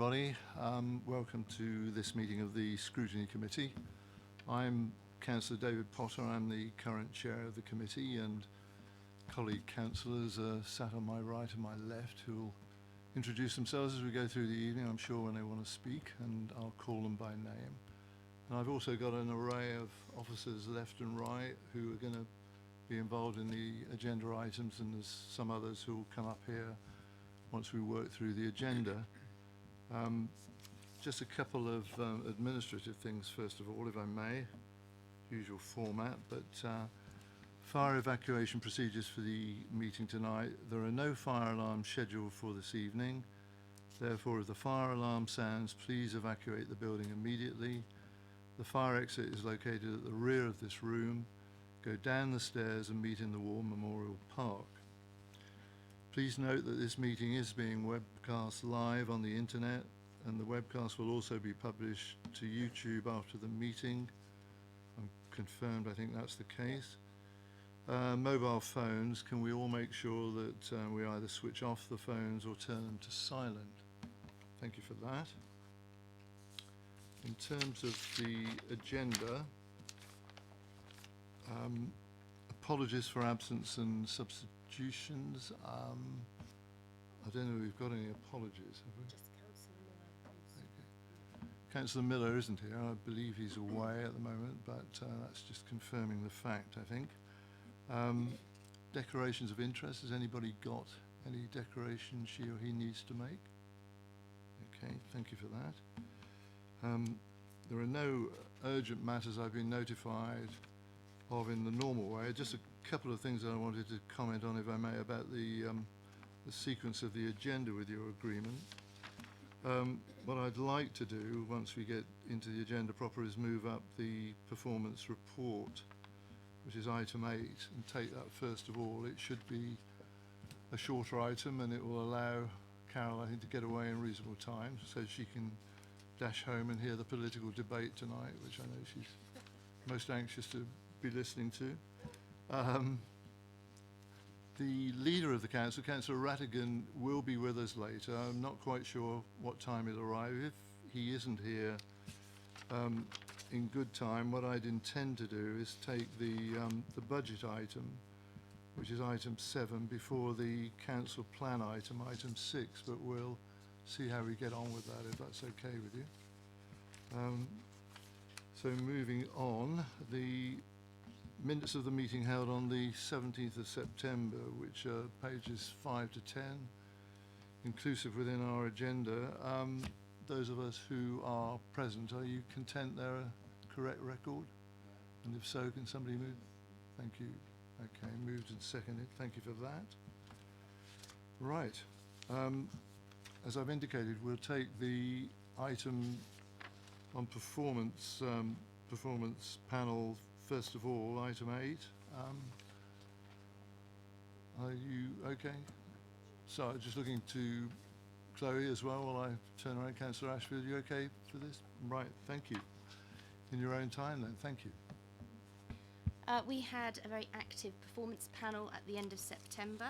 everybody. Welcome to this meeting of the Scrutiny Committee. I'm Councillor David Potter. I'm the current chair of the committee, and colleague councillors are sat on my right and my left who will introduce themselves as we go through the evening, I'm sure, when they want to speak, and I'll call them by name. And I've also got an array of officers left and right who are going to be involved in the agenda items, and there's some others who will come up here once we work through the agenda. Just a couple of administrative things, first of all, if I may. Usual format, but fire evacuation procedures for the meeting tonight. There are no fire alarms scheduled for this evening. Therefore, if the fire alarm sounds, please evacuate the building immediately. The fire exit is located at the rear of this room. Go down the stairs and meet in the War Memorial Park. Please note that this meeting is being webcast live on the internet, and the webcast will also be published to YouTube after the meeting. I'm confirmed, I think that's the case. Mobile phones, can we all make sure that we either switch off the phones or turn them to silent? Thank you for that. In terms of the agenda, apologies for absence and substitutions. I don't know if we've got any apologies, have we? Just Councillor Miller, please. Okay. Councillor Miller isn't here. I believe he's away at the moment, but that's just confirming the fact, I think. Declarations of interest. Has anybody got any declaration she or he needs to make? Okay, thank you for that. There are no urgent matters I've been notified of in the normal way. Just a couple of things that I wanted to comment on, if I may, about the sequence of the agenda with your agreement. What I'd like to do once we get into the agenda proper is move up the performance report, which is item 8, and take that first of all. It should be a shorter item, and it will allow Carol, I think, to get away in reasonable time so she can dash home and hear the political debate tonight, which I know she's most anxious to be listening to. The leader of the council, Councillor Rattigan, will be with us later. I'm not quite sure what time he'll arrive. If he isn't here in good time, what I'd intend to do is take the budget item, which is item 7, before the council plan item, item 6, but we'll see how we get on with that, if that's okay with you. So moving on, the minutes of the meeting held on the 17th of September, which are pages 5 to 10, inclusive within our agenda. Those of us who are present, are you content they're a correct record? And if so, can somebody move? Thank you. Okay, moved and seconded. Thank you for that. Right. As I've indicated, we'll take the item on performance panel first of all, item 8. Are you okay? So just looking to Chloe as well while I turn around. Councillor Ashfield, you okay for this? Right, thank you. In your own time then, thank you. We had a very active performance panel at the end of September.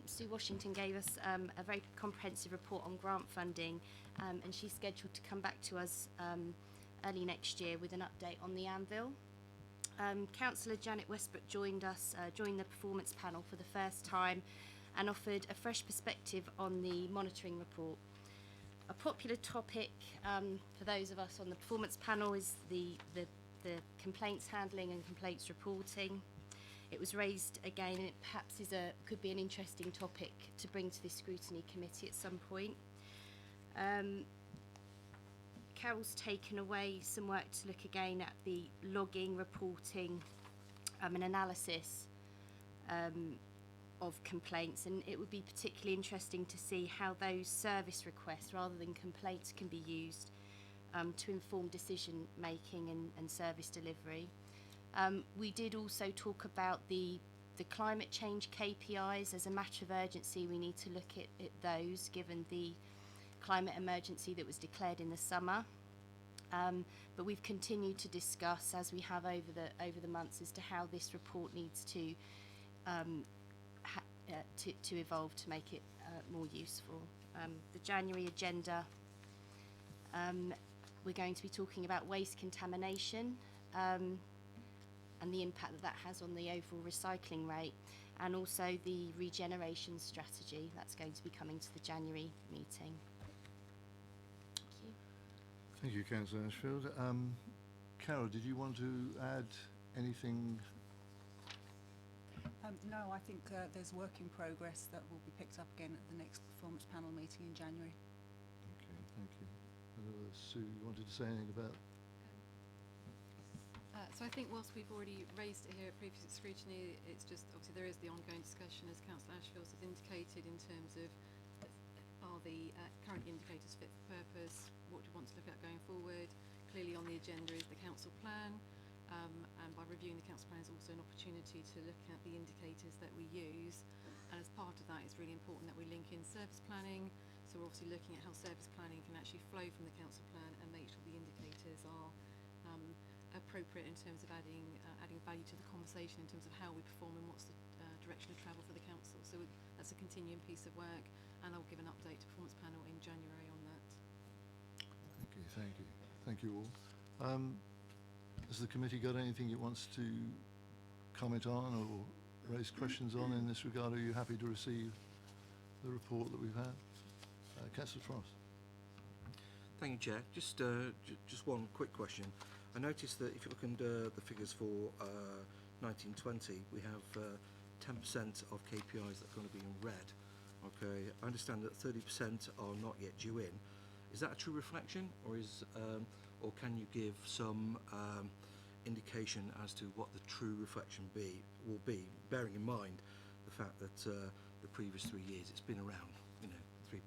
Sue Washington gave us a very comprehensive report on grant funding, and she's scheduled to come back to us early next year with an update on the anvil. Councillor Janet Westbrook joined the performance panel for the first time and offered a fresh perspective on the monitoring report. A popular topic for those of us on the performance panel is the complaints handling and complaints reporting. It was raised again, and it perhaps could be an interesting topic to bring to the scrutiny committee at some point. Carol's taken away some work to look again at the logging, reporting, and analysis of complaints, and it would be particularly interesting to see how those service requests rather than complaints can be used to inform decision making and service delivery. We did also talk about the climate change KPIs. As a matter of urgency, we need to look at those given the climate emergency that was declared in the summer. But we've continued to discuss, as we have over the months, as to how this report needs to evolve to make it more useful. the January agenda, we're going to be talking about waste contamination and the impact that that has on the overall recycling rate, and also the regeneration strategy that's going to be coming to the January meeting. Thank you. Thank you, Councillor Ashfield. Carol, did you want to add anything? No, I think there's work in progress that will be picked up again at the next performance panel meeting in January. Okay, thank you. Sue, you wanted to say anything about? So I think whilst we've already raised it here at previous scrutiny, it's just obviously there is the ongoing discussion, as Councillor Ashfield has indicated, in terms of are the current indicators fit for purpose, what do you want to look at going forward. Clearly on the agenda is the council plan, and by reviewing the council plan is also an opportunity to look at the indicators that we use, and as part of that it's really important that we link in service planning. So we're obviously looking at how service planning can actually flow from the council plan and make sure the indicators are appropriate in terms of adding value to the conversation in terms of how we perform and what's the direction of travel for the council. So that's a continuing piece of work, and I'll give an update to performance panel in January on that. Okay, thank you. Thank you all. Has the committee got anything it wants to comment on or raise questions on in this regard? Are you happy to receive the report that we've had? Councillor Frost. Thank you, Chair. Just one quick question. I noticed that if you look under the figures for 1920, we have 10% of KPIs that are going to be in red. Okay, I understand that 30% are not yet due in. Is that a true reflection, or or can you give some indication as to what the true reflection will be, bearing in mind the fact that the previous 3 years it's been around, 3.94%.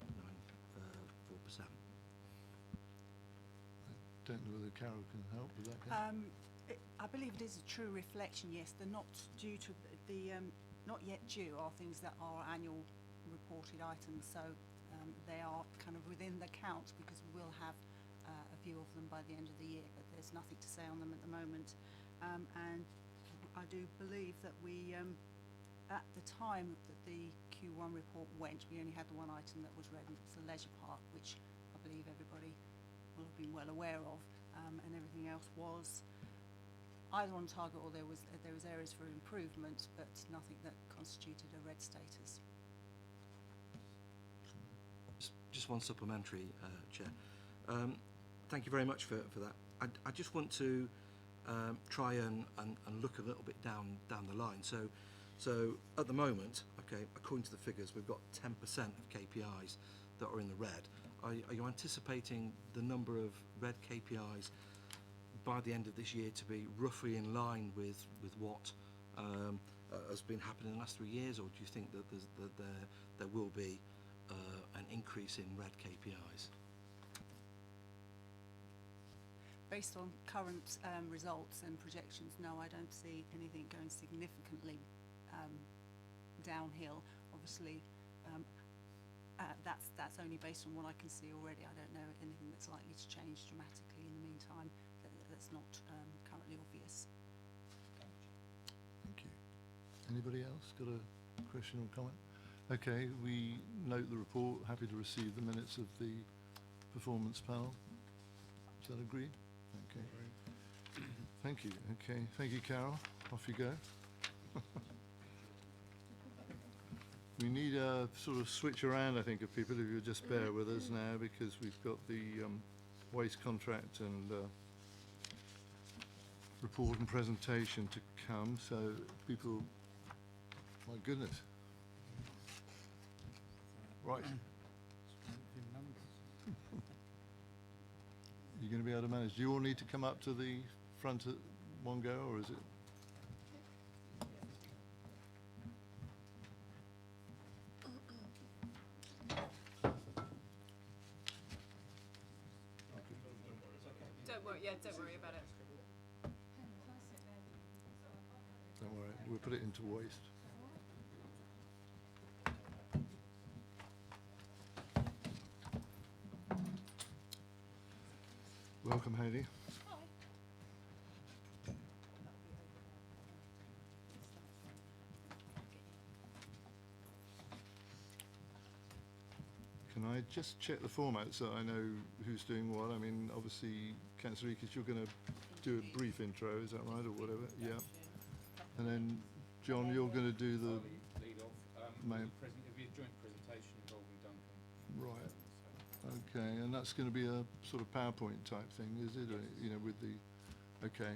I don't know whether Carol can help with that. Carol? I believe it is a true reflection, yes. They're not due to the not yet due are things that are annual reported items, so they are kind of within the count because we will have a few of them by the end of the year, but there's nothing to say on them at the moment. And I do believe that we, at the time that the Q1 report went, we only had the one item that was red, and it was the leisure park, which I believe everybody will have been well aware of, and everything else was either on target or there was areas for improvement, but nothing that constituted a red status. Just one supplementary, Chair. Thank you very much for that. I just want to try and look a little bit down the line. So at the moment, okay, according to the figures, we've got 10% of KPIs that are in the red. Are you anticipating the number of red KPIs by the end of this year to be roughly in line with what has been happening in the last 3 years, or do you think that there will be an increase in red KPIs? Based on current results and projections, no, I don't see anything going significantly downhill. Obviously, that's only based on what I can see already. I don't know anything that's likely to change dramatically in the meantime that's not currently obvious. Thank you. Anybody else got a question or comment? Okay, we note the report. Happy to receive the minutes of the performance panel. Is that agreed? Okay. Thank you. Okay. Thank you, Carol. Off you go. We need a sort of switch around, I think, of people, if you'll just bear with us now, because we've got the waste contract and report and presentation to come. So people, my goodness. Right. You're going to be able to manage. Do you all need to come up to the front at one go, or is it? Don't worry about it. Don't worry, we'll put it into waste. Welcome, Heidi. Can I I just check the format so I know who's doing what? I mean, obviously, Councillor Eakes, you're going to do a brief intro, is that right, or whatever? Yeah. And then, John, you're going to do the lead off. main. It'll be a joint presentation involving Duncan. Right. Okay, and that's going to be a sort of PowerPoint type thing, is it? Or, you know, with the. Okay.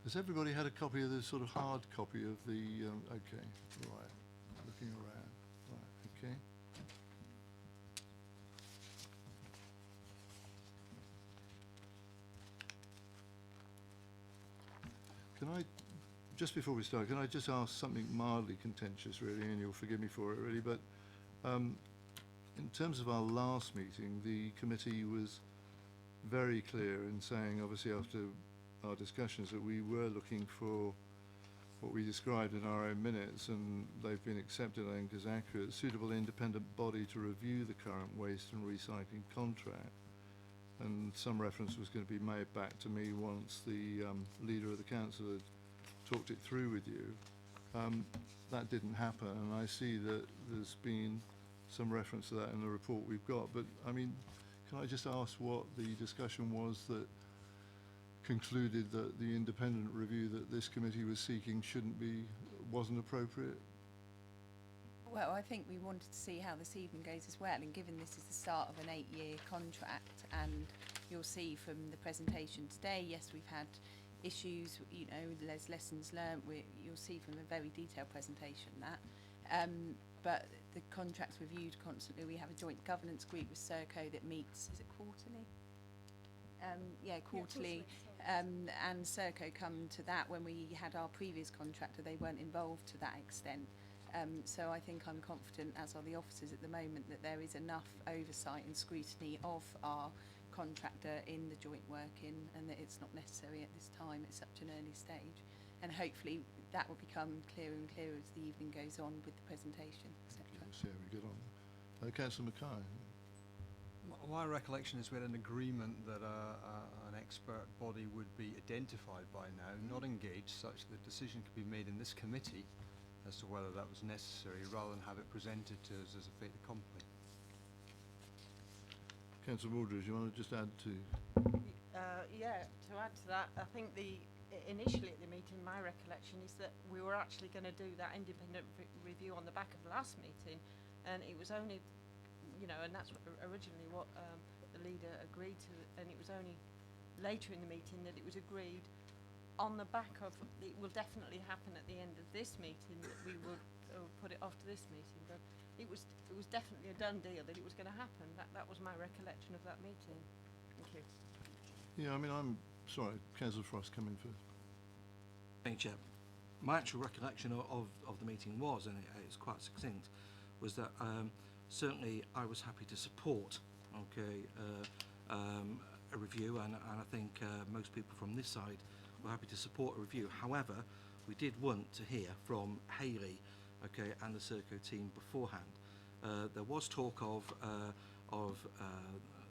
Has everybody had a copy of the sort of hard copy of the? Okay. Right. Looking around. Right. Okay. Can I, just before we start, can I just ask something mildly contentious, really, and you'll forgive me for it, really, but in terms of our last meeting, the committee was very clear in saying, obviously after our discussions, that we were looking for what we described in our own minutes, and they've been accepted, I think, as accurate, suitable independent body to review the current waste and recycling contract. And some reference was going to be made back to me once the leader of the council had talked it through with you. That didn't happen, and I see that there's been some reference to that in the report we've got. But, I mean, can I just ask what the discussion was that concluded that the independent review that this committee was seeking wasn't appropriate? Well, I think we wanted to see how this evening goes as well, and given this is the start of an 8-year contract, and you'll see from the presentation today, yes, we've had issues, you know, there's lessons learned, you'll see from the very detailed presentation that, but the contract's reviewed constantly. We have a joint governance group with Serco that meets, is it quarterly? Quarterly. And Serco come to that. When we had our previous contractor, they weren't involved to that extent. So I think I'm confident, as are the officers at the moment, that there is enough oversight and scrutiny of our contractor in the joint working, and that it's not necessary at this time at such an early stage. And hopefully that will become clearer and clearer as the evening goes on with the presentation, etc. We'll see how we get on. Councillor Mackay. My recollection is we had an agreement that an expert body would be identified by now, not engaged, such that the decision could be made in this committee as to whether that was necessary, rather than have it presented to us as a fait accompli. Councillor Waldridge, you want to just add to? To add to that, I think initially at the meeting, my recollection is that we were actually going to do that independent review on the back of the last meeting, and it was only, you know, and that's originally what the leader agreed to, and it was only later in the meeting that it was agreed on the back of, it will definitely happen at the end of this meeting, that we would put it off to this meeting, but it was definitely a done deal that it was going to happen. That was my recollection of that meeting. Thank you. Yeah, I mean, I'm sorry, Councillor Frost, come in first. Thank you, Chair. My actual recollection of the meeting was, and it's quite succinct, was that certainly I was happy to support, a review, and I think most people from this side were happy to support a review. However, we did want to hear from Hayley, and the Serco team beforehand. There was talk of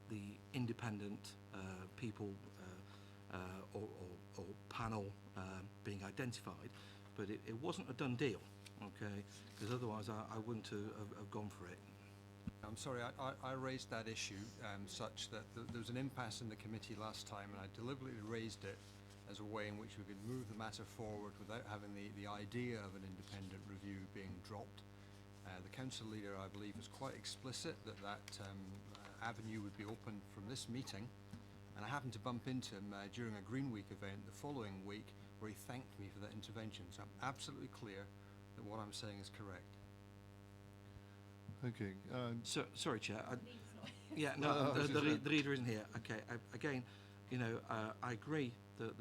the independent people or panel being identified, but it wasn't a done deal, because otherwise I wouldn't have gone for it. I'm sorry, I raised that issue such that there was an impasse in the committee last time, and I deliberately raised it as a way in which we could move the matter forward without having the idea of an independent review being dropped. The council leader, I believe, was quite explicit that avenue would be open from this meeting, and I happened to bump into him during a Green Week event the following week, where he thanked me for that intervention. So I'm absolutely clear that what I'm saying is correct. Okay. Sorry, Chair. The leader isn't here. Okay. Again, you know, I agree that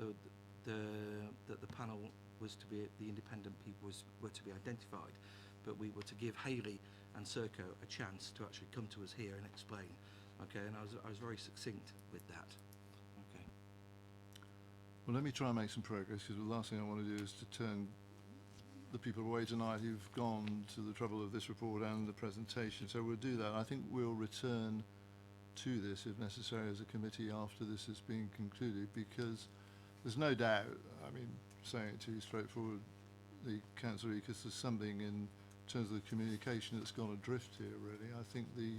the panel was to be, the independent people were to be identified, but we were to give Hayley and Serco a chance to actually come to us here and explain. Okay, and I was very succinct with that. Okay. Well, let me try and make some progress, because the last thing I want to do is to turn the people away tonight who've gone to the trouble of this report and the presentation. So we'll do that. I think we'll return to this, if necessary, as a committee after this has been concluded, because there's no doubt, I mean, saying it to you straightforward, the Councillor Eakes, there's something in terms of the communication that's gone adrift here, really. I think the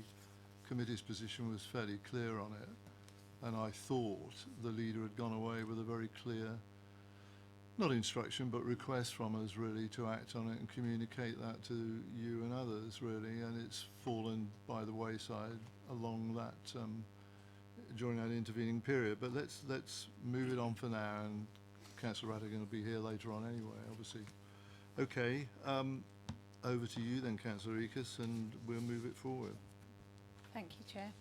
committee's position was fairly clear on it, and I thought the leader had gone away with a very clear, not instruction, but request from us really to act on it and communicate that to you and others really, and it's fallen by the wayside along that, during that intervening period. But let's move it on for now, and Councillor Radigan will be here later on anyway, obviously. Okay, over to you then, Councillor Ekus, and we'll move it forward. Thank you, Chair.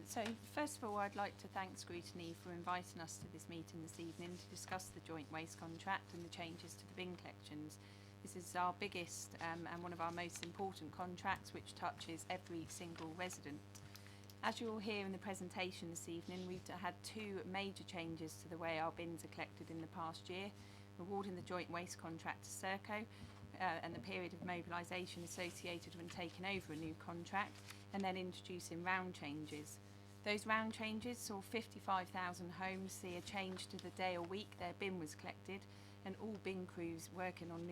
So first of all, I'd like to thank Scrutiny for inviting us to this meeting this evening to discuss the joint waste contract and the changes to the bin collections. This is our biggest and one of our most important contracts, which touches every single resident. As you'll hear in the presentation this evening, we've had two major changes to the way our bins are collected in the past year, awarding the joint waste contract to Serco and the period of mobilisation associated when taking over a new contract, and then introducing round changes. Those round changes saw 55,000 homes see a change to the day or week their bin was collected, and all bin crews working on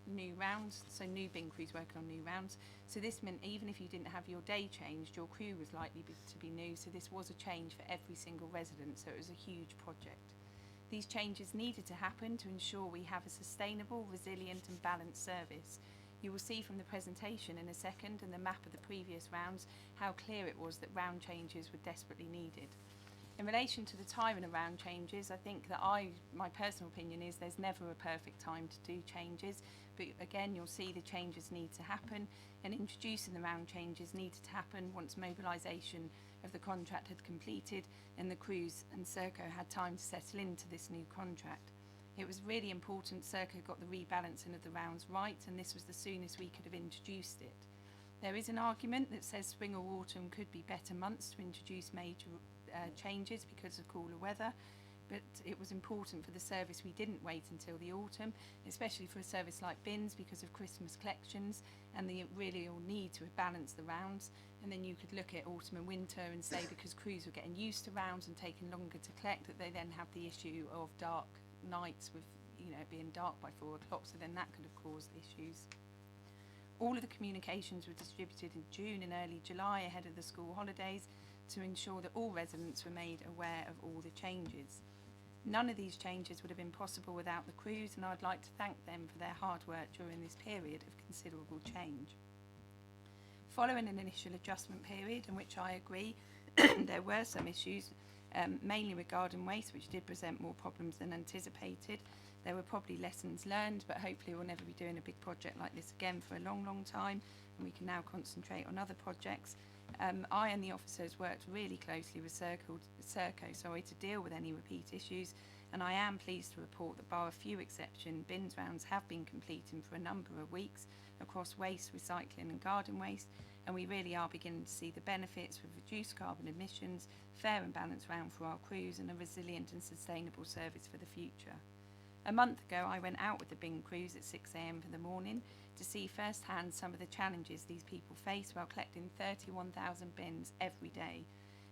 new rounds, so new bin crews working on new rounds. So this meant even if you didn't have your day changed, your crew was likely to be new, so this was a change for every single resident, so it was a huge project. These changes needed to happen to ensure we have a sustainable, resilient and balanced service. You will see from the presentation in a second and the map of the previous rounds how clear it was that round changes were desperately needed. In relation to the timing of round changes, I think that my personal opinion is there's never a perfect time to do changes, but again you'll see the changes need to happen, and introducing the round changes needed to happen once mobilisation of the contract had completed and the crews and Serco had time to settle into this new contract. It was really important Serco got the rebalancing of the rounds right, and this was the soonest we could have introduced it. There is an argument that says spring or autumn could be better months to introduce major changes because of cooler weather, but it was important for the service we didn't wait until the autumn, especially for a service like bins because of Christmas collections and the really all need to balance the rounds. And then you could look at autumn and winter and say because crews were getting used to rounds and taking longer to collect, that they then have the issue of dark nights with, you know, it being dark by 4 o'clock, so then that could have caused issues. All of the communications were distributed in June and early July ahead of the school holidays to ensure that all residents were made aware of all the changes. None of these changes would have been possible without the crews, and I'd like to thank them for their hard work during this period of considerable change. Following an initial adjustment period in which I agree there were some issues, mainly with garden waste, which did present more problems than anticipated. There were probably lessons learned, but hopefully we'll never be doing a big project like this again for a long, long time, and we can now concentrate on other projects. I and the officers worked really closely with Serco to deal with any repeat issues, and I am pleased to report that bar a few exceptions, bins rounds have been completing for a number of weeks across waste, recycling and garden waste, and we really are beginning to see the benefits with reduced carbon emissions, fair and balanced round for our crews, and a resilient and sustainable service for the future. A month ago I went out with the bin crews at 6 a.m. for the morning to see firsthand some of the challenges these people face while collecting 31,000 bins every day.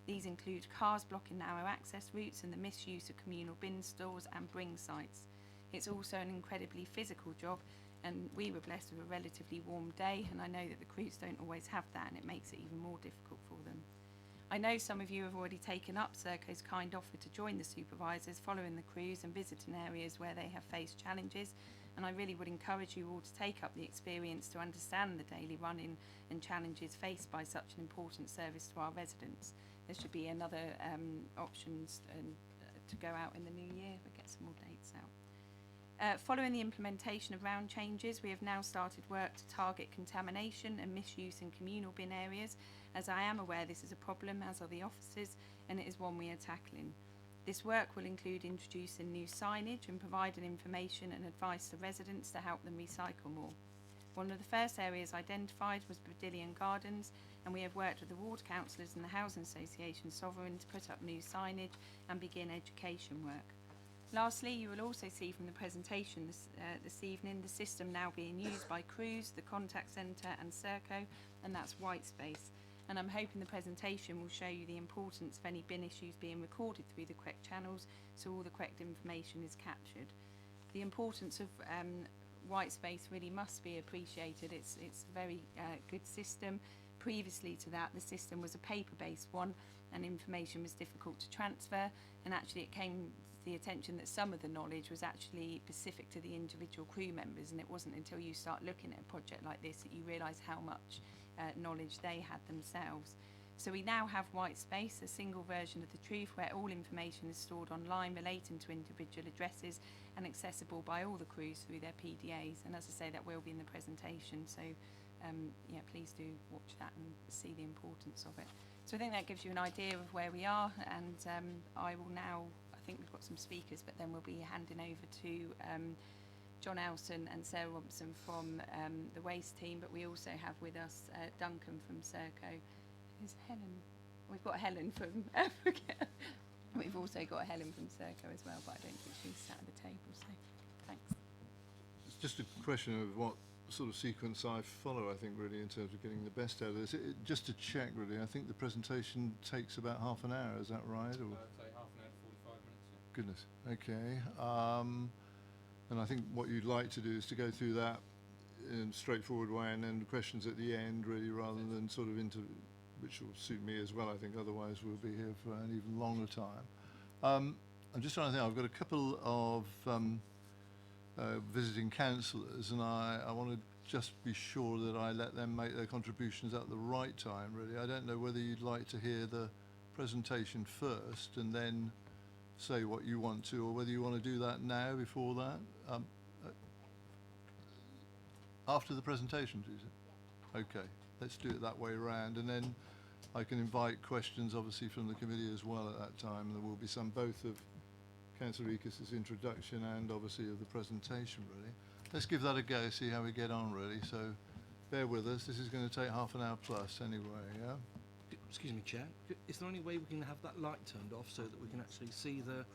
These include cars blocking narrow access routes and the misuse of communal bin stores and bring sites. It's also an incredibly physical job, and we were blessed with a relatively warm day, and I know that the crews don't always have that, and it makes it even more difficult for them. I know some of you have already taken up Serco's kind offer to join the supervisors following the crews and visiting areas where they have faced challenges, and I really would encourage you all to take up the experience to understand the daily running and challenges faced by such an important service to our residents. There should be another options to go out in the new year. We'll get some more dates out. Following the implementation of round changes, we have now started work to target contamination and misuse in communal bin areas, as I am aware this is a problem, as are the officers, and it is one we are tackling. This work will include introducing new signage and providing information and advice to residents to help them recycle more. One of the first areas identified was Bradillian Gardens, and we have worked with the ward councillors and the Housing Association Sovereign to put up new signage and begin education work. Lastly, you will also see from the presentation this evening the system now being used by crews, the contact centre and Serco, and that's Whitespace. And I'm hoping the presentation will show you the importance of any bin issues being recorded through the correct channels, so all the correct information is captured. The importance of Whitespace really must be appreciated. It's a very good system, previously to that, the system was a paper-based one, and information was difficult to transfer, and actually it came to the attention that some of the knowledge was actually specific to the individual crew members, and it wasn't until you start looking at a project like this that you realise how much knowledge they had themselves. So we now have White Space, a single version of the truth where all information is stored online relating to individual addresses and accessible by all the crews through their PDAs. And as I say, that will be in the presentation. So yeah, please do watch that and see the importance of it. So I think that gives you an idea of where we are, and I will now, I think we've got some speakers, but then we'll be handing over to John Elson and Sarah Robinson from the waste team, but we also have with us Duncan from Serco. Who's Helen? We've got Helen from Africa. We've also got Helen from Serco as well, but I don't think she's sat at the table, so thanks. It's just a question of what sort of sequence I follow, I think, really, in terms of getting the best out of this. Just to check, really, I think the presentation takes about half an hour, is that right? Or? Say half an hour to 45 minutes. Yeah. Goodness, okay. And I think what you'd like to do is to go through that in a straightforward way, and then questions at the end, really, rather than sort of which will suit me as well, I think, otherwise we'll be here for an even longer time. I'm just trying to think, I've got a couple of visiting councillors, and I want to just be sure that I let them make their contributions at the right time, really. I don't know whether you'd like to hear the presentation first and then say what you want to, or whether you want to do that now before that. After the presentation, do you say? Okay, let's do it that way around, and then I can invite questions, obviously, from the committee as well at that time. There will be some both of Councillor Ekis's introduction and obviously of the presentation, really. Let's give that a go, see how we get on, really. So bear with us. This is going to take half an hour plus anyway, yeah? Excuse me, Chair. Is there any way we can have that light turned off so that we can actually see the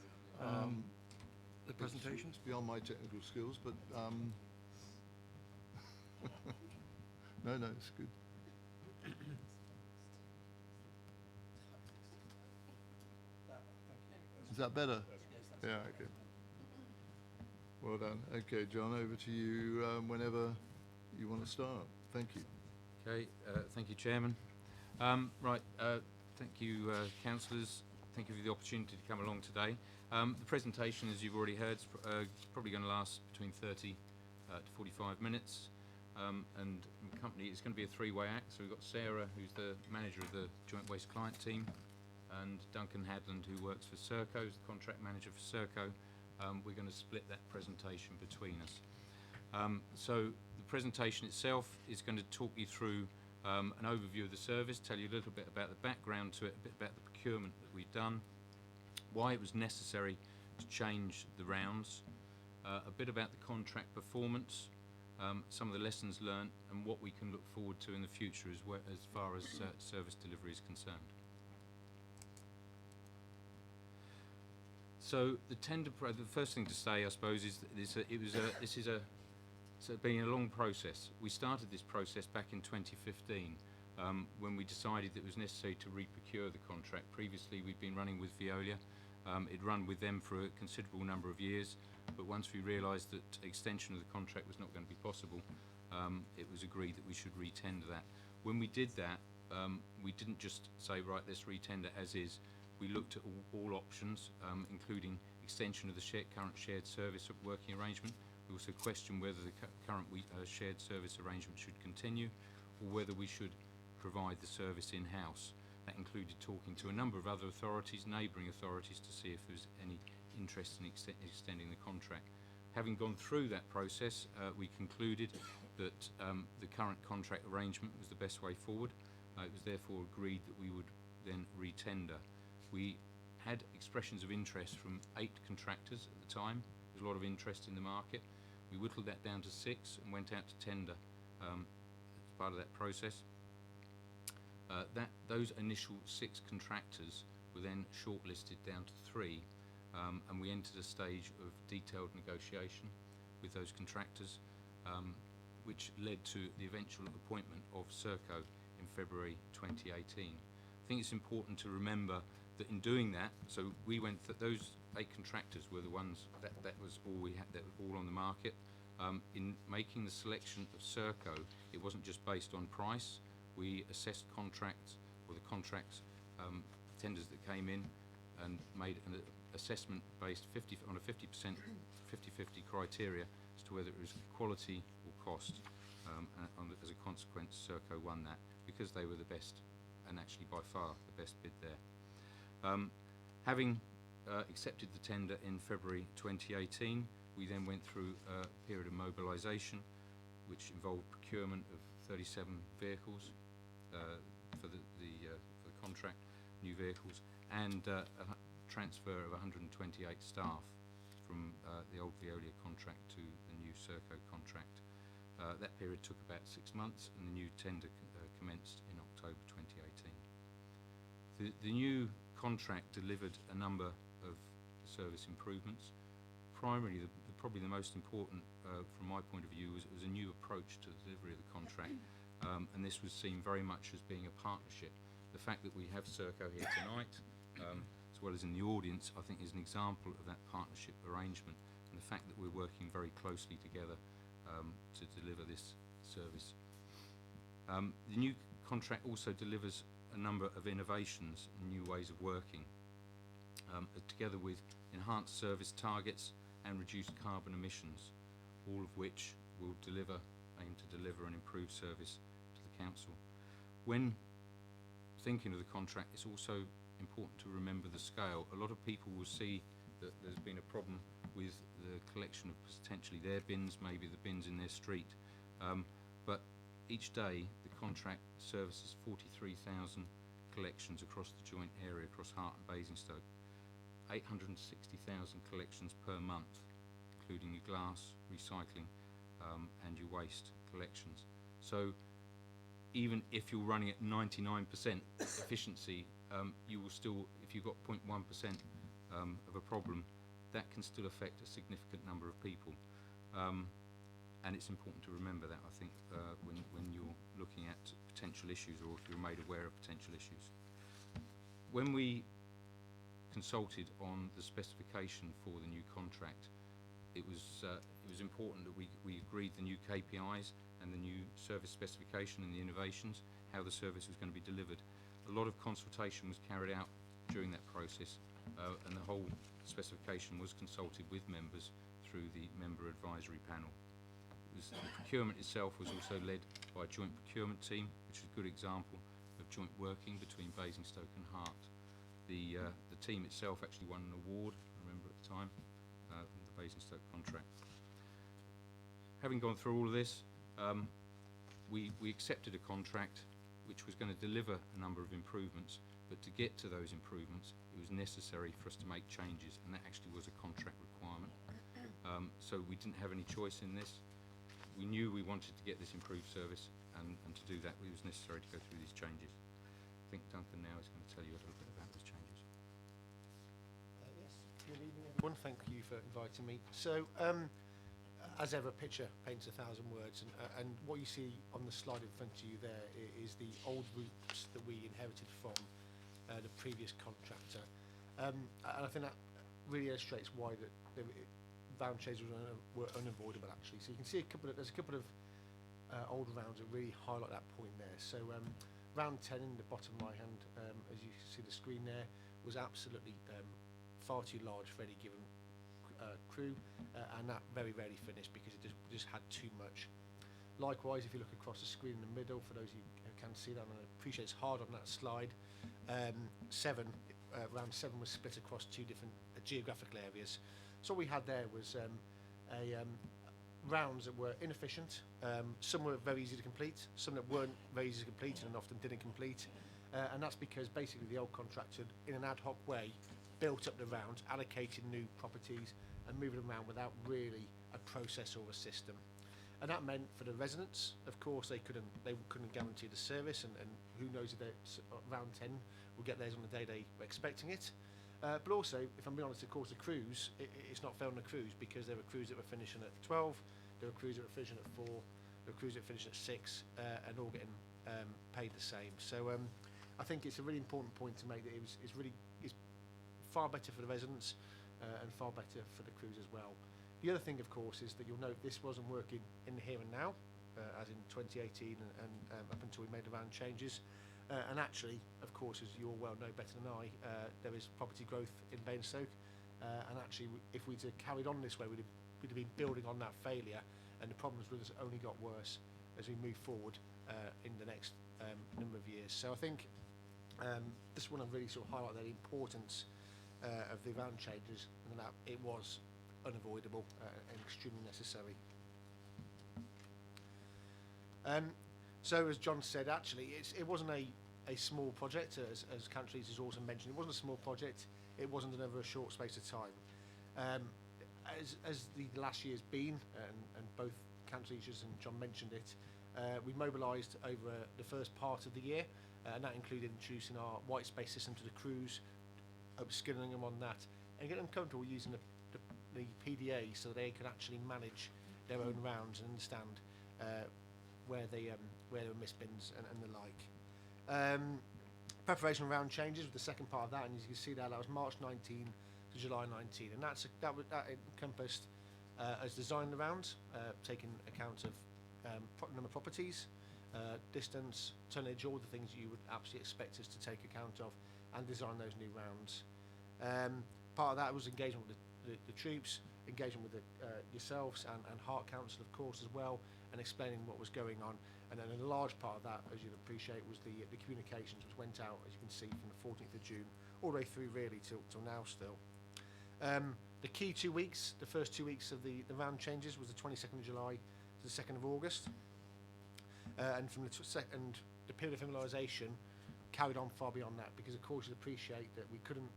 presentations? It's beyond my technical skills, but no, it's good. Is that better? Yeah, okay. Well done. Okay, John, over to you whenever you want to start. Thank you. Okay, thank you, Chairman. Thank you, councillors. Thank you for the opportunity to come along today. The presentation, as you've already heard, is probably going to last between 30 to 45 minutes. And the company, it's going to be a three-way act. So we've got Sarah, who's the manager of the Joint Waste Client Team, and Duncan Hadland, who works for Serco, who's the contract manager for Serco. We're going to split that presentation between us. So the presentation itself is going to talk you through an overview of the service, tell you a little bit about the background to it, a bit about the procurement that we've done, why it was necessary to change the rounds, a bit about the contract performance, some of the lessons learnt, and what we can look forward to in the future as far as service delivery is concerned. So the tender, the first thing to say, I suppose, is that it's been a long process. We started this process back in 2015 when we decided that it was necessary to re-procure the contract. Previously, we'd been running with Veolia. It'd run with them for a considerable number of years, but once we realised that extension of the contract was not going to be possible, it was agreed that we should re-tender that. When we did that, we didn't just say, right, let's re-tender as is. We looked at all options, including extension of the current shared service working arrangement. We also questioned whether the current shared service arrangement should continue, or whether we should provide the service in-house. That included talking to a number of other authorities, neighbouring authorities, to see if there was any interest in extending the contract. Having gone through that process, we concluded that the current contract arrangement was the best way forward. It was therefore agreed that we would then re-tender. We had expressions of interest from 8 contractors at the time. There was a lot of interest in the market. We whittled that down to 6 and went out to tender as part of that process. Those initial 6 contractors were then shortlisted down to 3, and we entered a stage of detailed negotiation with those contractors, which led to the eventual appointment of Serco in February 2018. I think it's important to remember that in doing that, so we went that those 8 contractors were the ones that was all we had, that were all on the market. In making the selection of Serco, it wasn't just based on price. we assessed contracts, or the contracts, tenders that came in, and made an assessment based on a 50% 50-50 criteria as to whether it was quality or cost. As a consequence, Serco won that because they were the best, and actually by far the best bid there. Having accepted the tender in February 2018, we then went through a period of mobilisation, which involved procurement of 37 vehicles for the contract, new vehicles, and a transfer of 128 staff from the old Veolia contract to the new Serco contract. That period took about 6 months, and the new tender commenced in October 2018. The new contract delivered a number of service improvements. Primarily, probably the most important from my point of view was it was a new approach to the delivery of the contract, and this was seen very much as being a partnership. The fact that we have Serco here tonight, as well as in the audience, I think is an example of that partnership arrangement, and the fact that we're working very closely together to deliver this service. The new contract also delivers a number of innovations and new ways of working, together with enhanced service targets and reduced carbon emissions, all of which will aim to deliver an improved service to the council. When thinking of the contract, it's also important to remember the scale. A lot of people will see that there's been a problem with the collection of potentially their bins, maybe the bins in their street, but each day the contract services 43,000 collections across the joint area, across Hart and Basingstoke, 860,000 collections per month, including your glass, recycling, and your waste collections. So even if you're running at 99% efficiency, you will still, if you've got 0.1% of a problem, that can still affect a significant number of people. And it's important to remember that, I think, when you're looking at potential issues, or if you're made aware of potential issues. When we consulted on the specification for the new contract, it was important that we agreed the new KPIs and the new service specification and the innovations, how the service was going to be delivered. A lot of consultation was carried out during that process, and the whole specification was consulted with members through the member advisory panel. The procurement itself was also led by a joint procurement team, which is a good example of joint working between Basingstoke and Hart. The team itself actually won an award, I remember at the time, the Basingstoke contract. Having gone through all of this, we accepted a contract which was going to deliver a number of improvements, but to get to those improvements, it was necessary for us to make changes, and that actually was a contract requirement. So we didn't have any choice in this. We knew we wanted to get this improved service, and to do that, it was necessary to go through these changes. I think Duncan now is going to tell you a little bit about those changes. Yes, good evening everyone, thank you for inviting me. So, as ever, a picture paints 1,000 words, and what you see on the slide in front of you there is the old routes that we inherited from the previous contractor. And I think that really illustrates why the round changes were unavoidable, actually. So you can see there's a couple of old rounds that really highlight that point there. So round 10 in the bottom right hand, as you see the screen there, was absolutely far too large for any given crew, and that very rarely finished because it just had too much. Likewise, if you look across the screen in the middle, for those who can see that, and I appreciate it's hard on that slide, round 7 was split across 2 different geographical areas. So what we had there was rounds that were inefficient. Some were very easy to complete, some that weren't very easy to complete and often didn't complete. And that's because basically the old contractor, in an ad hoc way, built up the rounds, allocated new properties and moved them around without really a process or a system. And that meant for the residents, of course, they couldn't guarantee the service, and who knows if round 10 will get theirs on the day they were expecting it. But also, if I'm being honest, of course, the crews, it's not fair on the crews, because there were crews that were finishing at 12, there were crews that were finishing at 4, there were crews that were finishing at 6, and all getting paid the same. So I think it's a really important point to make, that it's far better for the residents and far better for the crews as well. The other thing, of course, is that you'll note this wasn't working in the here and now. as in 2018 and up until we made the round changes. And actually, of course, as you all well know better than I, there is property growth in Basingstoke. And actually, if we'd have carried on this way, we'd have been building on that failure, and the problems with us only got worse as we move forward in the next number of years. So I think this one I really sort of highlight the importance of the round changes, and that it was unavoidable and extremely necessary. So as John said, actually, it wasn't a small project, as Councillor Lees has also mentioned. It wasn't a small project. It wasn't done over a short space of time. As the last year's been, and both Councillor Lees and John mentioned it, we mobilised over the first part of the year, and that included introducing our white space system to the crews, upskilling them on that, and getting them comfortable using the PDA so they can actually manage their own rounds and understand where there were misbins and the like. Preparation of round changes was the second part of that, and as you can see there, that was March 19 to July 19, and that encompassed us designing the rounds, taking account of number of properties, distance, tonnage, all the things you would absolutely expect us to take account of, and design those new rounds. Part of that was engagement with the troops, engagement with yourselves and Hart Council, of course, as well, and explaining what was going on. And then a large part of that, as you'd appreciate, was the communications, which went out, as you can see, from the 14th of June all the way through really till now still. The key 2 weeks, the first 2 weeks of the round changes, was the 22nd of July to the 2nd of August. And from the period of familiarisation carried on far beyond that, because of course you'd appreciate that we couldn't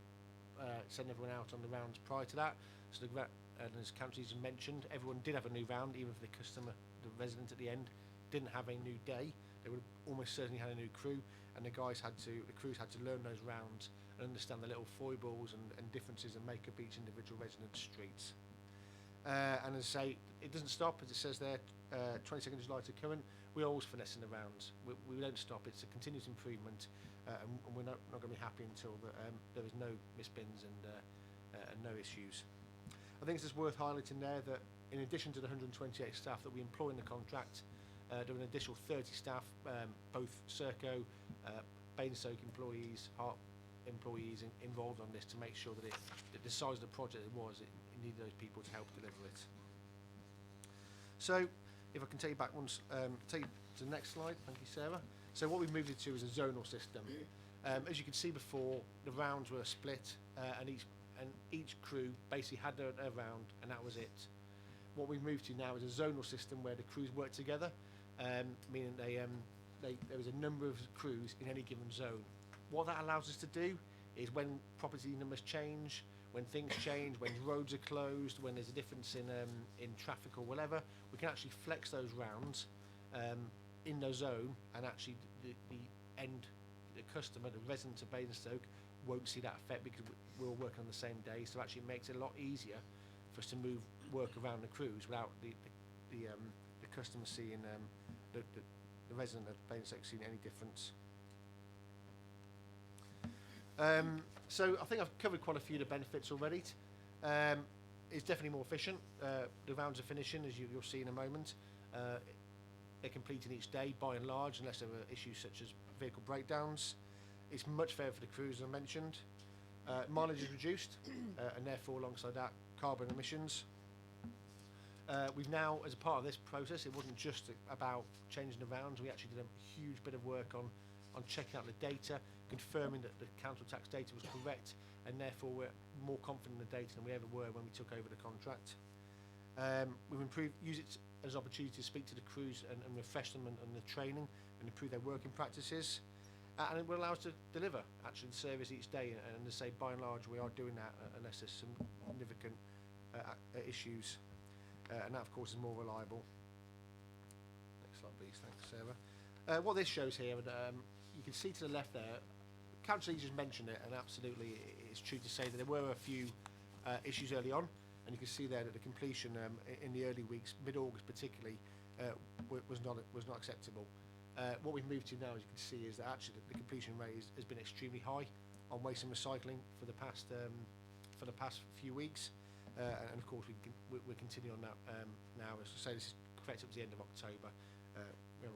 send everyone out on the rounds prior to that. So and as Councillors mentioned, everyone did have a new round, even if the customer, the resident at the end, didn't have a new day. They would have almost certainly had a new crew, and the crews had to learn those rounds and understand the little foibles and differences and make up each individual resident's streets. And as I say, it doesn't stop, as it says there, 22nd of July to current. We're always finessing the rounds. We don't stop. It's a continuous improvement, and we're not going to be happy until there is no misbins and no issues. I think it's just worth highlighting there that in addition to the 128 staff that we employ in the contract, there are an additional 30 staff, both Serco, Basingstoke employees, Hart employees involved on this to make sure that the size of the project it needed those people to help deliver it. So, if I can take you back once, take you to the next slide. Thank you, Sarah. So what we've moved it to is a zonal system. As you can see before, the rounds were split, and each crew basically had their round, and that was it. What we've moved to now is a zonal system where the crews work together, meaning there is a number of crews in any given zone. What that allows us to do is when property numbers change, when things change, when roads are closed, when there's a difference in traffic or whatever, we can actually flex those rounds in the zone, and actually the customer, the resident of Basingstoke, won't see that effect because we're all working on the same day. So actually it makes it a lot easier for us to move work around the crews without the customer seeing the resident of Basingstoke seeing any difference. So I think I've covered quite a few of the benefits already. It's definitely more efficient. The rounds are finishing, as you'll see in a moment. They're completing each day by and large, unless there are issues such as vehicle breakdowns. It's much fairer for the crews, as I mentioned. Mileage is reduced, and therefore alongside that, carbon emissions. We've now, as a part of this process, it wasn't just about changing the rounds. We actually did a huge bit of work on checking out the data, confirming that the council tax data was correct, and therefore we're more confident in the data than we ever were when we took over the contract. We've used it as an opportunity to speak to the crews and refresh them and the training and improve their working practices. And it will allow us to deliver actually the service each day, and to say by and large we are doing that unless there's some significant issues, and that of course is more reliable. Next slide please, thanks Sarah. What this shows here, you can see to the left there, Councillor just mentioned it, and absolutely it's true to say that there were a few issues early on, and you can see there that the completion in the early weeks, mid-August particularly, was not acceptable. What we've moved to now, as you can see, is that actually the completion rate has been extremely high on waste and recycling for the past few weeks, and of course we're continuing on that now. As I say, this is correct up to the end of October, we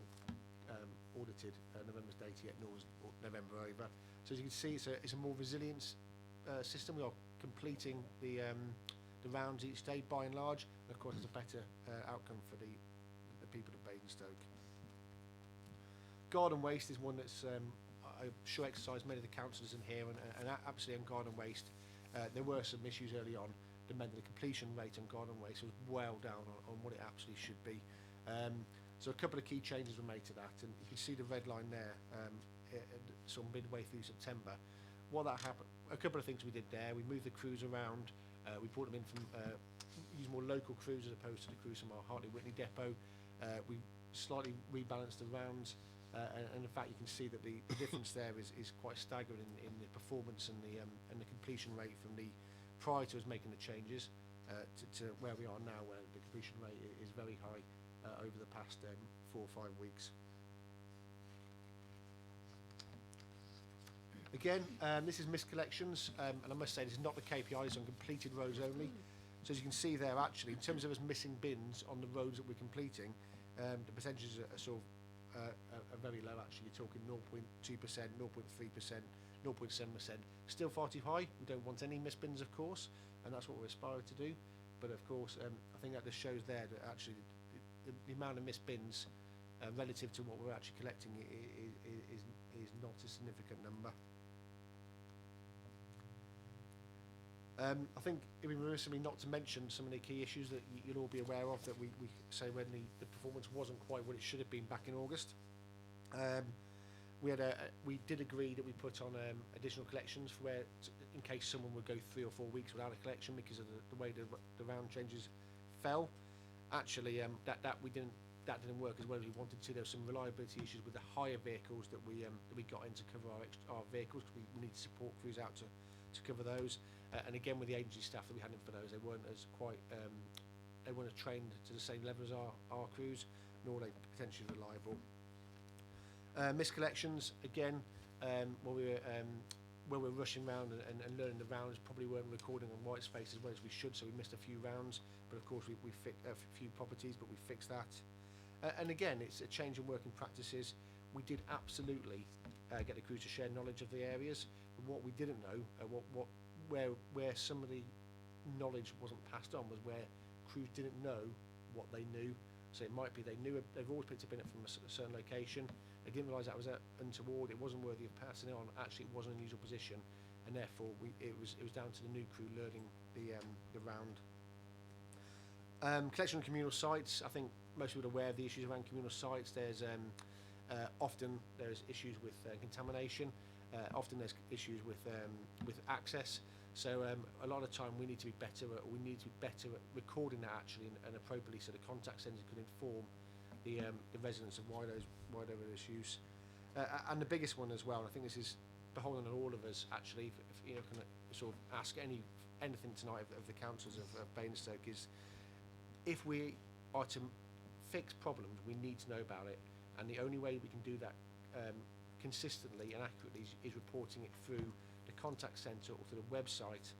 haven't audited November's data yet, nor is November over. So as you can see, it's a more resilient system. We are completing the rounds each day by and large, and of course it's a better outcome for the people of Basingstoke. Garden waste is one that's I'm sure exercised many of the councillors in here, and absolutely on garden waste there were some issues early on that meant that the completion rate on garden waste was well down on what it absolutely should be. So a couple of key changes were made to that, and you can see the red line there sort of midway through September. What that happened, a couple of things we did there. We moved the crews around, we brought them in from use more local crews as opposed to the crews from our Hartley Whitney depot. We slightly rebalanced the rounds, and in fact you can see that the difference there is quite staggering in the performance and the completion rate from the prior to us making the changes to where we are now, where the completion rate is very high over the past 4 or 5 weeks. Again, this is missed collections, and I must say this is not the KPIs on completed roads only. So as you can see there, actually, in terms of us missing bins on the roads that we're completing, the percentages are sort of are very low. Actually, you're talking 0.2%, 0.3%, 0.7%. Still far too high. We don't want any missed bins, of course, and that's what we're aspiring to do. But of course, I think that just shows there that actually the amount of missed bins relative to what we're actually collecting is not a significant number. I think it would be remiss of me not to mention some of the key issues that you'll all be aware of that we say when the performance wasn't quite what it should have been back in August. We did agree that we put on additional collections for in case someone would go 3 or 4 weeks without a collection because of the way the round changes fell. Actually, that didn't work as well as we wanted to. There were some reliability issues with the higher vehicles that we got in to cover our vehicles. We need to support crews out to cover those. And again, with the agency staff that we had in for those, they weren't as trained to the same level as our crews, nor are they potentially reliable. Miscollections, again, where we're rushing around and learning the rounds, probably weren't recording on white space as well as we should, so we missed a few rounds. But of course, we fixed a few properties, but we fixed that. And again, it's a change in working practices. We did absolutely get the crews to share knowledge of the areas. But what we didn't know, where some of the knowledge wasn't passed on, was where crews didn't know what they knew. So it might be they've always picked up in it from a certain location. They didn't realise that was untoward. It wasn't worthy of passing it on. Actually, it was an unusual position, and therefore it was down to the new crew learning the round. Collection on communal sites. I think most people are aware of the issues around communal sites. There's often there's issues with contamination. Often there's issues with access. So a lot of the time we need to be better at recording that actually and appropriately, so the contact centre can inform the residents of why there are issues. And the biggest one as well, and I think this is beholden on all of us actually, if you know, can sort of ask anything tonight of the councillors of Basingstoke, is if we are to fix problems, we need to know about it, and the only way we can do that consistently and accurately is reporting it through the contact centre or through the website,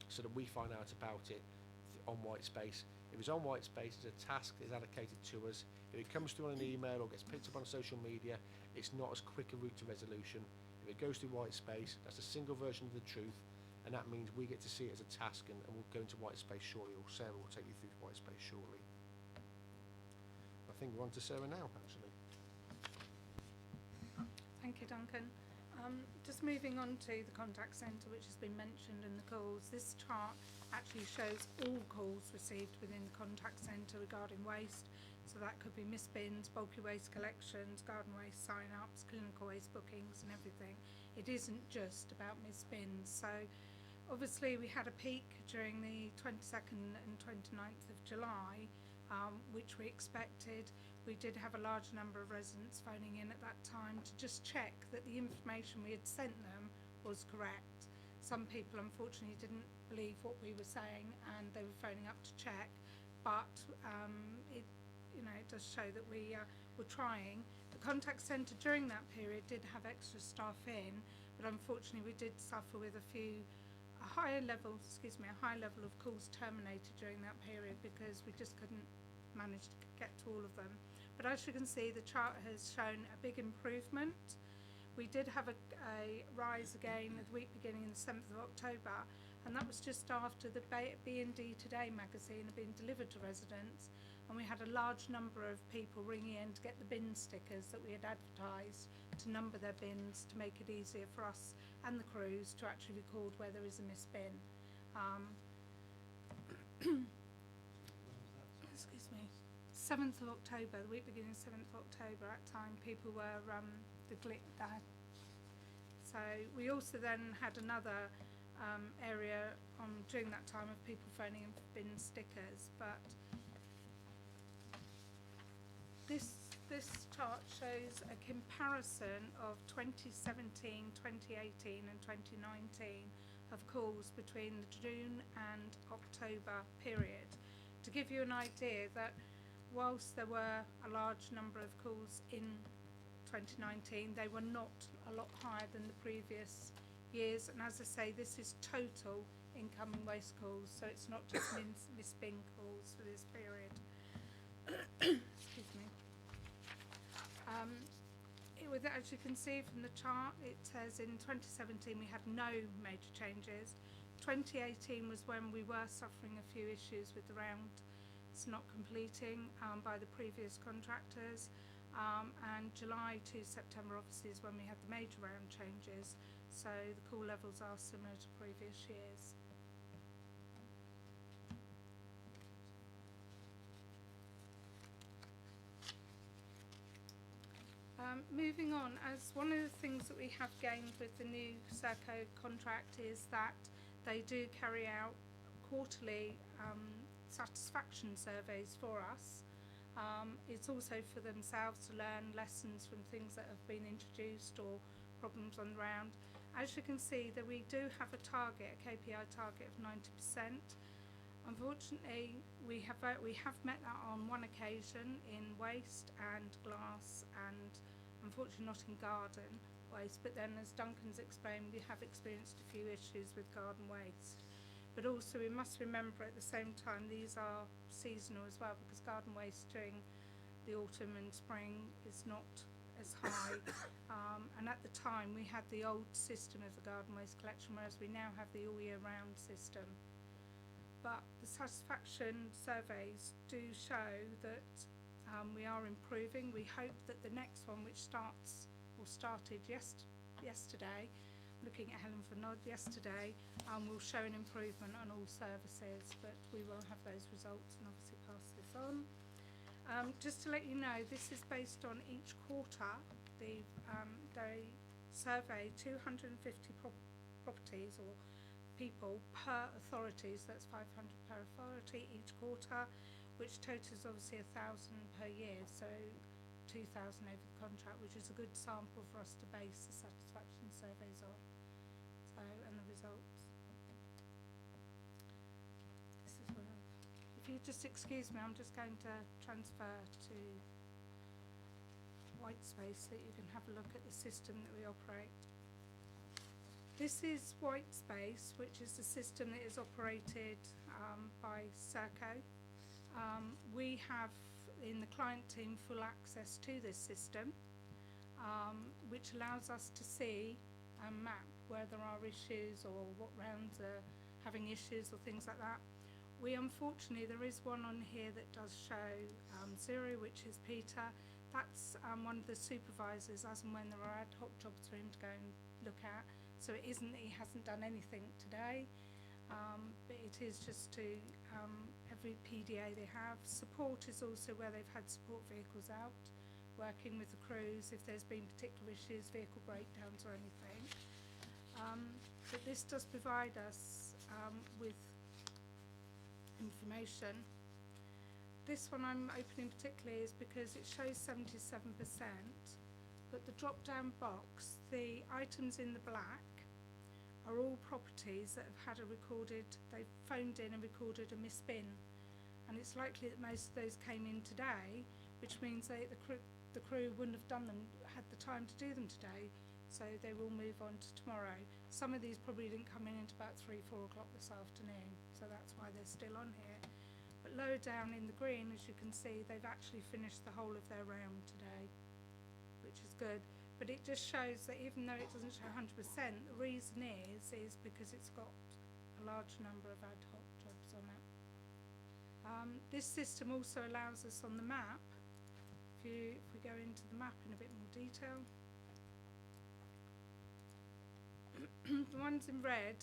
so that we find out about it on white space. If it's on white space, it's a task that is allocated to us. If it comes through on an email or gets picked up on social media, it's not as quick a route to resolution. If it goes through white space, that's a single version of the truth, and that means we get to see it as a task, and we'll go into white space shortly, or Sarah will take you through white space shortly. I think we're on to Sarah now, actually. Thank you, Duncan. Just moving on to the contact centre, which has been mentioned in the calls. This chart actually shows all calls received within the contact centre regarding waste. So that could be missed bins, bulky waste collections, garden waste sign-ups, clinical waste bookings and everything. It isn't just about missed bins. So obviously we had a peak during the 22nd and 29th of July, which we expected. We did have a large number of residents phoning in at that time to just check that the information we had sent them was correct. Some people unfortunately didn't believe what we were saying and they were phoning up to check, but it does show that we were trying. The contact centre during that period did have extra staff in, but unfortunately we did suffer with a high level of calls terminated during that period because we just couldn't manage to get to all of them. But as you can see, the chart has shown a big improvement. We did have a rise again at the week beginning the 7th of October, and that was just after the B&D Today magazine had been delivered to residents, and we had a large number of people ringing in to get the bin stickers that we had advertised to number their bins to make it easier for us and the crews to actually record where there is a missed bin. Excuse me. 7th of October, the week beginning 7th of October, at time people were so we also then had another area during that time of people phoning in for bin stickers, but this chart shows a comparison of 2017, 2018 and 2019 of calls between the June and October period, to give you an idea that whilst there were a large number of calls in 2019, they were not a lot higher than the previous years, and as I say, this is total incoming waste calls, so it's not just missed bin calls for this period. Excuse me. As you can see from the chart, it says in 2017 we had no major changes. 2018 was when we were suffering a few issues with the rounds not completing by the previous contractors, and July to September obviously is when we had the major round changes, so the call levels are similar to previous years. Moving on, as one of the things that we have gained with the new Serco contract is that they do carry out quarterly satisfaction surveys for us. It's also for themselves to learn lessons from things that have been introduced or problems on the round. As you can see, that we do have a target, a KPI target of 90%. Unfortunately, we have met that on one occasion in waste and glass, and unfortunately not in garden waste, but then as Duncan's explained, we have experienced a few issues with garden waste. But also we must remember at the same time these are seasonal as well, because garden waste during the autumn and spring is not as high, and at the time we had the old system of the garden waste collection, whereas we now have the all year round system. But the satisfaction surveys do show that we are improving. We hope that the next one, which started yesterday, looking at Helen for nod yesterday, will show an improvement on all services, but we will have those results and obviously pass this on. Just to let you know, this is based on each quarter. They survey 250 properties or people per authority, so that's 500 per authority each quarter, which totals obviously 1,000 per year, so 2,000 over the contract, which is a good sample for us to base the satisfaction surveys on. So, and the results. This is where, if you just excuse me, I'm just going to transfer to white space so that you can have a look at the system that we operate. This is white space, which is the system that is operated by Serco. We have in the client team full access to this system, which allows us to see and map where there are issues or what rounds are having issues or things like that. We unfortunately, there is one on here that does show 0, which is Peter. That's one of the supervisors, as and when there are ad hoc jobs for him to go and look at. So it isn't that he hasn't done anything today, but it is just to every PDA they have. Support is also where they've had support vehicles out, working with the crews if there's been particular issues, vehicle breakdowns or anything. But this does provide us with information. This one I'm opening particularly is because it shows 77%, but the drop down box, the items in the black are all properties that have had they've phoned in and recorded a missed bin, and it's likely that most of those came in today, which means the crew wouldn't have had the time to do them today, so they will move on to tomorrow. Some of these probably didn't come in until about 3-4 o'clock this afternoon, so that's why they're still on here. But lower down in the green, as you can see, they've actually finished the whole of their round today, which is good. But it just shows that even though it doesn't show 100%, the reason is because it's got a large number of ad hoc jobs on it. This system also allows us on the map, if we go into the map in a bit more detail, the ones in red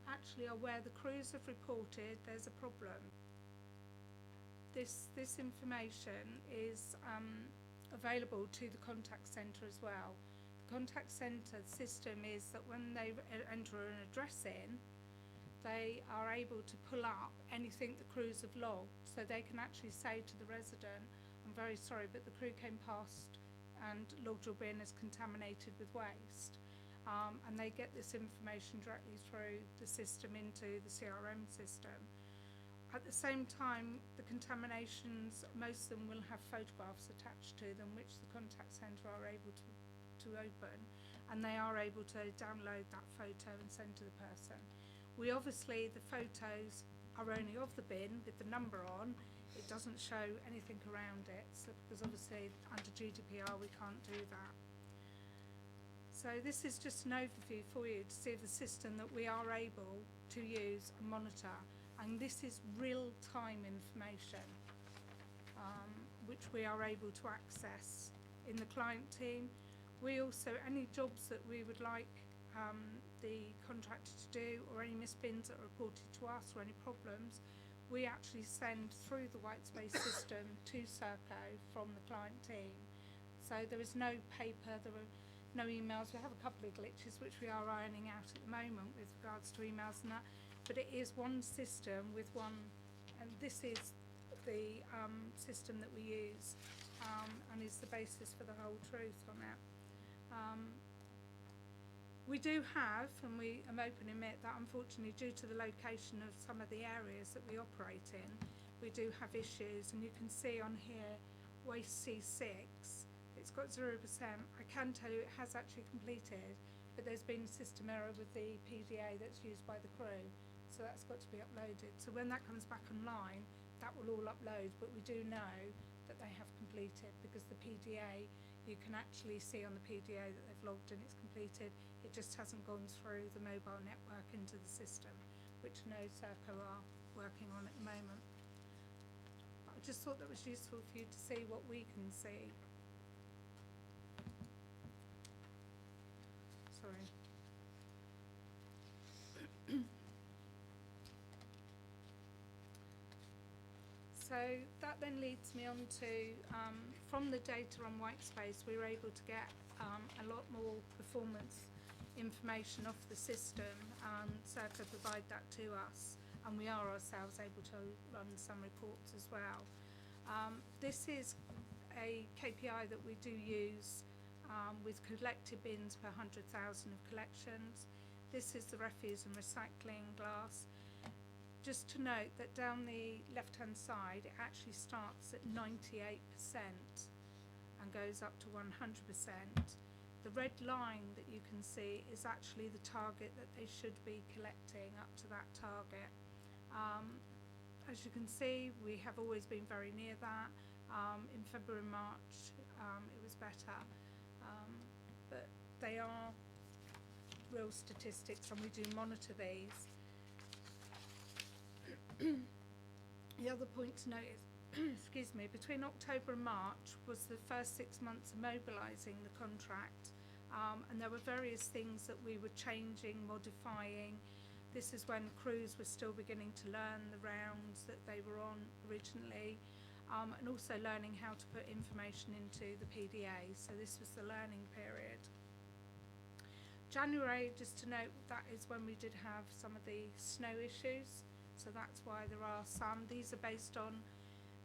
actually are where the crews have reported there's a problem. This information is available to the contact centre as well. The contact centre system is that when they enter an address in, they are able to pull up anything the crews have logged, so they can actually say to the resident, I'm very sorry, but the crew came past and logged your bin as contaminated with waste. And they get this information directly through the system into the CRM system. At the same time, the contaminations, most of them will have photographs attached to them, which the contact centre are able to open, and they are able to download that photo and send to the person. We obviously, the photos are only of the bin with the number on. It doesn't show anything around it, so, because obviously under GDPR we can't do that. So this is just an overview for you to see the system that we are able to use and monitor, and this is real-time information which we are able to access in the client team. We also, any jobs that we would like the contractor to do, or any missed bins that are reported to us, or any problems, we actually send through the Whitespace system to Serco from the client team. So there is no paper, there are no emails. We have a couple of glitches which we are ironing out at the moment with regards to emails and that, but it is one system with one, and this is the system that we use and is the basis for the whole truth on it. We do have, and I'm open to admit that unfortunately due to the location of some of the areas that we operate in, we do have issues, and you can see on here waste C6, it's got 0%. I can tell you it has actually completed, but there's been a system error with the PDA that's used by the crew, so that's got to be uploaded. So when that comes back online, that will all upload, but we do know that they have completed, because the PDA, you can actually see on the PDA that they've logged and it's completed. It just hasn't gone through the mobile network into the system, which I know Serco are working on at the moment. But I just thought that was useful for you to see what we can see. Sorry. So that then leads me on to, from the data on Whitespace, we were able to get a lot more performance information off the system, and Serco provide that to us, and we are ourselves able to run some reports as well. This is a KPI that we do use with collected bins per 100,000 of collections. This is the refuse and recycling glass. Just to note that down the left-hand side, it actually starts at 98% and goes up to 100%. The red line that you can see is actually the target that they should be collecting up to that target. As you can see, we have always been very near that. In February and March, it was better. But they are real statistics, and we do monitor these. The other point to note is, excuse me, between October and March was the first 6 months of mobilising the contract, and there were various things that we were changing, modifying. This is when crews were still beginning to learn the rounds that they were on originally, and also learning how to put information into the PDA, so this was the learning period. January, just to note, that is when we did have some of the snow issues. So that's why there are some. These are based on,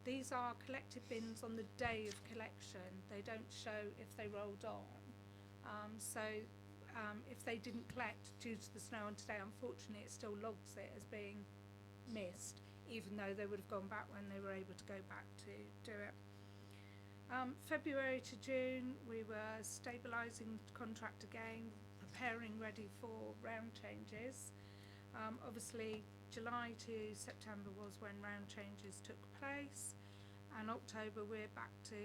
these are collected bins on the day of collection. They don't show if they rolled on. If they didn't collect due to the snow on today, unfortunately it still logs it as being missed, even though they would have gone back when they were able to go back to do it. February to June, we were stabilising the contract again, preparing ready for round changes. Obviously, July to September was when round changes took place, and October we're back to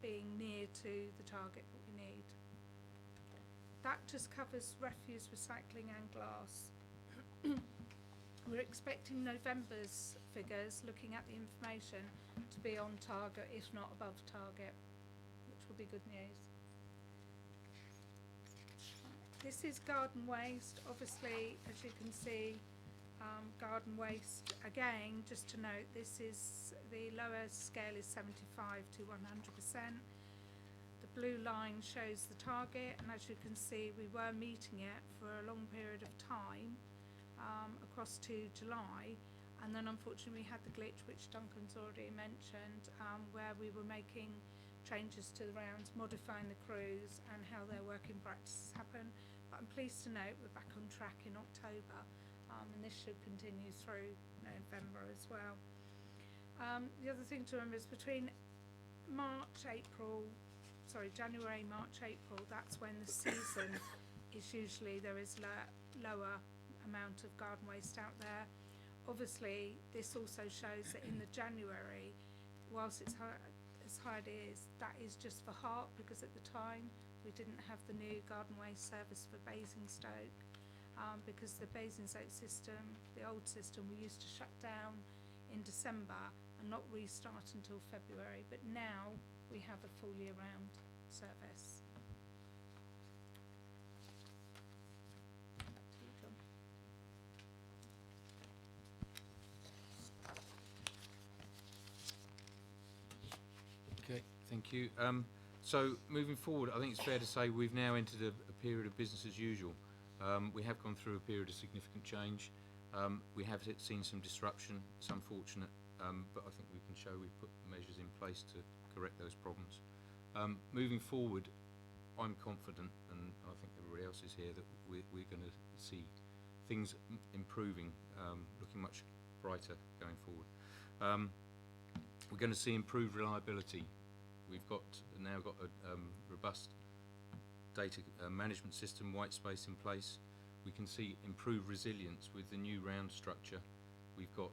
being near to the target that we need. That just covers refuse, recycling and glass. We're expecting November's figures, looking at the information, to be on target, if not above target, which will be good news. This is garden waste. Obviously, as you can see, garden waste, again, just to note, this is the lower scale is 75 to 100%. The blue line shows the target, and as you can see, we were meeting it for a long period of time, across to July, and then unfortunately we had the glitch, which Duncan's already mentioned, where we were making changes to the rounds, modifying the crews and how their working practices happen. But I'm pleased to note we're back on track in October, and this should continue through November as well. The other thing to remember is between January, March, April, that's when the season is usually, there is lower amount of garden waste out there. Obviously, this also shows that in the January, whilst it's as high it is, that is just for Hart, because at the time we didn't have the new garden waste service for Basingstoke, because the Basingstoke system, the old system, we used to shut down in December and not restart until February, but now we have a full year-round service. Back to you, John. Okay, thank you. So moving forward, I think it's fair to say we've now entered a period of business as usual. We have gone through a period of significant change. We have seen some disruption. It's unfortunate, but I think we can show we've put measures in place to correct those problems. Moving forward, I'm confident, and I think everybody else is here, that we're going to see things improving, looking much brighter going forward. We're going to see improved reliability. We've now got a robust data management system, white space in place. We can see improved resilience with the new round structure. We've got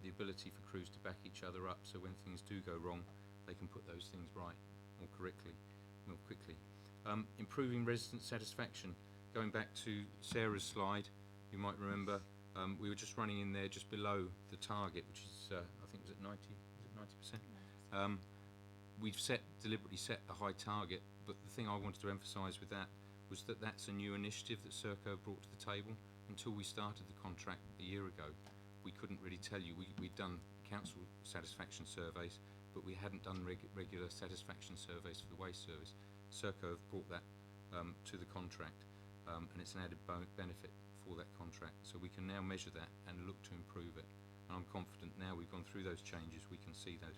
the ability for crews to back each other up, so when things do go wrong, they can put those things right more quickly. Improving resident satisfaction. Going back to Sarah's slide, you might remember we were just running in there just below the target, which is I think was at 90%. We've deliberately set a high target, but the thing I wanted to emphasise with that was that that's a new initiative that Serco brought to the table. Until we started the contract a year ago, we couldn't really tell you. We'd done council satisfaction surveys, but we hadn't done regular satisfaction surveys for the waste service. Serco have brought that to the contract, and it's an added benefit for that contract. So we can now measure that and look to improve it. And I'm confident now we've gone through those changes, we can see those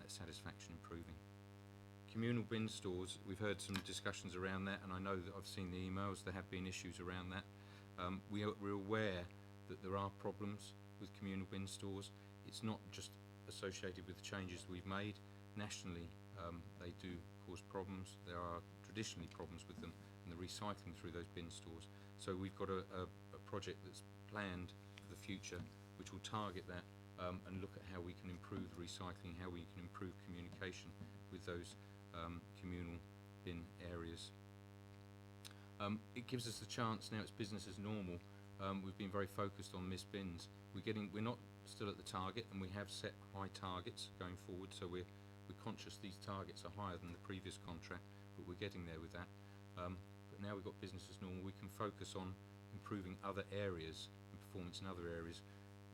that satisfaction improving. Communal bin stores, we've heard some discussions around that, and I know that I've seen the emails, there have been issues around that. We're aware that there are problems with communal bin stores. It's not just associated with the changes we've made. Nationally, they do cause problems. There are traditionally problems with them and the recycling through those bin stores. So we've got a project that's planned for the future which will target that and look at how we can improve the recycling, how we can improve communication with those communal bin areas. It gives us the chance, now it's business as normal. We've been very focused on missed bins. We're not still at the target, and we have set high targets going forward, so we're conscious these targets are higher than the previous contract, but we're getting there with that. But now we've got business as normal, we can focus on improving other areas and performance in other areas.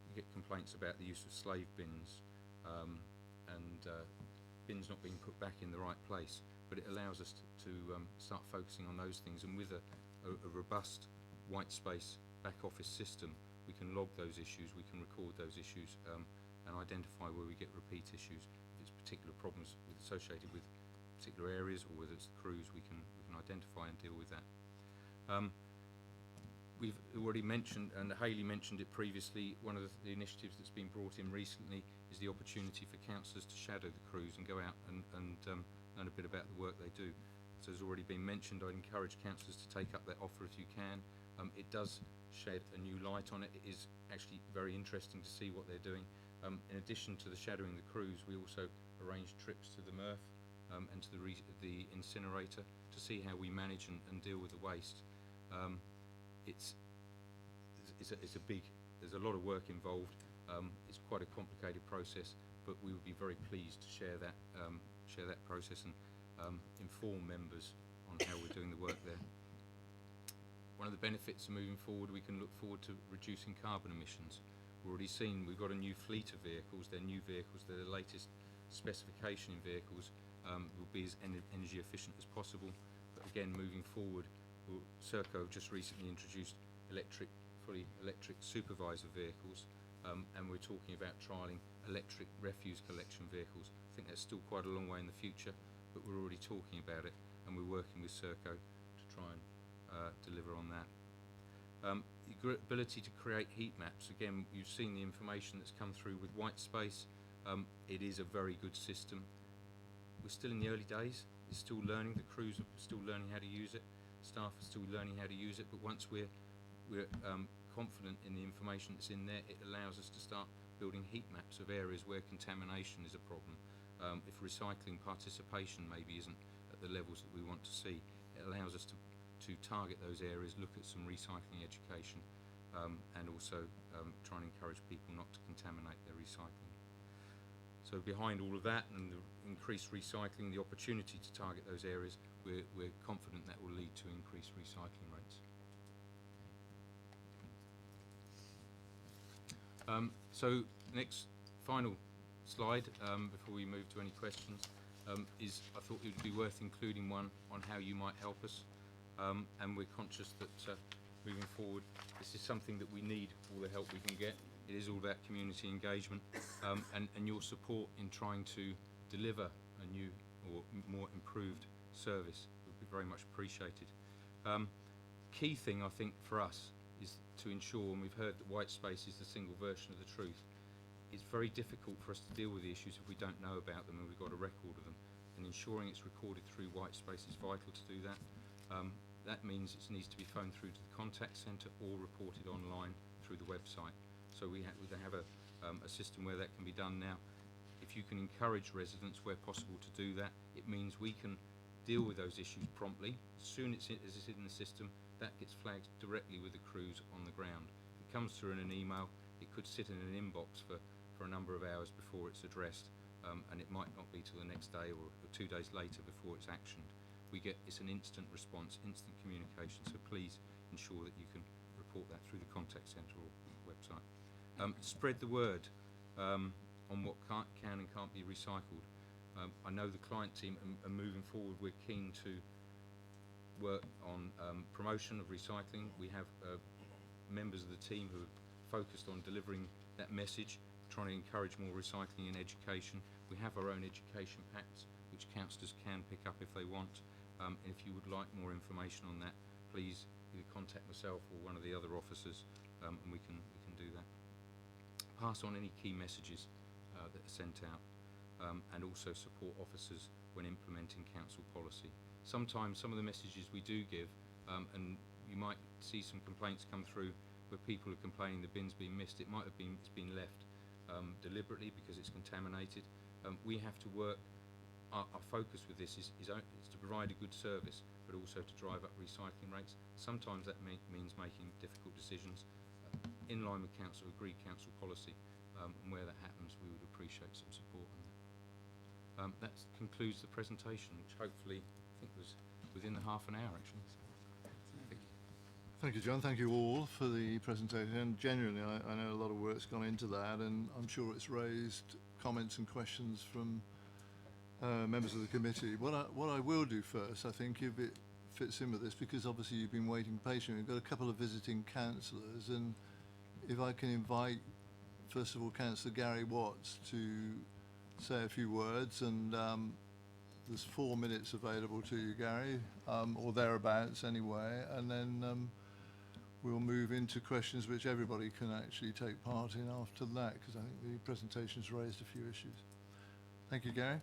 We get complaints about the use of slave bins and bins not being put back in the right place, but it allows us to start focusing on those things, and with a robust white space back office system, we can log those issues, we can record those issues and identify where we get repeat issues. If it's particular problems associated with particular areas or whether it's the crews, we can identify and deal with that. We've already mentioned, and Hayley mentioned it previously, one of the initiatives that's been brought in recently is the opportunity for councillors to shadow the crews and go out and learn a bit about the work they do. So as already been mentioned, I'd encourage councillors to take up that offer if you can. It does shed a new light on it. It is actually very interesting to see what they're doing. In addition to the shadowing the crews, we also arranged trips to the MRF and to the incinerator to see how we manage and deal with the waste. It's a big, there's a lot of work involved. It's quite a complicated process, but we would be very pleased to share that process and inform members on how we're doing the work there. One of the benefits of moving forward, we can look forward to reducing carbon emissions. We've already seen we've got a new fleet of vehicles. They're new vehicles. They're the latest specification in vehicles. Will be as energy efficient as possible. But again, moving forward, Serco just recently introduced fully electric supervisor vehicles, and we're talking about trialling electric refuse collection vehicles. I think that's still quite a long way in the future, but we're already talking about it, and we're working with Serco to try and deliver on that. The ability to create heat maps, again, you've seen the information that's come through with white space. It is a very good system. We're still in the early days. It's still learning. The crews are still learning how to use it. Staff are still learning how to use it. But once we're confident in the information that's in there, it allows us to start building heat maps of areas where contamination is a problem. If recycling participation maybe isn't at the levels that we want to see, it allows us to target those areas, look at some recycling education, and also try and encourage people not to contaminate their recycling. So behind all of that and the increased recycling, the opportunity to target those areas, we're confident that will lead to increased recycling rates. So next, final slide before we move to any questions is I thought it would be worth including one on how you might help us. And we're conscious that moving forward, this is something that we need all the help we can get. It is all about community engagement and your support in trying to deliver a new or more improved service would be very much appreciated. Key thing I think for us is to ensure, and we've heard that white space is the single version of the truth. It's very difficult for us to deal with the issues if we don't know about them and we've got a record of them. And ensuring it's recorded through white space is vital to do that. That means it needs to be phoned through to the contact centre or reported online through the website. So we have a system where that can be done now. If you can encourage residents where possible to do that, it means we can deal with those issues promptly. As soon as it's in the system, that gets flagged directly with the crews on the ground. It comes through in an email. It could sit in an inbox for a number of hours before it's addressed, and it might not be till the next day or 2 days later before it's actioned. It's an instant response, instant communication, so please ensure that you can report that through the contact centre or website. Spread the word on what can and can't be recycled. I know the client team are moving forward. We're keen to work on promotion of recycling. We have members of the team who are focused on delivering that message, trying to encourage more recycling and education. We have our own education packs, which councillors can pick up if they want. And if you would like more information on that, please either contact myself or one of the other officers, and we can do that. Pass on any key messages that are sent out, and also support officers when implementing council policy. Sometimes some of the messages we do give, and you might see some complaints come through where people are complaining the bin's been missed. It might have been it's been left deliberately because it's contaminated. We have to work. Our focus with this is to provide a good service, but also to drive up recycling rates. Sometimes that means making difficult decisions in line with agreed council policy, and where that happens, we would appreciate some support on that. That concludes the presentation, which hopefully I think was within the half an hour actually. Thank you. Thank you, John. Thank you all for the presentation. And genuinely, I know a lot of work's gone into that, and I'm sure it's raised comments and questions from members of the committee. What I will do first, I think, if it fits in with this, because obviously you've been waiting patiently, we've got a couple of visiting councillors, and if I can invite, first of all, Councillor Gary Watts to say a few words, and there's 4 minutes available to you, Gary, or thereabouts anyway, and then we'll move into questions which everybody can actually take part in after that, because I think the presentation's raised a few issues. Thank you, Gary.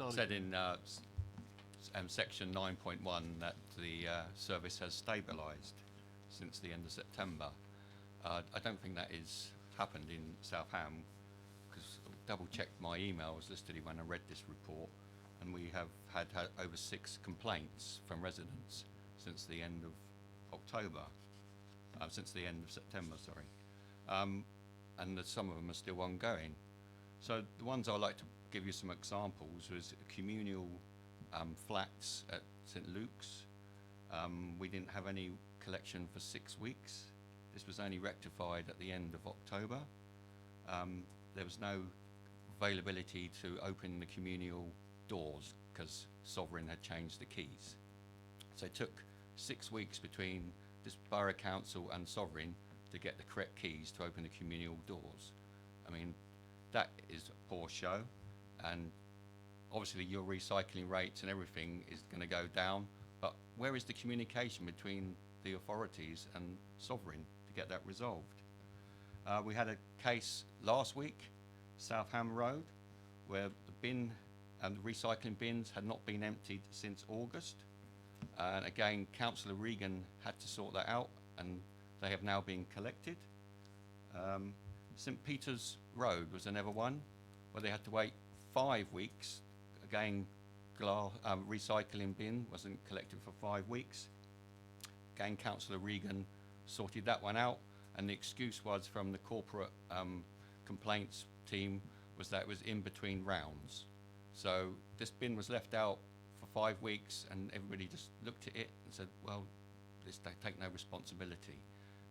said in section 9.1 that the service has stabilised since the end of September. I don't think that is happened in South Ham, because I double-checked my emails yesterday when I read this report, and we have had over 6 complaints from residents since the end of October, since the end of September, sorry. And that some of them are still ongoing. So the ones I'd like to give you some examples was communal flats at St Luke's. We didn't have any collection for 6 weeks. This was only rectified at the end of October. There was no availability to open the communal doors because Sovereign had changed the keys. So it took 6 weeks between this borough council and Sovereign to get the correct keys to open the communal doors. I mean, that is a poor show, and obviously your recycling rates and everything is going to go down, but where is the communication between the authorities and Sovereign to get that resolved? We had a case last week, South Ham Road, where the bin and the recycling bins had not been emptied since August. And again, Councillor Regan had to sort that out, and they have now been collected. St Peter's Road was another one where they had to wait 5 weeks. Again, recycling bin wasn't collected for 5 weeks. Again, Councillor Regan sorted that one out, and the excuse was from the corporate complaints team was that it was in between rounds. So this bin was left out for 5 weeks, and everybody just looked at it and said, well, they take no responsibility.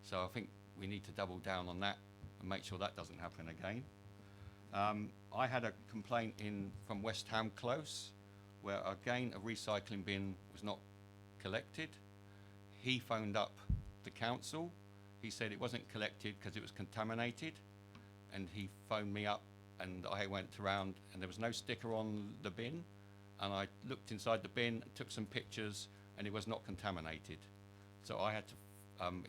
So I think we need to double down on that and make sure that doesn't happen again. I had a complaint from West Ham Close, where again a recycling bin was not collected. He phoned up the council. He said it wasn't collected because it was contaminated, and he phoned me up, and I went around, and there was no sticker on the bin, and I looked inside the bin, took some pictures, and it was not contaminated. So I had to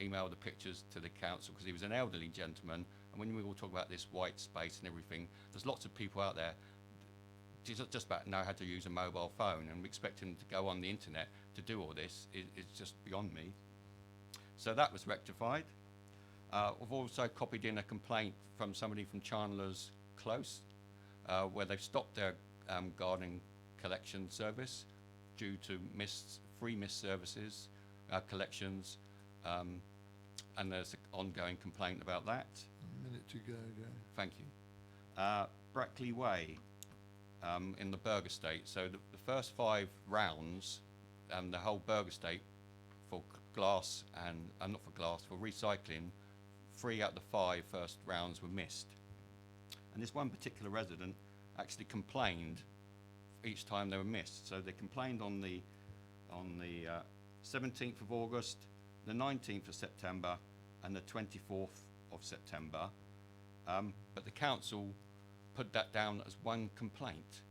email the pictures to the council, because he was an elderly gentleman, and when we all talk about this white space and everything, there's lots of people out there just about know how to use a mobile phone, and we expect them to go on the internet to do all this. It's just beyond me. So that was rectified. I've also copied in a complaint from somebody from Chandler's Close, where they've stopped their gardening collection service due to free missed services, collections, and there's an ongoing complaint about that. A minute to go, Gary. Thank you. Brackley Way in the Burger State. So the first 5 rounds, the whole Burger State for glass and not for glass, for recycling, 3 out of the 5 first rounds were missed. And this one particular resident actually complained each time they were missed. So they complained on the 17th of August, the 19th of September, and the 24th of September. But the council put that down as one complaint,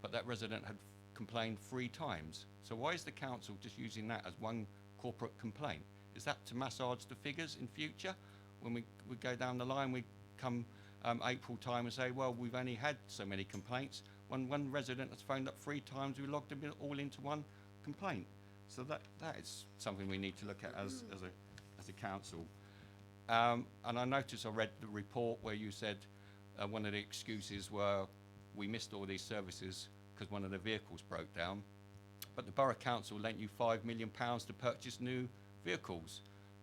but that resident had complained 3 times. So why is the council just using that as one corporate complaint? Is that to massage the figures in future? When we go down the line, we come April time and say, well, we've only had so many complaints. When one resident has phoned up 3 times, we logged them all into one complaint. So that is something we need to look at as a council. And I noticed, I read the report where you said one of the excuses were we missed all these services because one of the vehicles broke down. But the Borough Council lent you £5 million to purchase new vehicles.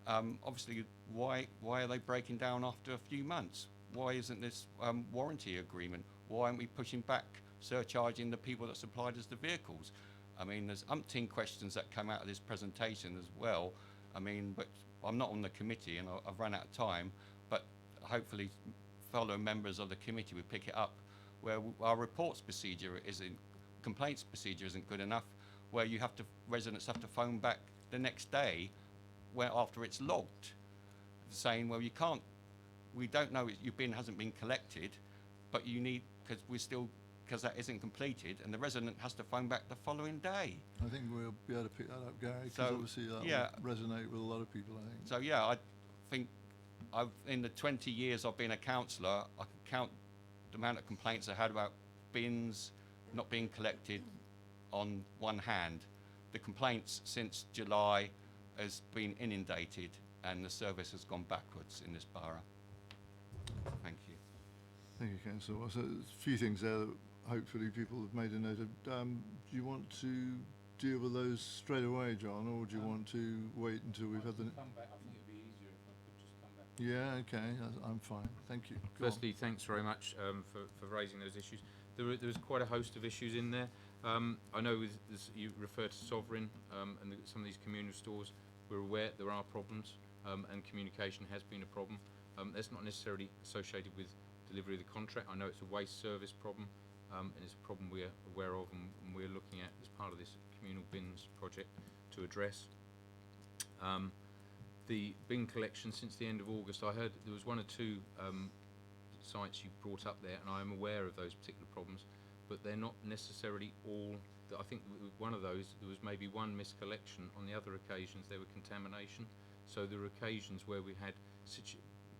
Obviously, why are they breaking down after a few months? Why isn't this warranty agreement? Why aren't we pushing back, surcharging the people that supplied us the vehicles? I mean, there's umpteen questions that come out of this presentation as well. I mean, but I'm not on the committee and I've run out of time, but hopefully fellow members of the committee will pick it up, where our reports procedure complaints procedure isn't good enough, where residents have to phone back the next day after it's logged, saying, well, we don't know your bin hasn't been collected, but you need, because that isn't completed, and the resident has to phone back the following day. I think we'll be able to pick that up, Gary, because So, obviously that yeah. will resonate with a lot of people, I think. So yeah, I think in the 20 years I've been a councillor, I can count the amount of complaints I had about bins, not being collected on one hand. The complaints since July has been inundated and the service has gone backwards in this borough. Thank you. Thank you, Councillor. Well, so there's a few things there that hopefully people have made a note of. Do you want to deal with those straight away, John, or do you want to wait until we've had the... Come back. I think it'd be easier if I could just come back. Yeah, okay, I'm fine. Thank you. Go on. Firstly, thanks very much for raising those issues. There was quite a host of issues in there. I know with this, you refer to Sovereign and some of these communal stores. We're aware there are problems and communication has been a problem. That's not necessarily associated with delivery of the contract. I know it's a waste service problem and it's a problem we're aware of and we're looking at as part of this communal bins project to address. The bin collection since the end of August, I heard there was one or two sites you brought up there, and I am aware of those particular problems, but they're not necessarily all. I think one of those, there was maybe one miscollection. On the other occasions, there were contamination. So there are occasions where we had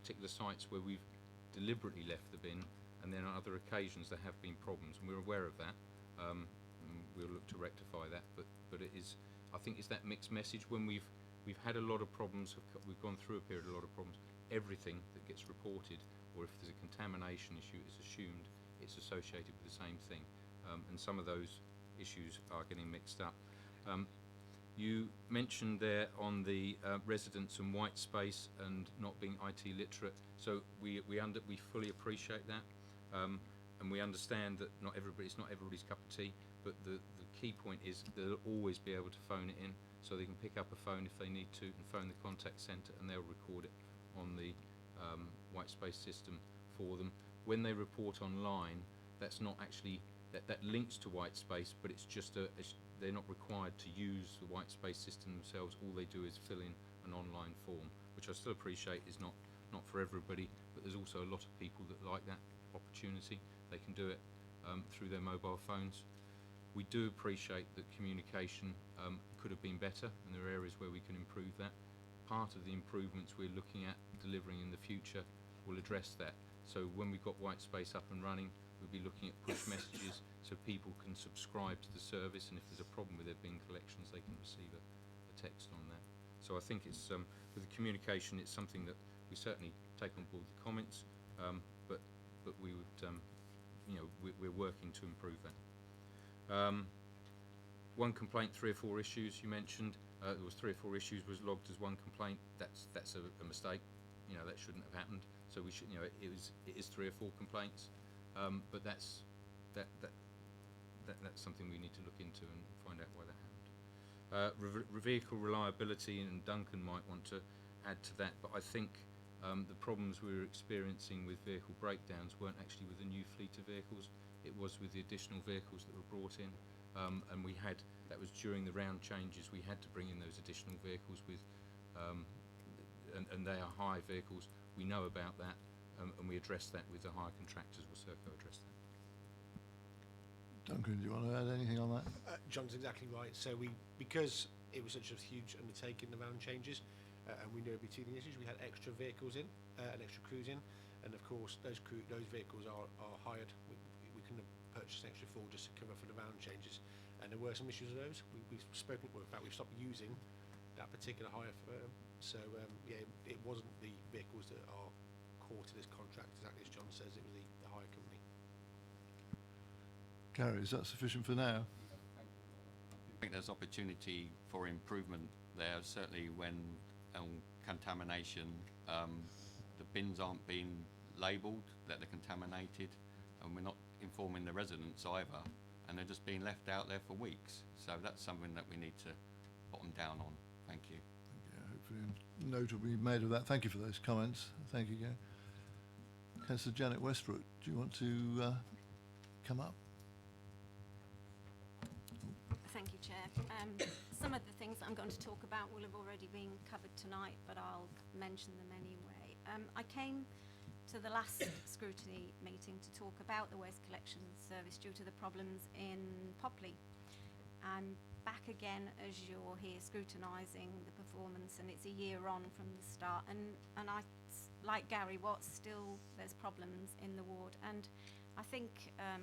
particular sites where we've deliberately left the bin, and then on other occasions there have been problems, and we're aware of that. And we'll look to rectify that, but it is, I think it's that mixed message. When we've had a lot of problems, we've gone through a period of a lot of problems, everything that gets reported, or if there's a contamination issue, it's assumed it's associated with the same thing, and some of those issues are getting mixed up. You mentioned there on the residents and white space and not being IT literate, so we fully appreciate that, and we understand that it's not everybody's cup of tea, but the key point is they'll always be able to phone it in, so they can pick up a phone if they need to and phone the contact centre, and they'll record it on the white space system for them. When they report online, that's not actually that links to white space, but it's just they're not required to use the white space system themselves. All they do is fill in an online form, which I still appreciate is not for everybody, but there's also a lot of people that like that opportunity. They can do it through their mobile phones. We do appreciate that communication could have been better, and there are areas where we can improve that. Part of the improvements we're looking at delivering in the future will address that. So when we've got white space up and running, we'll be looking at push messages so people can subscribe to the service, and if there's a problem with their bin collections, they can receive a text on that. So I think it's with the communication, it's something that we certainly take on board the comments, but we would we're working to improve that. One complaint, 3 or 4 issues you mentioned. There was 3 or 4 issues was logged as one complaint. That's a mistake. That shouldn't have happened. So we should, it is 3 or 4 complaints. But that's something we need to look into and find out why that happened. Vehicle reliability, and Duncan might want to add to that, but I think the problems we were experiencing with vehicle breakdowns weren't actually with the new fleet of vehicles. It was with the additional vehicles that were brought in, and that was during the round changes. We had to bring in those additional vehicles with, and they are hire vehicles. We know about that, and we address that with the hire contractors. Will Serco address that? Duncan, do you want to add anything on that? John's exactly right. So because it was such a huge undertaking, the round changes, and we knew it'd be teething issues, we had extra vehicles in and extra crews in, and of course those vehicles are hired. We couldn't have purchased an extra 4 just to cover for the round changes, and there were some issues with those. We've spoken, well, in fact we've stopped using that particular hire firm. So it wasn't the vehicles that are core to this contract, exactly as John says. It was the hire company. Gary, is that sufficient for now? I think there's opportunity for improvement there, certainly when contamination, the bins aren't being labelled, that they're contaminated, and we're not informing the residents either, and they're just being left out there for weeks. So that's something that we need to bottom down on. Thank you. Yeah, hopefully a note will be made of that. Thank you for those comments. Thank you, Gary. Councillor Janet Westbrook, do you want to come up? Thank you, Chair. Some of the things I'm going to talk about will have already been covered tonight, but I'll mention them anyway. I came to the last scrutiny meeting to talk about the waste collection service due to the problems in Popley, and back again as you're here scrutinising the performance, and it's a year on from the start, and I, like Gary Watts, still there's problems in the ward, and I think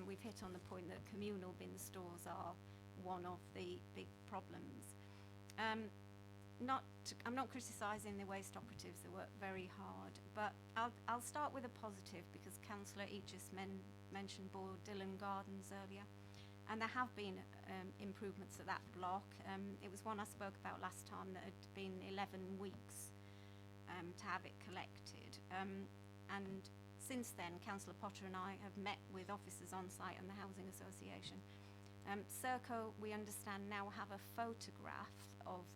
we've hit on the point that communal bin stores are one of the big problems. I'm not criticising the waste operatives, they work very hard, but I'll start with a positive because Councillor Aegis mentioned Dillon Gardens earlier, and there have been improvements at that block. It was one I spoke about last time that had been 11 weeks to have it collected, and since then Councillor Potter and I have met with officers on site and the Housing Association. Serco, we understand, now have a photograph of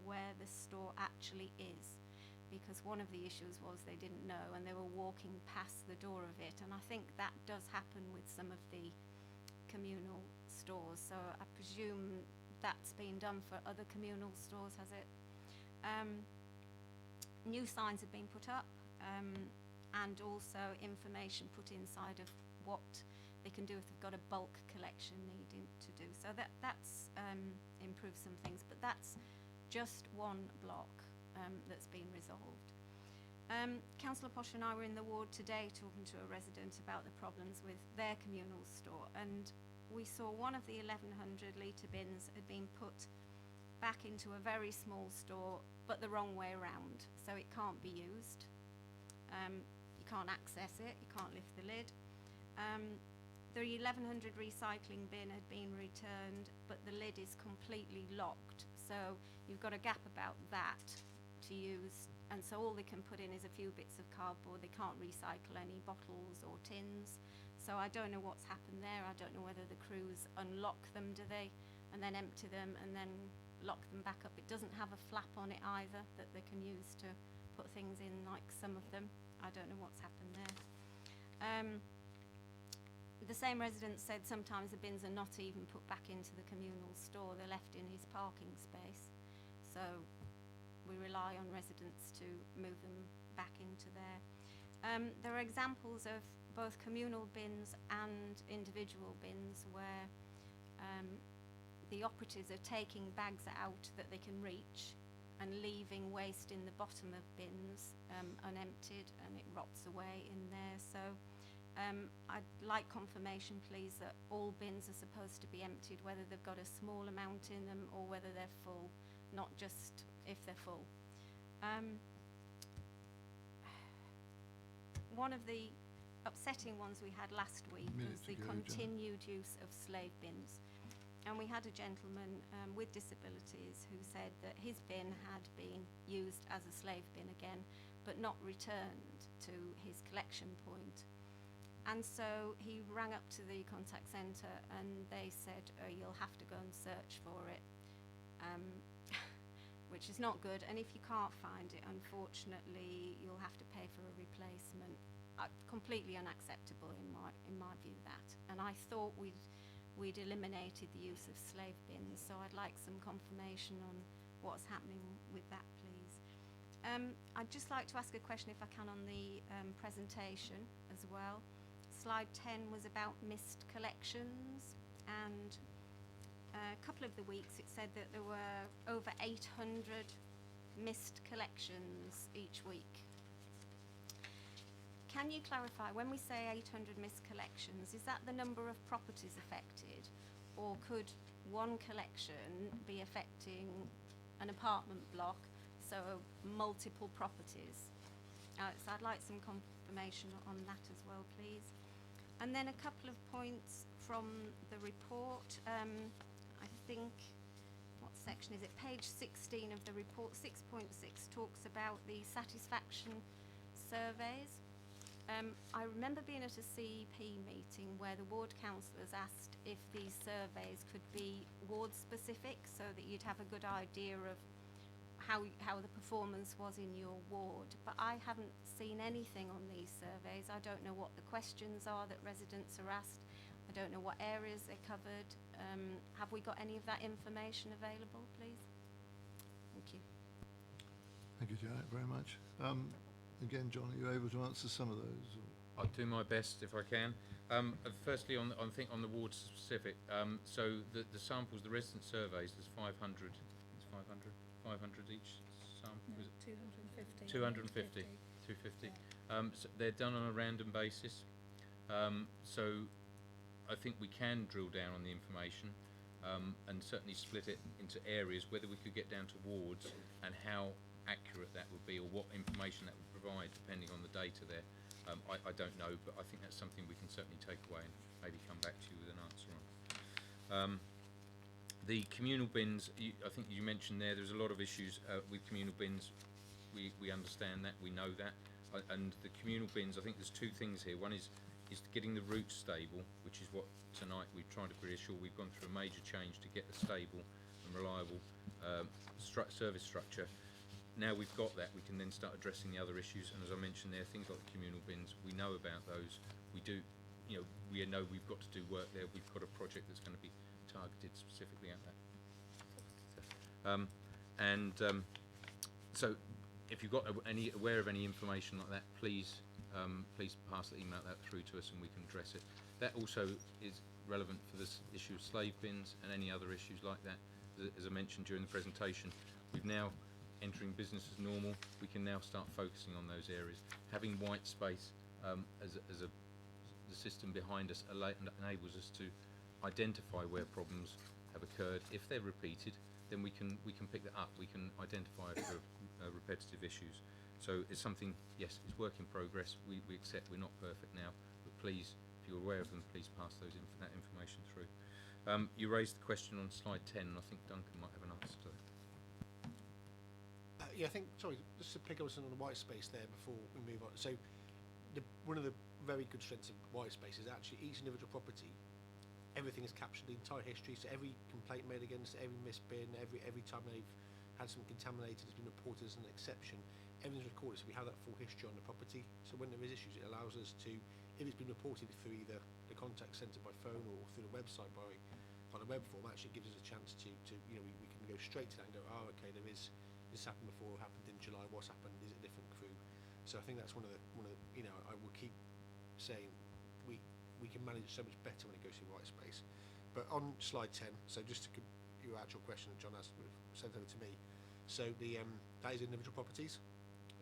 where the store actually is, because one of the issues was they didn't know and they were walking past the door of it, and I think that does happen with some of the communal stores, so I presume that's been done for other communal stores, has it? New signs have been put up, and also information put inside of what they can do if they've got a bulk collection needing to do. So that's improved some things, but that's just one block that's been resolved. Councillor Posh and I were in the ward today talking to a resident about the problems with their communal store, and we saw one of the 1100 litre bins had been put back into a very small store, but the wrong way around, so it can't be used. You can't access it, you can't lift the lid. The 1100 recycling bin had been returned, but the lid is completely locked, so you've got a gap about that to use, and so all they can put in is a few bits of cardboard. They can't recycle any bottles or tins, so I don't know what's happened there. I don't know whether the crews unlock them, do they, and then empty them and then lock them back up. It doesn't have a flap on it either that they can use to put things in like some of them. I don't know what's happened there. The same resident said sometimes the bins are not even put back into the communal store, they're left in his parking space. So we rely on residents to move them back into there. There are examples of both communal bins and individual bins where the operatives are taking bags out that they can reach and leaving waste in the bottom of bins unemptied, and it rots away in there. So I'd like confirmation, please, that all bins are supposed to be emptied, whether they've got a small amount in them or whether they're full, not just if they're full. One of the upsetting ones we had last week was the continued use of slave bins. And we had a gentleman with disabilities who said that his bin had been used as a slave bin again, but not returned to his collection point. And so he rang up to the contact centre and they said, oh, you'll have to go and search for it, which is not good. And if you can't find it, unfortunately, you'll have to pay for a replacement. Completely unacceptable in my view, that. And I thought we'd eliminated the use of slave bins, so I'd like some confirmation on what's happening with that, please. I'd just like to ask a question, if I can, on the presentation as well. Slide 10 was about missed collections, and a couple of the weeks it said that there were over 800 missed collections each week. Can you clarify, when we say 800 missed collections, is that the number of properties affected, or could one collection be affecting an apartment block, so multiple properties? So I'd like some confirmation on that as well, please. And then a couple of points from the report. I think, what section is it? Page 16 of the report, 6.6, talks about the satisfaction surveys. I remember being at a CEP meeting where the ward councillors asked if these surveys could be ward specific, so that you'd have a good idea of how the performance was in your ward, but I haven't seen anything on these surveys. I don't know what the questions are that residents are asked. I don't know what areas they're covered. Have we got any of that information available, please? Thank you. Thank you, Janet, very much. Again, John, are you able to answer some of those? Or? I'll do my best if I can. Firstly, on the ward specific, so the samples, the resident surveys, there's 500. It's 500 each sample. No, 250. 250. 250. So they're done on a random basis. So I think we can drill down on the information and certainly split it into areas, whether we could get down to wards and how accurate that would be, or what information that would provide depending on the data there. I don't know, but I think that's something we can certainly take away and maybe come back to you with an answer on. The communal bins, I think you mentioned there's a lot of issues with communal bins. We understand that, we know that, and the communal bins, I think there's two things here. One is getting the routes stable, which is what tonight we're trying to reassure. We've gone through a major change to get a stable and reliable service structure. Now we've got that, we can then start addressing the other issues, and as I mentioned there, things like the communal bins, we know about those. We know we've got to do work there. We've got a project that's going to be targeted specifically at that. So if you've got aware of any information like that, please email that through to us and we can address it. That also is relevant for this issue of slave bins and any other issues like that. As I mentioned during the presentation, we've now entering business as normal. We can now start focusing on those areas. Having white space the system behind us enables us to identify where problems have occurred. If they're repeated, then we can pick that up. We can identify if there are repetitive issues. So it's something, yes, it's work in progress. We accept we're not perfect now, but please, if you're aware of them, please pass that information through. You raised the question on slide 10, and I think Duncan might have an answer to that. Yeah, I think, sorry, just to pick up on the white space there before we move on. So one of the very good strengths of white space is actually each individual property, everything is captured, the entire history, so every complaint made against it, every missed bin, every time they've had something contaminated has been reported as an exception. Everything's recorded, so we have that full history on the property. So when there is issues, it allows us to, if it's been reported through either the contact centre by phone or through the website on a web form, actually gives us a chance to we can go straight to that and go, oh, okay, this happened before, happened in July, what's happened, is it a different crew? So I think that's one of the I will keep saying we can manage it so much better when it goes through white space. But on slide 10, so just to your actual question that John asked, sent over to me, so that is individual properties,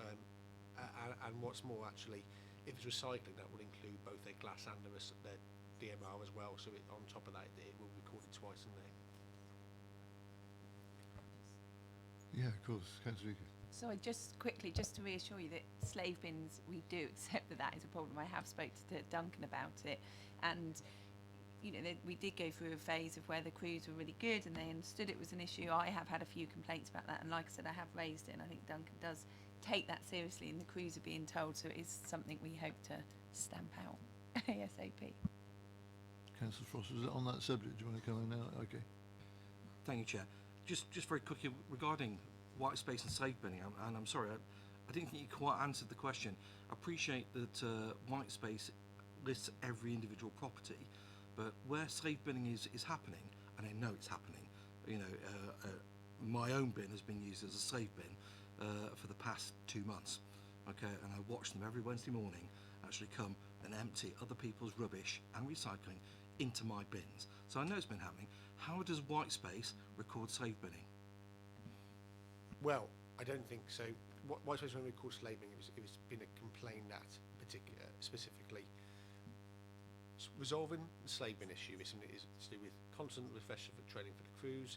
and what's more, actually, if it's recycling, that will include both their glass and their DMR as well, so on top of that it will be recorded twice in there. Yeah, of course. Councillor Egan. So I just quickly, just to reassure you that slave bins, we do accept that is a problem. I have spoke to Duncan about it, and we did go through a phase of where the crews were really good and they understood it was an issue. I have had a few complaints about that, and like I said, I have raised it, and I think Duncan does take that seriously, and the crews are being told, so it is something we hope to stamp out ASAP. Councillor Frost, was it on that subject? Do you want to come in now? Okay. Thank you, Chair. Just very quickly regarding white space and slave binning, and I'm sorry, I didn't think you quite answered the question. I appreciate that white space lists every individual property, but where slave binning is happening, and I know it's happening, my own bin has been used as a slave bin for the past 2 months, okay, and I watch them every Wednesday morning actually come and empty other people's rubbish and recycling into my bins. So I know it's been happening. How does white space record slave binning? Well, I don't think so. White space, when we call slave binning, it was been a complaint that specifically resolving the slave bin issue is something that is to do with constant refresher for training for the crews,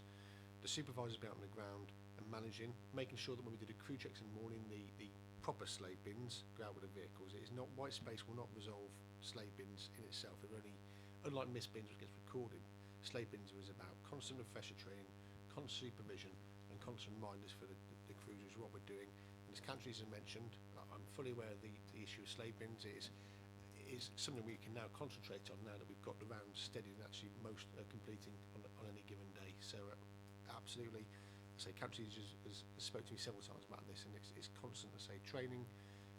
the supervisors being out on the ground and managing, making sure that when we do the crew checks in the morning, the proper slave bins go out with the vehicles. It is not, white space will not resolve slave bins in itself. They're only, unlike missed bins which gets recorded, slave bins is about constant refresher training, constant supervision and constant reminders for the crews, which is what we're doing. And as Councillor Egan mentioned, I'm fully aware of the issue of slave bins. It is something we can now concentrate on now that we've got the rounds steady and actually most are completing on any given day. So absolutely, I say Councillor Egan has spoke to me several times about this, and it's constant, I say, training,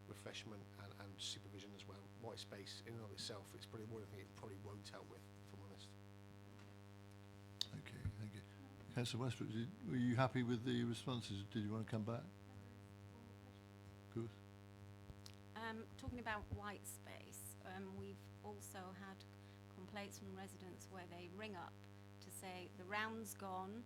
refreshment and supervision as well. White space in and of itself, it's probably one thing it probably won't help with, if I'm honest. Okay, thank you. Councillor Westbrook, were you happy with the responses? Did you want to come back? Good. Talking about white space, we've also had complaints from residents where they ring up to say the round's gone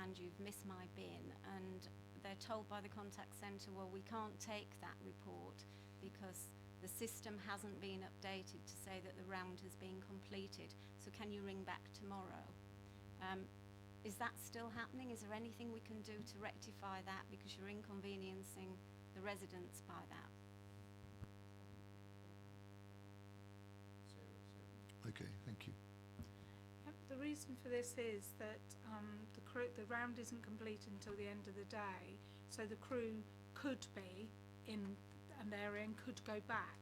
and you've missed my bin, and they're told by the contact centre, well, we can't take that report because The system hasn't been updated to say that the round has been completed, so can you ring back tomorrow? Is that still happening? Is there anything we can do to rectify that, because you're inconveniencing the residents by that? Okay, thank you. Yep, the reason for this is that the round isn't complete until the end of the day, so the crew could be in an area and could go back.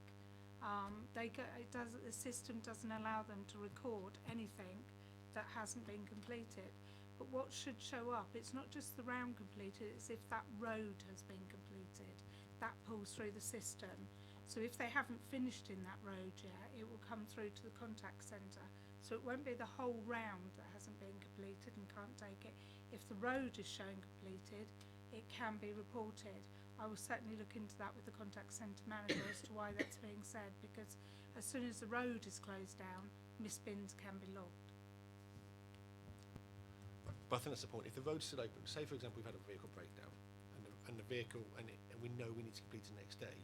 The system doesn't allow them to record anything that hasn't been completed. But what should show up, it's not just the round completed, it's if that road has been completed. That pulls through the system. So if they haven't finished in that road yet, it will come through to the contact centre. So it won't be the whole round that hasn't been completed and can't take it. If the road is shown completed, it can be reported. I will certainly look into that with the contact centre manager as to why that's being said, because as soon as the road is closed down, missed bins can be logged. But I think that's the point. If the road's still open, say for example we've had a vehicle breakdown, and the vehicle, and we know we need to complete it the next day,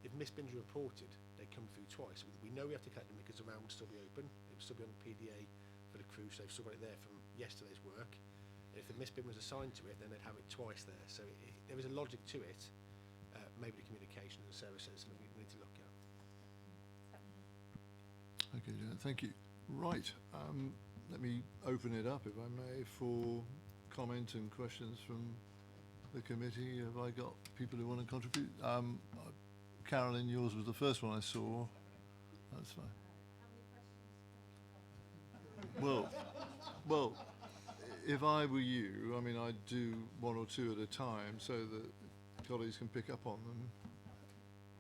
if missed bins are reported, they come through twice. We know we have to collect them because the round will still be open. It will still be on the PDA for the crew, so they've still got it there from yesterday's work. If the missed bin was assigned to it, then they'd have it twice there. So there is a logic to it. Maybe the communication and the services something we need to look at. Okay, Janet, thank you. Right, let me open it up, if I may, for comment and questions from the committee. Have I got people who want to contribute? Carolyn, yours was the first one I saw. That's fine. Well, if I were you, I mean, I'd do one or two at a time so that colleagues can pick up on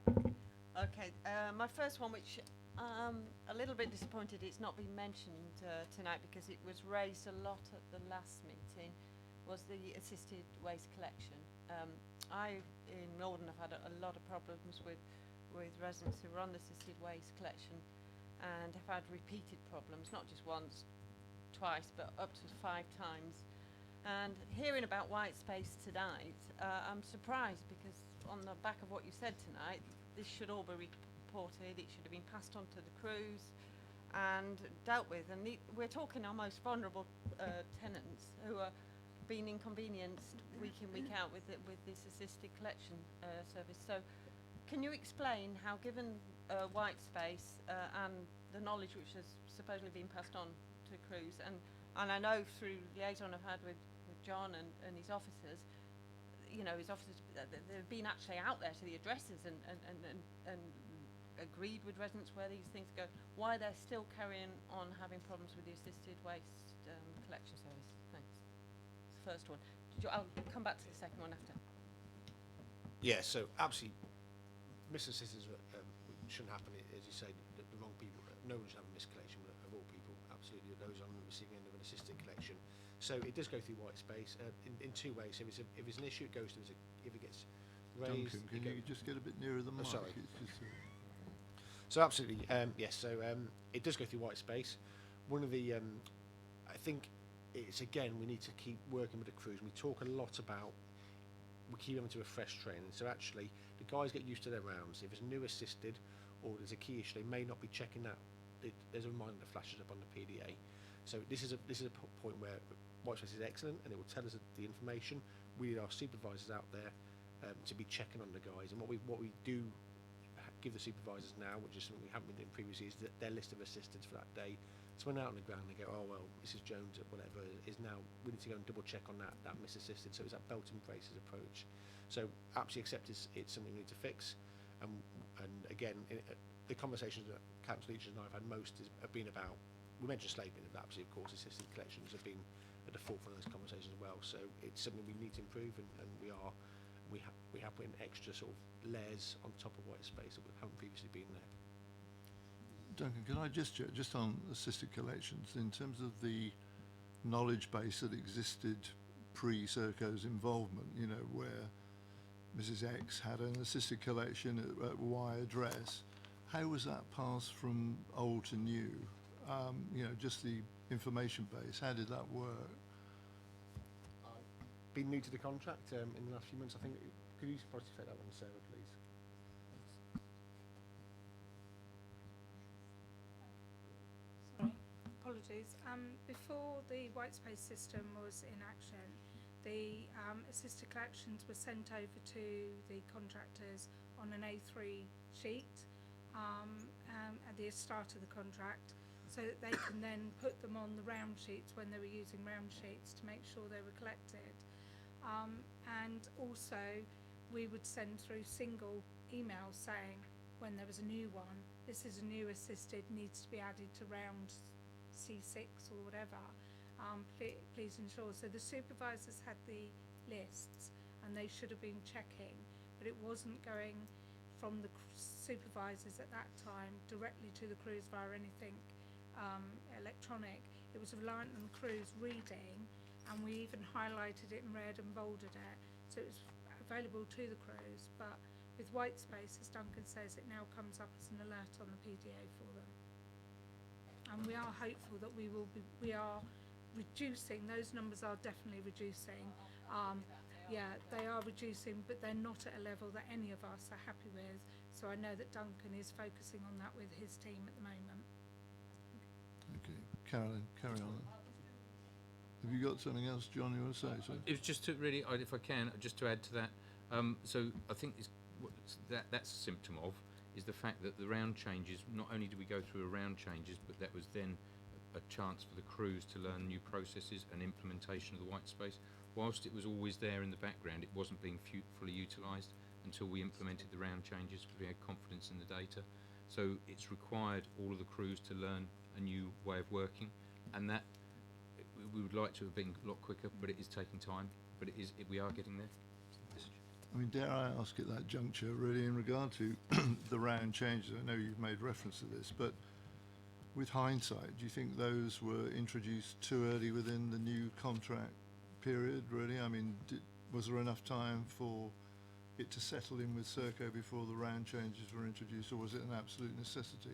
them. Okay, my first one, which a little bit disappointed it's not been mentioned tonight because it was raised a lot at the last meeting, was the assisted waste collection. I, in Northern, have had a lot of problems with residents who are on the assisted waste collection and have had repeated problems, not just once, twice, but up to 5 times. And hearing about white space tonight, I'm surprised because on the back of what you said tonight, this should all be reported, it should have been passed on to the crews and dealt with. And we're talking our most vulnerable tenants who are being inconvenienced week in, week out with this assisted collection service. So can you explain how, given white space and the knowledge which has supposedly been passed on to crews, and I know through liaison I've had with John and his officers, you know, his officers, they've been actually out there to the addresses and agreed with residents where these things go, why they're still carrying on having problems with the assisted waste collection service. Thanks. It's the first one. I'll come back to the second one after. Yeah, so absolutely, misassistance shouldn't happen, as you say, the wrong people. No one should have a miscollection of all people, absolutely, those on the receiving end of an assisted collection. So it does go through white space in 2 ways. If it's an issue, it goes to, if it gets raised... Duncan, can you just get a bit nearer the mic? Sorry. It's just, So absolutely, yes, so it does go through white space. One of the, I think it's, again, we need to keep working with the crews. We talk a lot about, we keep having to refresh training. So actually, the guys get used to their rounds. If it's new assisted or there's a key issue, they may not be checking that. There's a reminder that flashes up on the PDA. So this is a point where white space is excellent, and it will tell us the information. We need our supervisors out there to be checking on the guys. And what we do give the supervisors now, which is something we haven't been doing previously, is that their list of assistants for that day. So when they're out on the ground, they go, oh well, Mrs. Jones or whatever is now, we need to go and double check on that miss assisted. So it's that belt and braces approach. So absolutely accept it's something we need to fix. And again, the conversations that council leaders and I have had most have been about, we mentioned slave bin, but absolutely, of course, assisted collections have been at the forefront of those conversations as well. So it's something we need to improve, and we have put in extra sort of layers on top of white space that haven't previously been there. Duncan, can I just check, just on assisted collections, in terms of the knowledge base that existed pre-Serco's involvement, you know, where Mrs. X had an assisted collection at Y address, how was that passed from old to new? You know, just the information base, how did that work? Been new to the contract in the last few months, I think. Could you possibly take that one, Sarah, please? apologies. Before the white space system was in action, the assisted collections were sent over to the contractors on an A3 sheet at the start of the contract, so that they can then put them on the round sheets when they were using round sheets to make sure they were collected. And also we would send through single emails saying when there was a new one, this is a new assisted, needs to be added to round C6 or whatever, please ensure. So the supervisors had the lists and they should have been checking, but it wasn't going from the supervisors at that time directly to the crews via anything electronic. It was reliant on the crews reading, and we even highlighted it in red and bolded it, so it was available to the crews. But with white space, as Duncan says, it now comes up as an alert on the PDA for them. And we are hopeful that we are reducing, those numbers are definitely reducing. Yeah, they are reducing, but they're not at a level that any of us are happy with. So I know that Duncan is focusing on that with his team at the moment. Okay, Carolyn, carry on. Have you got something else, John, you want to say? So? It was just to really, if I can, just to add to that. So I think that's a symptom of is the fact that the round changes. Not only did we go through a round changes, but that was then a chance for the crews to learn new processes and implementation of the white space. Whilst it was always there in the background, it wasn't being fully utilised until we implemented the round changes because we had confidence in the data. So it's required all of the crews to learn a new way of working, and that we would like to have been a lot quicker, but it is taking time. But we are getting there. I mean, dare I ask at that juncture, really, in regard to the round changes, I know you've made reference to this, but with hindsight, do you think those were introduced too early within the new contract period, really? I mean, was there enough time for it to settle in with Serco before the round changes were introduced, or was it an absolute necessity?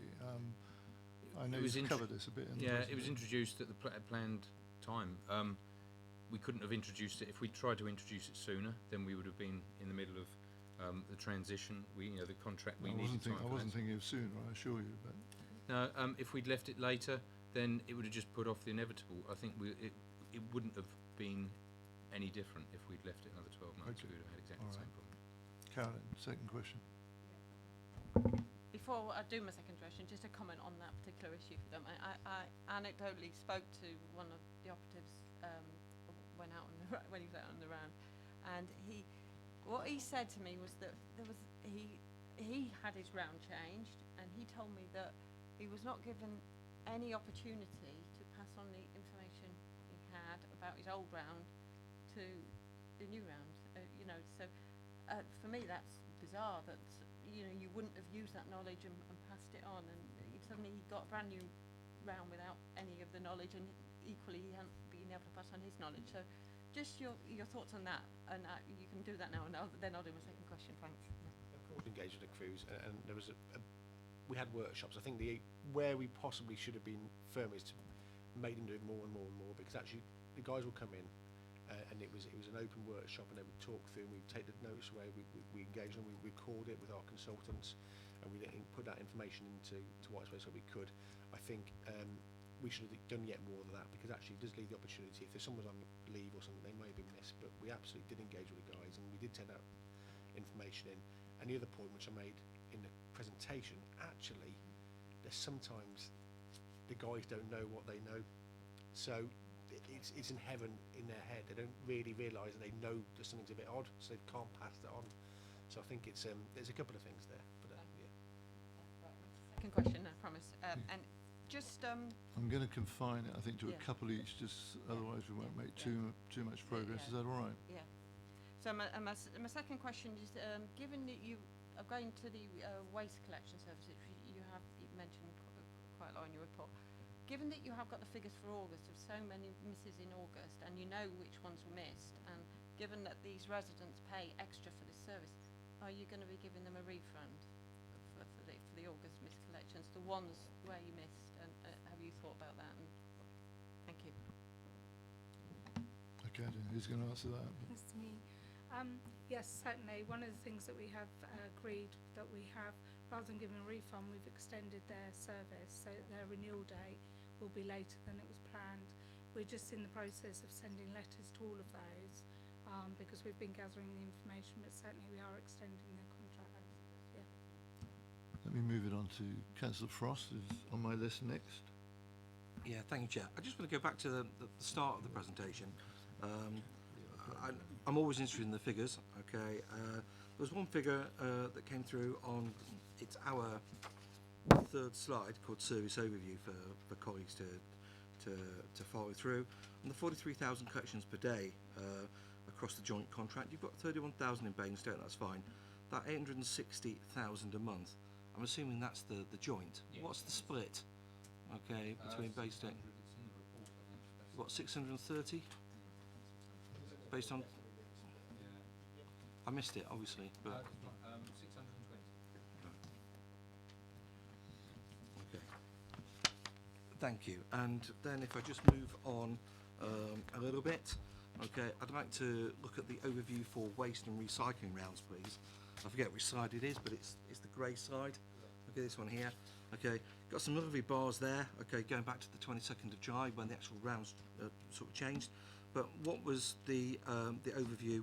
I know you've covered this a bit. It was introduced at the planned time. We couldn't have introduced it if we tried to introduce it sooner. Then we would have been in the middle of the transition. The contract we needed. I wasn't thinking of sooner, I assure you. But no, if we'd left it later, then it would have just put off the inevitable. I think it wouldn't have been any different if we'd left it another 12 months. Okay. We would have had exactly the same problem. Carolyn, second question. Before I do my second question, just a comment on that particular issue, if you don't mind. I anecdotally spoke to one of the operatives when he was out on the round, and what he said to me was that he had his round changed, and he told me that he was not given any opportunity to pass on the information he had about his old round to the new round. So for me that's bizarre that you wouldn't have used that knowledge and passed it on, and suddenly he got a brand new round without any of the knowledge, and equally he hadn't been able to pass on his knowledge. So just your thoughts on that, and you can do that now, and then I'll do my second question. Thanks. Of course, engaged with the crews, and there was we had workshops. I think where we possibly should have been firm is to make them do it more and more and more, because actually the guys will come in and it was an open workshop, and they would talk through, and we'd take the notes away, we engage them, we record it with our consultants, and we put that information into Whitespace so we could. I think we should have done yet more than that, because actually it does leave the opportunity, if there's someone on leave or something, they may have been missed, but we absolutely did engage with the guys, and we did take that information in. And the other point which I made in the presentation, actually there's sometimes the guys don't know what they know, so it's inherent in their head. They don't really realise that they know that something's a bit odd, so they can't pass that on. So I think it's there's a couple of things there, but yeah. Second question, I promise. And just I'm going to confine it, I think, to a Yeah. couple each, just otherwise we won't make too much progress. Is that all right? Yeah. So my second question is, given that you are going to the waste collection service, which you have mentioned quite a lot in your report, given that you have got the figures for August of so many misses in August, and you know which ones were missed, and given that these residents pay extra for this service, are you going to be giving them a refund for the August missed collections, the ones where you missed? And have you thought about that? And thank you. Okay, who's going to answer that? That's me. Yes, certainly. One of the things that we have agreed that we have, rather than giving a refund, we've extended their service, so their renewal date will be later than it was planned. We're just in the process of sending letters to all of those because we've been gathering the information, but certainly we are extending their contract. Yeah. Let me move it on to Councillor Frost, who's on my list next. Yeah, thank you, Chair. I just want to go back to the start of the presentation. I'm always interested in the figures, okay. There was one figure that came through on, it's our third slide called Service Overview for colleagues to follow through. On the 43,000 collections per day across the joint contract, you've got 31,000 in Basingstoke, that's fine. That 860,000 a month, I'm assuming that's the joint. Yes. What's the split, okay, between Basingstoke? What, 630? Based on, I missed it, obviously, but 620. okay. Thank you. And then if I just move on a little bit, okay, I'd like to look at the overview for waste and recycling rounds, please. I forget which slide it is, but it's the grey slide. Okay, this one here. Okay, got some lovely bars there. Okay, going back to the 22nd of July when the actual rounds sort of changed. But what was the overview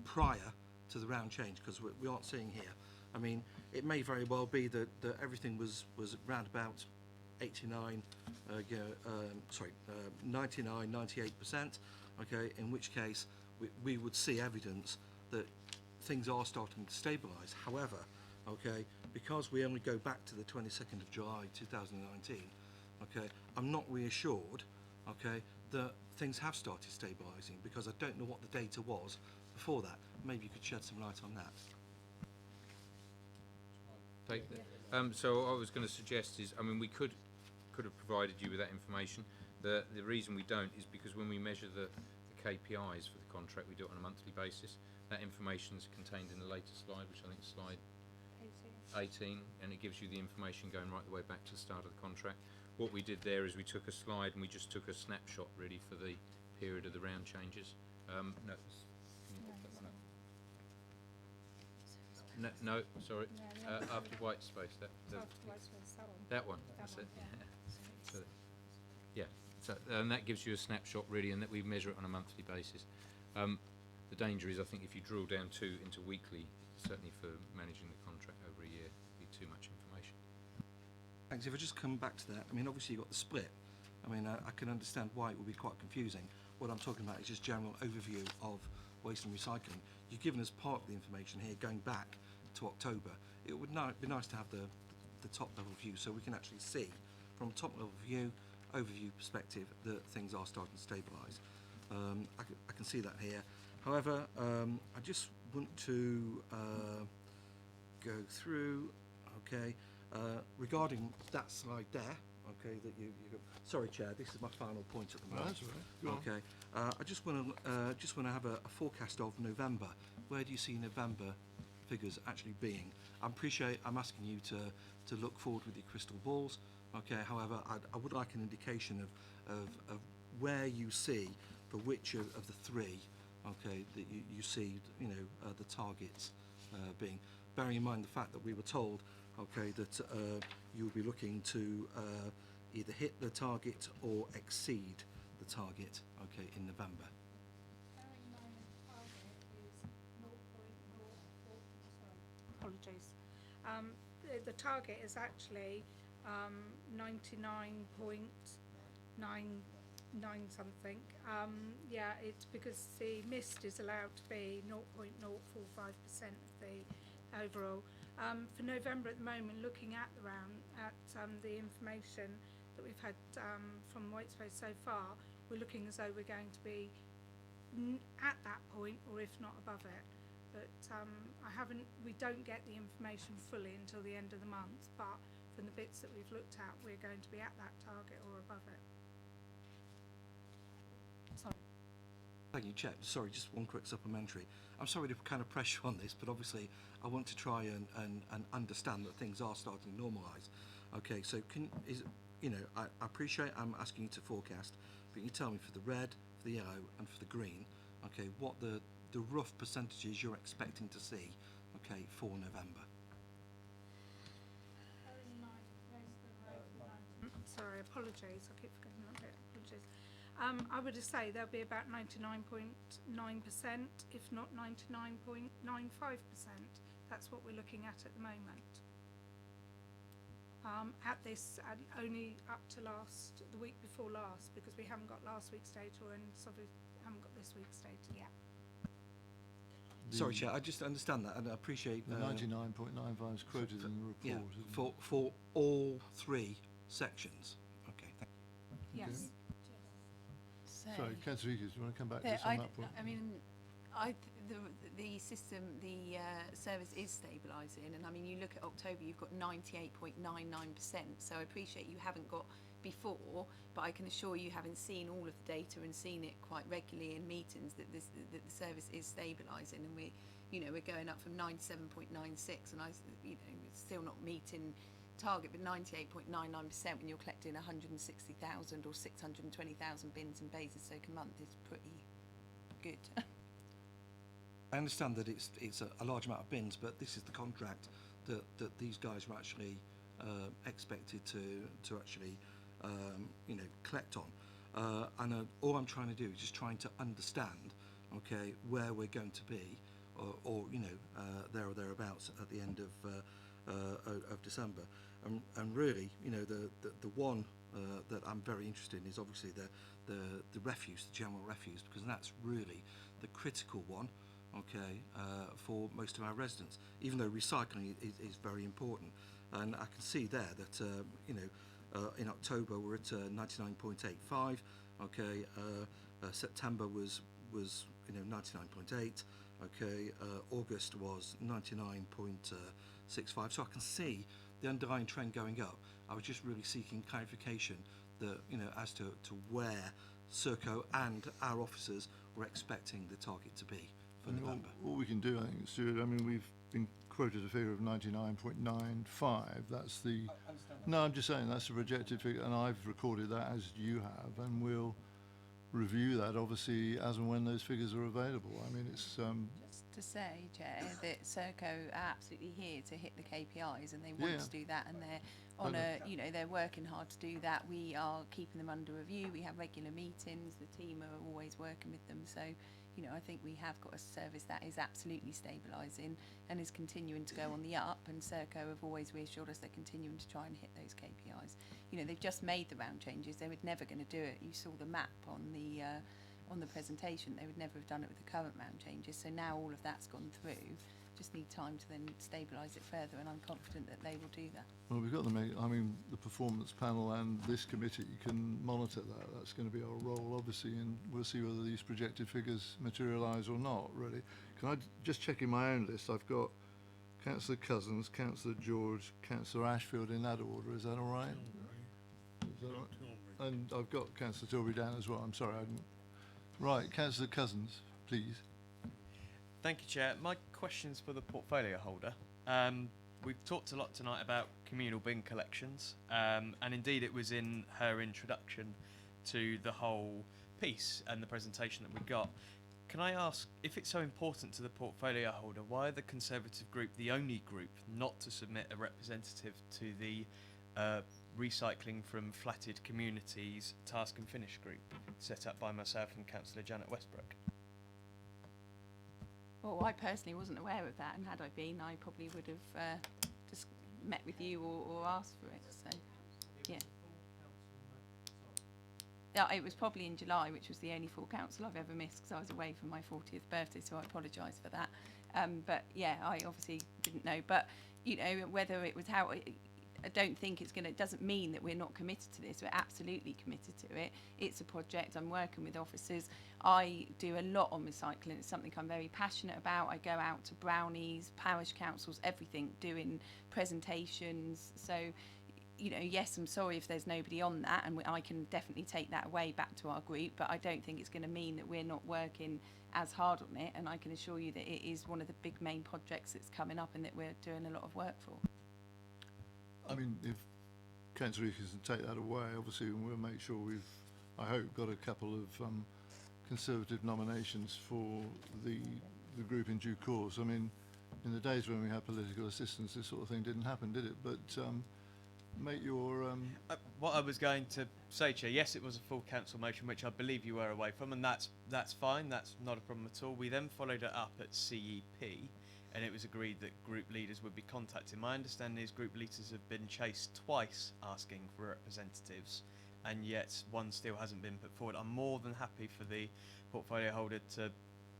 prior to the round change? Because we aren't seeing here. I mean, it may very well be that everything was around about 89, 99, 98%. Okay, in which case we would see evidence that things are starting to stabilise. However, okay, because we only go back to the 22nd of July 2019, okay, I'm not reassured, okay, that things have started stabilising because I don't know what the data was before that. Maybe you could shed some light on that. Take that. So I was going to suggest is, I mean, we could have provided you with that information. The reason we don't is because when we measure the KPIs for the contract, we do it on a monthly basis. That information is contained in the later slide, which I think is slide 18, and it gives you the information going right the way back to the start of the contract. What we did there is we took a slide and we just took a snapshot really for the period of the round changes. No, can you put that one up? No, sorry. After white space, that one. That's it. So, yeah. So and that gives you a snapshot really, and that we measure it on a monthly basis. The danger is, I think, if you drill down into weekly, certainly for managing the contract over a year, it'd be too much information. Thanks. If I just come back to that, I mean, obviously you've got the split. I mean, I can understand why it would be quite confusing. What I'm talking about is just general overview of waste and recycling. You've given us part of the information here going back to October. It would be nice to have the top level view so we can actually see from a top level view, overview perspective, that things are starting to stabilise. I can see that here. However, I just want to go through, okay, regarding that slide there, okay, that you sorry, Chair, this is my final point at the moment. That's all right. Go on. Okay, I just want to have a forecast of November. Where do you see November figures actually being? I appreciate I'm asking you to look forward with your crystal balls. Okay, however, I would like an indication of where you see for which of the three, okay, that you see, you know, the targets being. Bearing in mind the fact that we were told, okay, that you will be looking to either hit the target or exceed the target, okay, in November. Apologies. The target is actually 99.99 something. Yeah, it's because the mist is allowed to be 0.045% of the overall. For November at the moment, looking at the round, at the information that we've had from Waitespace so far, we're looking as though we're going to be at that point, or if not above it. But we don't get the information fully until the end of the month, but from the bits that we've looked at, we're going to be at that target or above it. Sorry. Thank you, Chair. Sorry, just one quick supplementary. I'm sorry to kind of press you on this, but obviously I want to try and understand that things are starting to normalise. Okay, so I appreciate I'm asking you to forecast, but can you tell me for the red, for the yellow and for the green, okay, what the rough percentages you're expecting to see, okay, for November? So sorry, apologies, I keep forgetting that bit, apologies. I would say there'll be about 99.9%, if not 99.95%. That's what we're looking at the moment. At this, and only up to the week before last, because we haven't got last week's data and haven't got this week's data yet. Sorry, Chair, I just understand that and I appreciate... The 99.95 is quoted in the report, Yeah, isn't it? for all three sections. Okay, thank you. Yes. So, Sorry, Councillor Eakers, do you want to come back the- just on that point? I mean, the system, the service is stabilising, and I mean, you look at October, you've got 98.99%. So I appreciate you haven't got before, but I can assure you, having seen all of the data and seen it quite regularly in meetings, that the service is stabilising, and we're going up from 97.96, and it's still not meeting target, but 98.99% when you're collecting 160,000 or 620,000 bins in Basingstoke a month is pretty good. I understand that it's a large amount of bins, but this is the contract that these guys were actually expected to actually collect on, and all I'm trying to do is just trying to understand, okay, where we're going to be, or there or thereabouts at the end of December, and really, the one that I'm very interested in is obviously the refuse, the general refuse, because that's really the critical one. Okay, for most of our residents, even though recycling is very important, and I can see there that in October we're at 99.85. Okay, September was 99.8. Okay, August was 99.65. So I can see the underlying trend going up. I was just really seeking clarification that as to where Serco and our officers were expecting the target to be. All we can do, I think, Stuart, we've been quoted a figure of 99.95. That's the... No, I'm just saying that's the projected figure, and I've recorded that as you have, and we'll review that, obviously, as and when those figures are available. It's... Just to say, Chair, that Serco are absolutely here to hit the KPIs, and they want to do that, and they're on they're working hard to do that. We are keeping them under review. We have regular meetings. The team are always working with them. So, I think we have got a service that is absolutely stabilising and is continuing to go on the up, and Serco have always reassured us they're continuing to try and hit those KPIs. They've just made the round changes. They were never going to do it. You saw the map on the presentation. They would never have done it with the current round changes. So now all of that's gone through. Just need time to then stabilise it further, and I'm confident that they will do that. Well, we've got the performance panel and this committee can monitor that. That's going to be our role, obviously, and we'll see whether these projected figures materialise or not, really. Can I just check in my own list? I've got Councillor Cousins, Councillor George, Councillor Ashfield in that order. Is that all right? Is that all right? And I've got Councillor Tilbury down as well. I'm sorry, I didn't... Right, Councillor Cousins, please. Thank you, Chair. My question's for the portfolio holder. We've talked a lot tonight about communal bin collections, and indeed it was in her introduction to the whole piece and the presentation that we got. Can I ask, if it's so important to the portfolio holder, why are the Conservative group the only group not to submit a representative to the Recycling from Flatted Communities Task and Finish group set up by myself and Councillor Janet Westbrook? Well, I personally wasn't aware of that, and had I been, I probably would have just met with you or asked for it. So, yeah. Yeah, it was probably in July, which was the only full council I've ever missed because I was away for my 40th birthday, so I apologise for that. But yeah, I obviously didn't know. But whether it was how. I don't think it doesn't mean that we're not committed to this. We're absolutely committed to it. It's a project. I'm working with officers. I do a lot on recycling. It's something I'm very passionate about. I go out to brownies, parish councils, everything, doing presentations. So, yes, I'm sorry if there's nobody on that, and I can definitely take that away back to our group, but I don't think it's going to mean that we're not working as hard on it, and I can assure you that it is one of the big main projects that's coming up and that we're doing a lot of work for. If Councillor Eakers can take that away, obviously, and we'll make sure we've, I hope, got a couple of Conservative nominations for the group in due course. In the days when we had political assistance, this sort of thing didn't happen, did it? But make your What I was going to say, Chair, yes, it was a full council motion, which I believe you were away from, and that's fine. That's not a problem at all. We then followed it up at CEP, and it was agreed that group leaders would be contacted. My understanding is group leaders have been chased twice asking for representatives, and yet one still hasn't been put forward. I'm more than happy for the portfolio holder to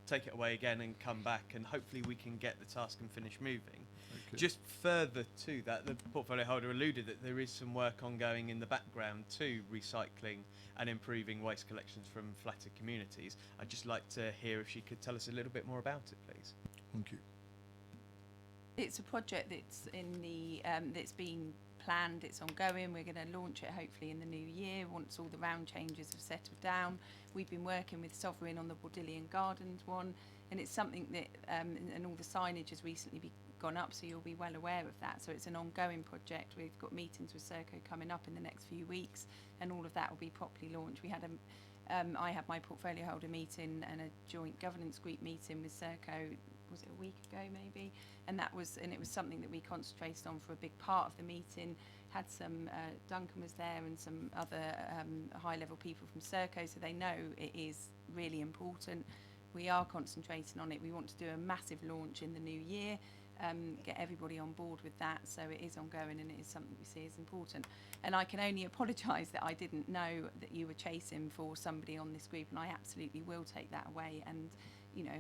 take it away again and come back, and hopefully we can get the task and finish moving. Okay. Just further to that, the portfolio holder alluded that there is some work ongoing in the background to recycling and improving waste collections from flatter communities. I'd just like to hear if she could tell us a little bit more about it, please. Thank you. It's a project that's in the that's been planned. It's ongoing. We're going to launch it hopefully in the new year once all the round changes have settled down. We've been working with Sovereign on the Bordillion Gardens one, and it's something that and all the signage has recently gone up, so you'll be well aware of that. So it's an ongoing project. We've got meetings with Serco coming up in the next few weeks, and all of that will be properly launched. We had I had my portfolio holder meeting and a joint governance group meeting with Serco. Was it a week ago maybe? And it was something that we concentrated on for a big part of the meeting. Had some Duncan was there and some other high level people from Serco, so they know it is really important. We are concentrating on it. We want to do a massive launch in the new year, get everybody on board with that, so it is ongoing and it is something we see as important. And I can only apologise that I didn't know that you were chasing for somebody on this group, and I absolutely will take that away and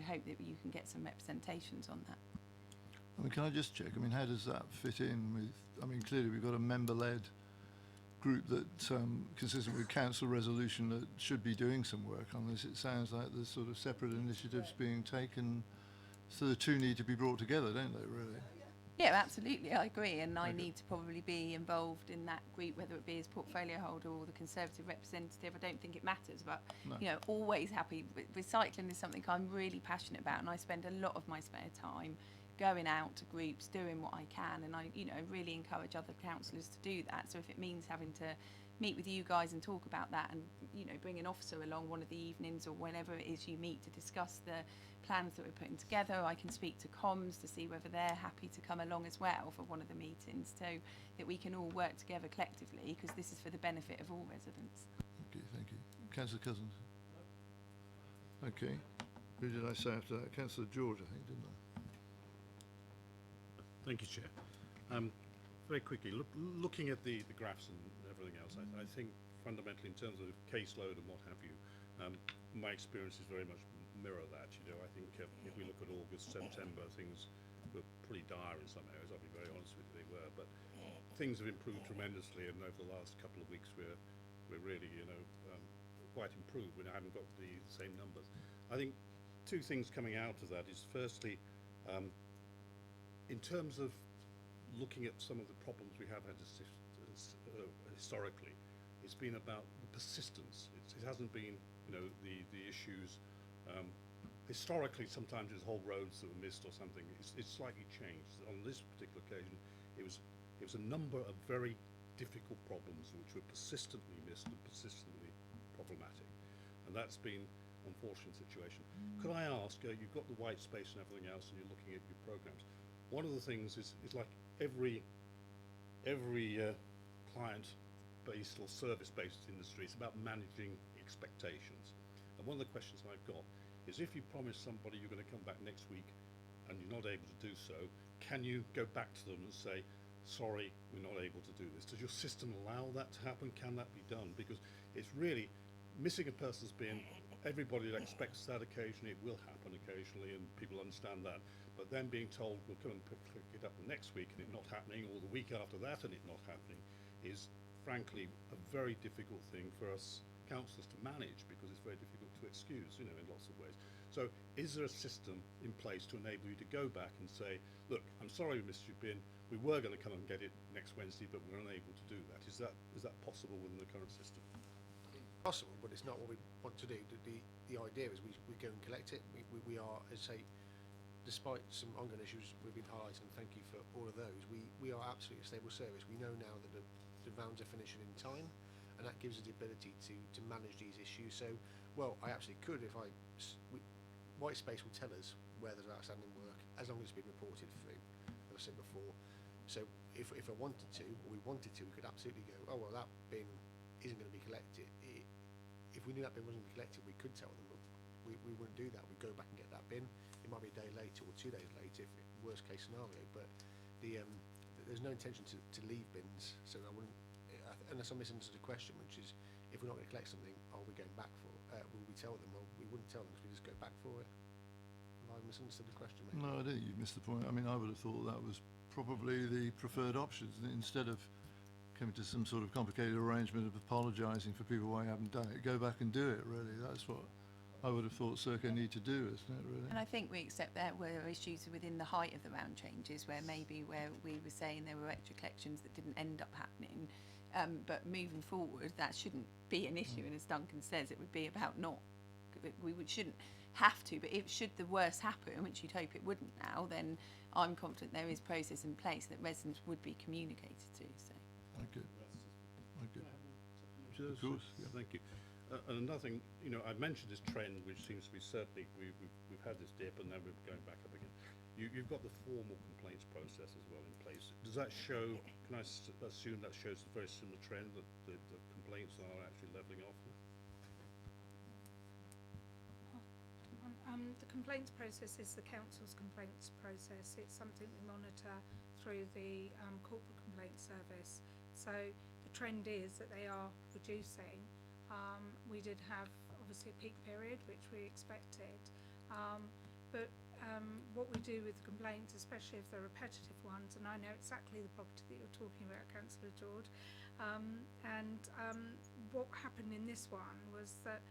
hope that you can get some representations on that. I mean, can I just check? I mean, how does that fit in with? I mean, clearly we've got a member-led group that, consistent with council resolution, that should be doing some work on this. It sounds like there's sort of separate initiatives being taken, so the two need to be brought together, don't they? Really? Yeah, absolutely. I agree, and I need to probably be involved in that group, whether it be as portfolio holder or the Conservative representative. I don't think it matters, but No. Always happy. Recycling is something I'm really passionate about, and I spend a lot of my spare time going out to groups, doing what I can, and I really encourage other councillors to do that. So if it means having to meet with you guys and talk about that, and bring an officer along one of the evenings or whenever it is you meet to discuss the plans that we're putting together, I can speak to comms to see whether they're happy to come along as well for one of the meetings, so that we can all work together collectively, because this is for the benefit of all residents. Okay, thank you. Councillor Cousins. Okay. Who did I say after that? Councillor George, I think, didn't I? Thank you, Chair. Very quickly, looking at the graphs and everything else, I think fundamentally in terms of caseload and what have you, my experience is very much mirror that. I think if we look at August, September, things were pretty dire in some areas. I'll be very honest with you, they were. But things have improved tremendously, and over the last couple of weeks, we're really, quite improved. We haven't got the same numbers. I think two things coming out of that is, firstly, in terms of looking at some of the problems we have had historically, it's been about the persistence. It hasn't been, the issues. Historically, sometimes there's whole roads that were missed or something. It's slightly changed. On this particular occasion, it was a number of very difficult problems which were persistently missed and persistently problematic, and that's been an unfortunate situation. Could I ask? You've got the white space and everything else, and you're looking at your programs. One of the things is like every client-based or service-based industry, it's about managing expectations. And one of the questions I've got is, if you promise somebody you're going to come back next week and you're not able to do so, can you go back to them and say, sorry, we're not able to do this? Does your system allow that to happen? Can that be done? Because it's really, missing a person's been, everybody expects that occasionally. It will happen occasionally, and people understand that. But then being told we'll come and pick it up the next week and it not happening, or the week after that and it not happening, is frankly a very difficult thing for us councillors to manage, because it's very difficult to excuse, in lots of ways. So is there a system in place to enable you to go back and say, look, I'm sorry we missed your bin, we were going to come and get it next Wednesday, but we're unable to do that? Is that possible within the current system? Possible, but it's not what we want to do. The idea is we go and collect it. We are, as I say, despite some ongoing issues we've been highlighting, thank you for all of those, we are absolutely a stable service. We know now that the rounds are finishing in time, and that gives us the ability to manage these issues. So, well, I absolutely could if white space will tell us where there's outstanding work, as long as it's been reported through, as I said before. So if I wanted to, or we wanted to, we could absolutely go, oh, well, that bin isn't going to be collected. If we knew that bin wasn't going to be collected, we could tell them, but we wouldn't do that. We'd go back and get that bin. It might be a day later or 2 days later, if worst case scenario, but there's no intention to leave bins, so I wouldn't, unless I misunderstood the question, which is, if we're not going to collect something, are we going back for it? Will we tell them? Well, we wouldn't tell them because we just go back for it. Have I misunderstood the question, maybe? No, I don't think you've missed the point. I mean, I would have thought that was probably the preferred option, instead of coming to some sort of complicated arrangement of apologising for people why you haven't done it. Go back and do it, really. That's what I would have thought Serco need to do, isn't it, really? And I think we accept there were issues within the height of the round changes where we were saying there were extra collections that didn't end up happening. But moving forward, that shouldn't be an issue. And as Duncan says, it would be about shouldn't have to, but if should the worst happen, which you'd hope it wouldn't now, then I'm confident there is process in place that residents would be communicated to. So. Okay. Okay. Of course. Yeah. Thank you. And another thing, I mentioned this trend, which seems to be certainly, we've had this dip and then we're going back up again. You've got the formal complaints process as well in place. Does that show, can I assume that shows a very similar trend, that the complaints are actually levelling off? The complaints process is the council's complaints process. It's something we monitor through the corporate complaints service. So the trend is that they are reducing. We did have obviously a peak period, which we expected, but what we do with complaints, especially if they're repetitive ones, and I know exactly the property that you're talking about, Councillor George, what happened in this one was that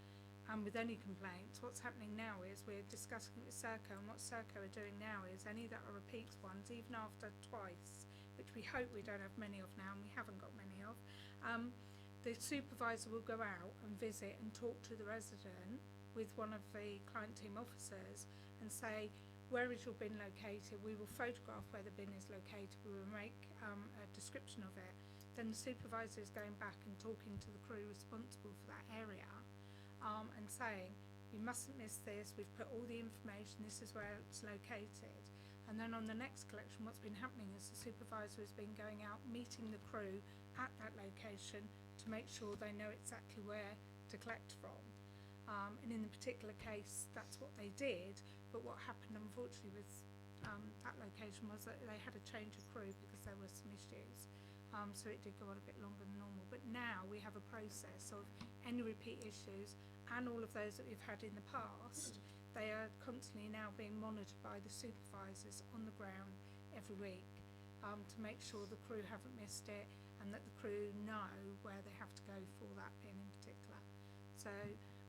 with any complaints, what's happening now is we're discussing it with Serco, and what Serco are doing now is any that are repeats ones, even after twice, which we hope we don't have many of now, and we haven't got many of, the supervisor will go out and visit and talk to the resident with one of the client team officers and say, where is your bin located? We will photograph where the bin is located. We will make a description of it. Then the supervisor is going back and talking to the crew responsible for that area and saying, you mustn't miss this. We've put all the information. This is where it's located. And then on the next collection, what's been happening is the supervisor has been going out, meeting the crew at that location to make sure they know exactly where to collect from. And in the particular case, that's what they did. But what happened, unfortunately, with that location was that they had a change of crew because there were some issues. So it did go on a bit longer than normal. But now we have a process of any repeat issues and all of those that we've had in the past. They are constantly now being monitored by the supervisors on the ground every week to make sure the crew haven't missed it and that the crew know where they have to go for that bin in particular. So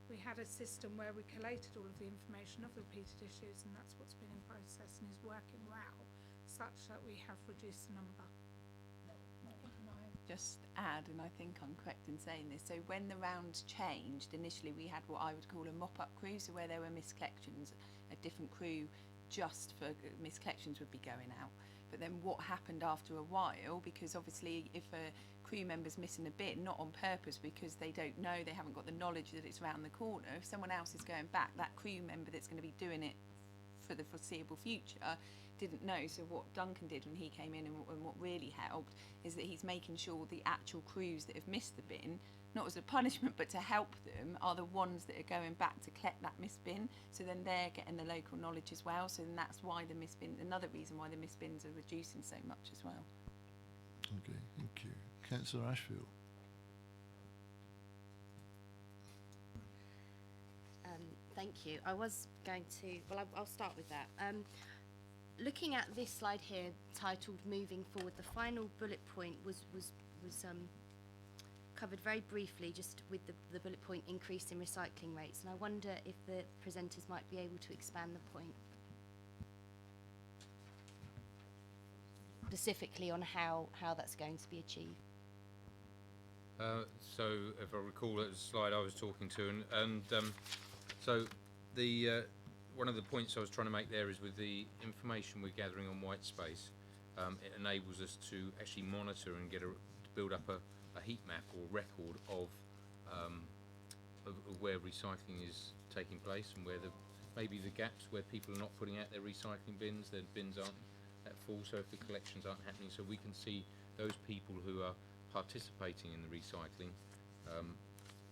we had a system where we collated all of the information of the repeated issues, and that's what's been in process and is working well, such that we have reduced the number. Just add, and I think I'm correct in saying this, so when the rounds changed, initially we had what I would call a mop-up crew, so where there were miscollections, a different crew just for miscollections would be going out. But then what happened after a while, because obviously if a crew member's missing a bin, not on purpose because they don't know, they haven't got the knowledge that it's around the corner, if someone else is going back, that crew member that's going to be doing it for the foreseeable future didn't know. So what Duncan did when he came in and what really helped is that he's making sure the actual crews that have missed the bin, not as a punishment but to help them, are the ones that are going back to collect that missed bin. So then they're getting the local knowledge as well. So then that's why the missed bin, another reason why the missed bins are reducing so much as well. Okay, thank you. Councillor Ashfield. Thank you. I was going to, well, I'll start with that. Looking at this slide here titled Moving Forward, the final bullet point was covered very briefly just with the bullet point increase in recycling rates, and I wonder if the presenters might be able to expand the point specifically on how that's going to be achieved. So if I recall, that was the slide I was talking to, and so the one of the points I was trying to make there is with the information we're gathering on white space, it enables us to actually monitor and build up a heat map or record of where recycling is taking place and where maybe the gaps where people are not putting out their recycling bins, their bins aren't at full, so if the collections aren't happening, so we can see those people who are participating in the recycling,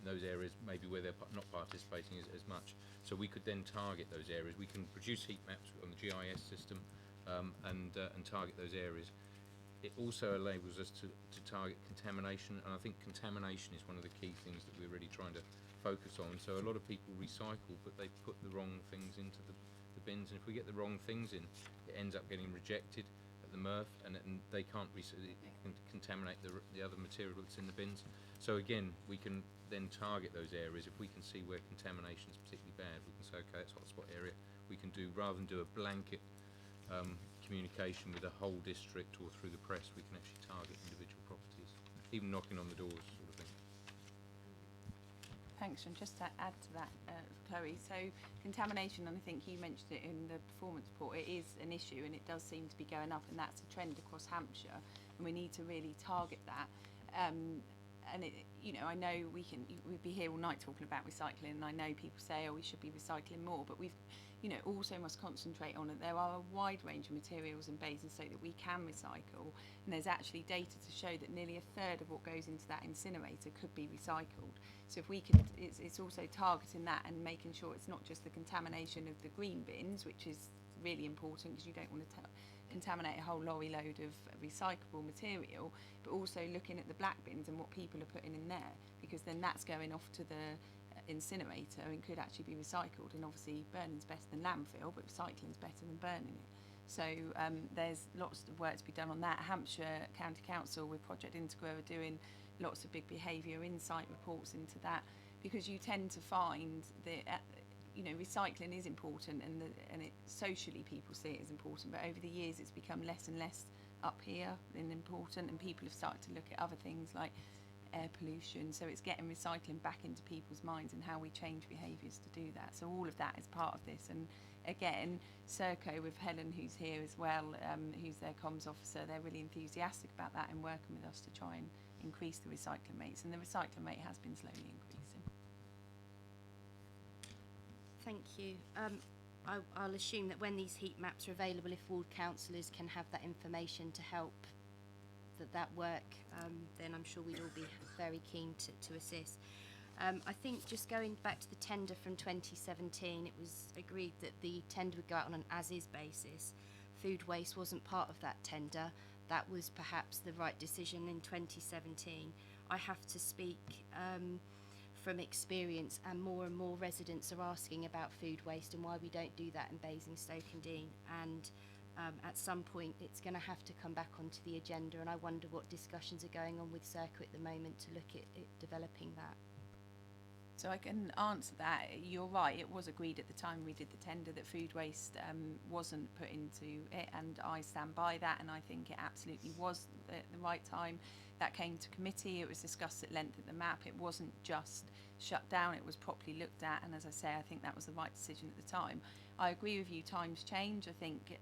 those areas maybe where they're not participating as much. So we could then target those areas. We can produce heat maps on the GIS system and target those areas. It also enables us to target contamination, and I think contamination is one of the key things that we're really trying to focus on. So a lot of people recycle, but they put the wrong things into the bins, and if we get the wrong things in, it ends up getting rejected at the MRF, and they can't it can contaminate the other material that's in the bins. So again, we can then target those areas. If we can see where contamination is particularly bad, we can say, okay, it's hotspot area. We can do, rather than do a blanket communication with the whole district or through the press, we can actually target individual properties, even knocking on the doors, sort of thing. Thanks, and just to add to that, Chloe, so contamination, and I think you mentioned it in the performance report, it is an issue and it does seem to be going up, and that's a trend across Hampshire, and we need to really target that. And it, you know, I know we'd be here all night talking about recycling, and I know people say, oh, we should be recycling more, but we've, you know, also must concentrate on it. There are a wide range of materials in Basingstoke that we can recycle, and there's actually data to show that nearly a third of what goes into that incinerator could be recycled. So if we could, it's also targeting that and making sure it's not just the contamination of the green bins, which is really important because you don't want to contaminate a whole lorry load of recyclable material, but also looking at the black bins and what people are putting in there, because then that's going off to the incinerator and could actually be recycled. And obviously burning's better than landfill, but recycling's better than burning it. So there's lots of work to be done on that. Hampshire County Council with Project Integra are doing lots of big behaviour insight reports into that, because you tend to find that you know, recycling is important, and it socially people see it as important, but over the years it's become less and less up here and important, and people have started to look at other things like air pollution. So it's getting recycling back into people's minds and how we change behaviours to do that. So all of that is part of this. And again, Serco with Helen, who's here as well, who's their comms officer, they're really enthusiastic about that and working with us to try and increase the recycling rates, and the recycling rate has been slowly increasing. Thank you. I'll assume that when these heat maps are available, if ward councillors can have that information to help that work, then I'm sure we'd all be very keen to assist. I think just going back to the tender from 2017, it was agreed that the tender would go out on an as-is basis. Food waste wasn't part of that tender. That was perhaps the right decision in 2017. I have to speak from experience, and more residents are asking about food waste and why we don't do that in Basingstoke and Dean, and at some point it's going to have to come back onto the agenda, and I wonder what discussions are going on with Serco at the moment to look at developing that. So I can answer that. You're right, it was agreed at the time we did the tender that food waste wasn't put into it, and I stand by that, and I think it absolutely was at the right time. That came to committee, it was discussed at length at the MAP. It wasn't just shut down, it was properly looked at, and as I say, I think that was the right decision at the time. I agree with you, times change. I think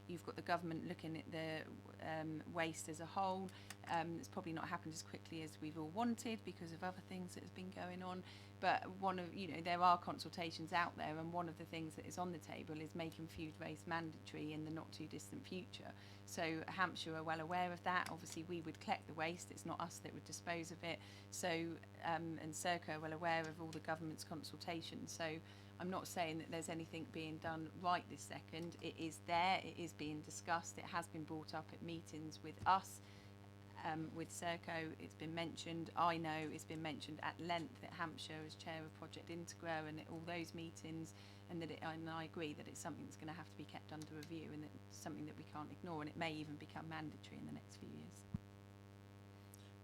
you've got the government looking at the waste as a whole. It's probably not happened as quickly as we've all wanted because of other things that have been going on. But there are consultations out there, and one of the things that is on the table is making food waste mandatory in the not too distant future. So Hampshire are well aware of that. Obviously we would collect the waste, it's not us that would dispose of it. So and Serco are well aware of all the government's consultations. So I'm not saying that there's anything being done right this second. It is there, it is being discussed, it has been brought up at meetings with us. With Serco, it's been mentioned. I know it's been mentioned at length at Hampshire as chair of Project Integra and at all those meetings, and I agree that it's something that's going to have to be kept under review, and it's something that we can't ignore, and it may even become mandatory in the next few years.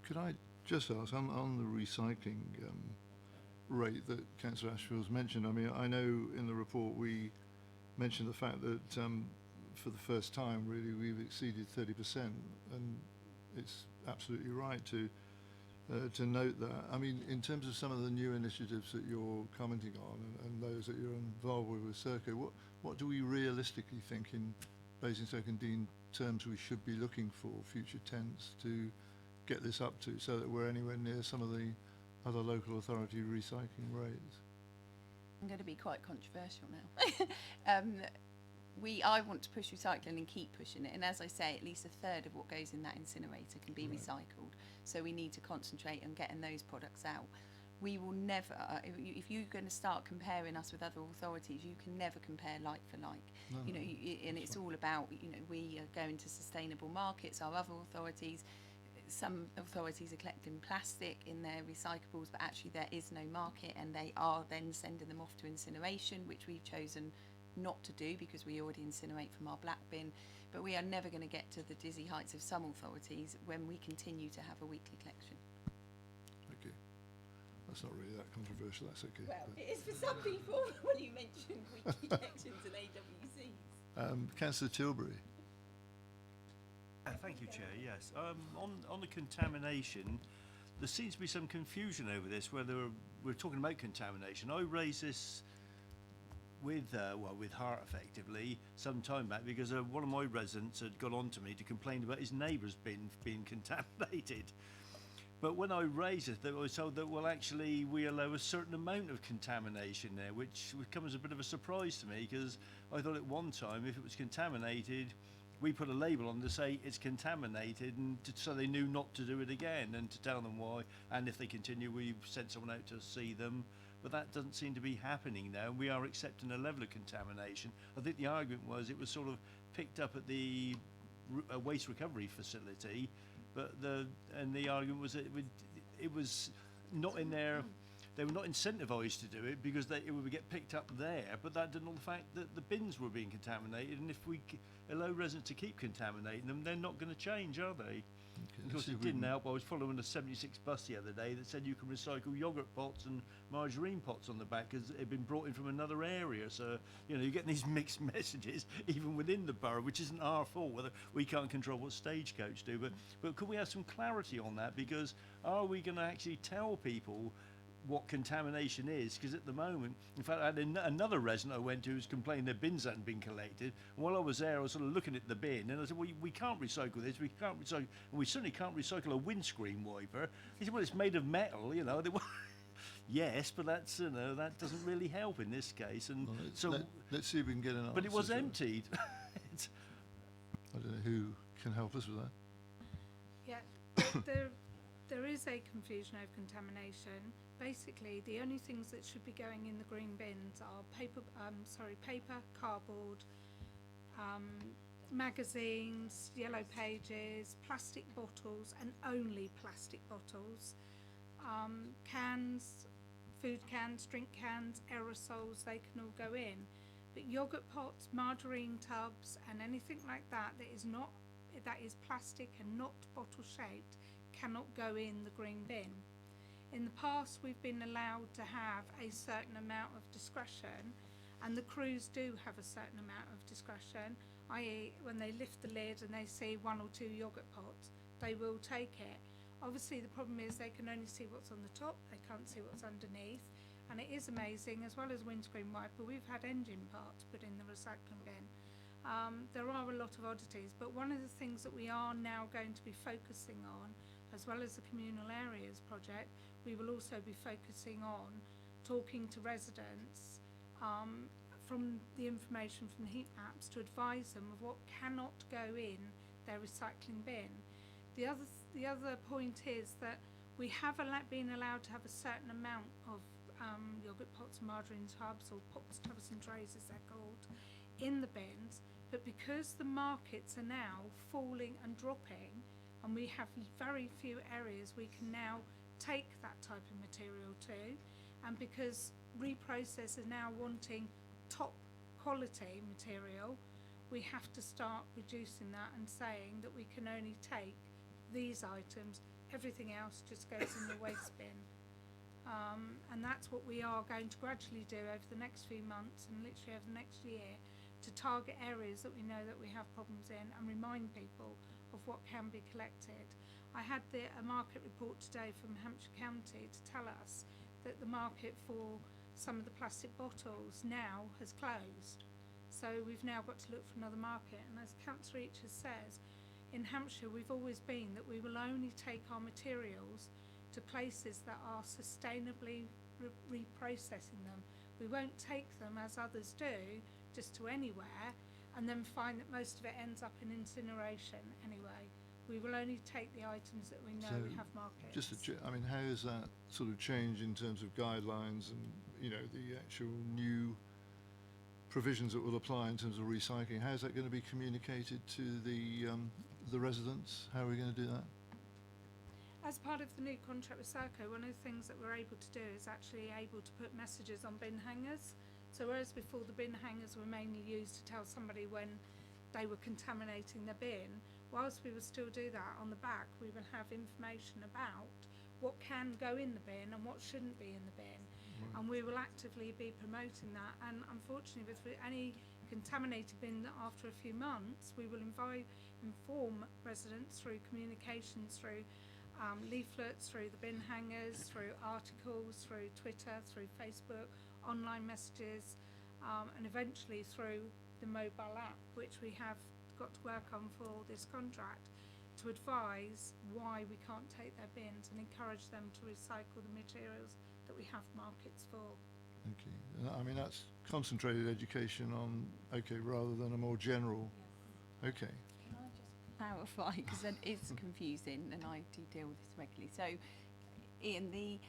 Could I just ask, on the recycling rate that Councillor Ashfield's mentioned, I mean, I know in the report we mentioned the fact that for the first time, really, we've exceeded 30%, and it's absolutely right to note that. I mean, in terms of some of the new initiatives that you're commenting on and those that you're involved with Serco, what do we realistically think in Basingstoke and Dean terms we should be looking for future tenants to get this up to, so that we're anywhere near some of the other local authority recycling rates? I'm going to be quite controversial now. I want to push recycling and keep pushing it. And as I say, at least a third of what goes in that incinerator can be recycled. So we need to concentrate on getting those products out. We will never, if you're going to start comparing us with other authorities, you can never compare like for like. You know, and it's all about, you know, we are going to sustainable markets. Our other authorities, some authorities are collecting plastic in their recyclables, but actually there is no market, and they are then sending them off to incineration, which we've chosen not to do because we already incinerate from our black bin. But we are never going to get to the dizzy heights of some authorities when we continue to have a weekly collection. Okay. That's not really that controversial, that's okay. Well, it is for some people when you mention weekly collections and AWCs. Councillor Tilbury. Thank you, Chair. Yes. On the contamination, there seems to be some confusion over this, whether we're talking about contamination. I raised this with Hart effectively some time back because one of my residents had got on to me to complain about his neighbour's bin being contaminated. But when I raised it, I was told that, well, actually, we allow a certain amount of contamination there, which would come as a bit of a surprise to me, because I thought at one time, if it was contaminated, we put a label on to say it's contaminated, and so they knew not to do it again, and to tell them why. And if they continue, we sent someone out to see them. But that doesn't seem to be happening now. We are accepting a level of contamination. I think the argument was it was sort of picked up at the waste recovery facility, but the argument was that it was not in there. They were not incentivised to do it because it would get picked up there, but that didn't know the fact that the bins were being contaminated, and if we allow residents to keep contaminating them, they're not going to change, are they? Okay, Of course, it didn't help. I was following a 76 bus the other day that said you can recycle yoghurt pots and margarine pots on the back because it had been brought in from another area. So, you know, you're getting these mixed messages even within the borough, which isn't our fault. Whether we can't control what Stagecoach do, but could we have some clarity on that? Because are we going to actually tell people what contamination is? Because at the moment, in fact, I had another resident I went to who's complaining their bins hadn't been collected. And while I was there, I was sort of looking at the bin, and I said, well, we can't recycle this, we can't recycle, and we certainly can't recycle a windscreen wiper. He said, well, it's made of metal, you know. Yes, but that's, you know, that doesn't really help in this case. And well, let's see if we can get an answer. But it was emptied. I don't know who can help us with that. Yeah, there is a confusion over contamination. Basically, the only things that should be going in the green bins are paper, cardboard, magazines, yellow pages, plastic bottles, and only plastic bottles, cans, food cans, drink cans, aerosols, they can all go in. But yogurt pots, margarine tubs, and anything like that that is plastic and not bottle shaped cannot go in the green bin. In the past, we've been allowed to have a certain amount of discretion, and the crews do have a certain amount of discretion, i.e. when they lift the lid and they see 1 or 2 yogurt pots, they will take it. Obviously, the problem is they can only see what's on the top, they can't see what's underneath, and it is amazing, as well as windscreen wiper, we've had engine parts put in the recycling bin. There are a lot of oddities, but one of the things that we are now going to be focusing on, as well as the communal areas project, we will also be focusing on talking to residents from the information from the heat maps to advise them of what cannot go in their recycling bin. The other point is that we have been allowed to have a certain amount of yogurt pots, margarine tubs, or pots, tubs and trays as they're called, in the bins, but because the markets are now falling and dropping, and we have very few areas we can now take that type of material to, and because reprocessors are now wanting top quality material, we have to start reducing that and saying that we can only take these items, everything else just goes in the waste bin. And that's what we are going to gradually do over the next few months and literally over the next year, to target areas that we know that we have problems in and remind people of what can be collected. I had a market report today from Hampshire County to tell us that the market for some of the plastic bottles now has closed. So we've now got to look for another market. And as Councillor Eacher says, in Hampshire we've always been that we will only take our materials to places that are sustainably reprocessing them. We won't take them, as others do, just to anywhere, and then find that most of it ends up in incineration anyway. We will only take the items that we know we So have markets. Just I mean, how is that sort of change in terms of guidelines and, you know, the actual new provisions that will apply in terms of recycling? How is that going to be communicated to the residents? How are we going to do that? As part of the new contract with Serco, one of the things that we're able to do is actually able to put messages on bin hangers. So whereas before the bin hangers were mainly used to tell somebody when they were contaminating their bin, whilst we will still do that, on the back we will have information about what can go in the bin and what shouldn't be in the bin. Right. And we will actively be promoting that. And unfortunately, with any contaminated bin, that after a few months, we will inform residents through communications, through leaflets, through the bin hangers, through articles, through Twitter, through Facebook, online messages, and eventually through the mobile app, which we have got to work on for this contract, to advise why we can't take their bins and encourage them to recycle the materials that we have markets for. Thank you. I mean, that's concentrated education on, okay, rather than a more general. Yes. Okay. Can I just clarify, because it's confusing and I do deal with this regularly. So, Ian, the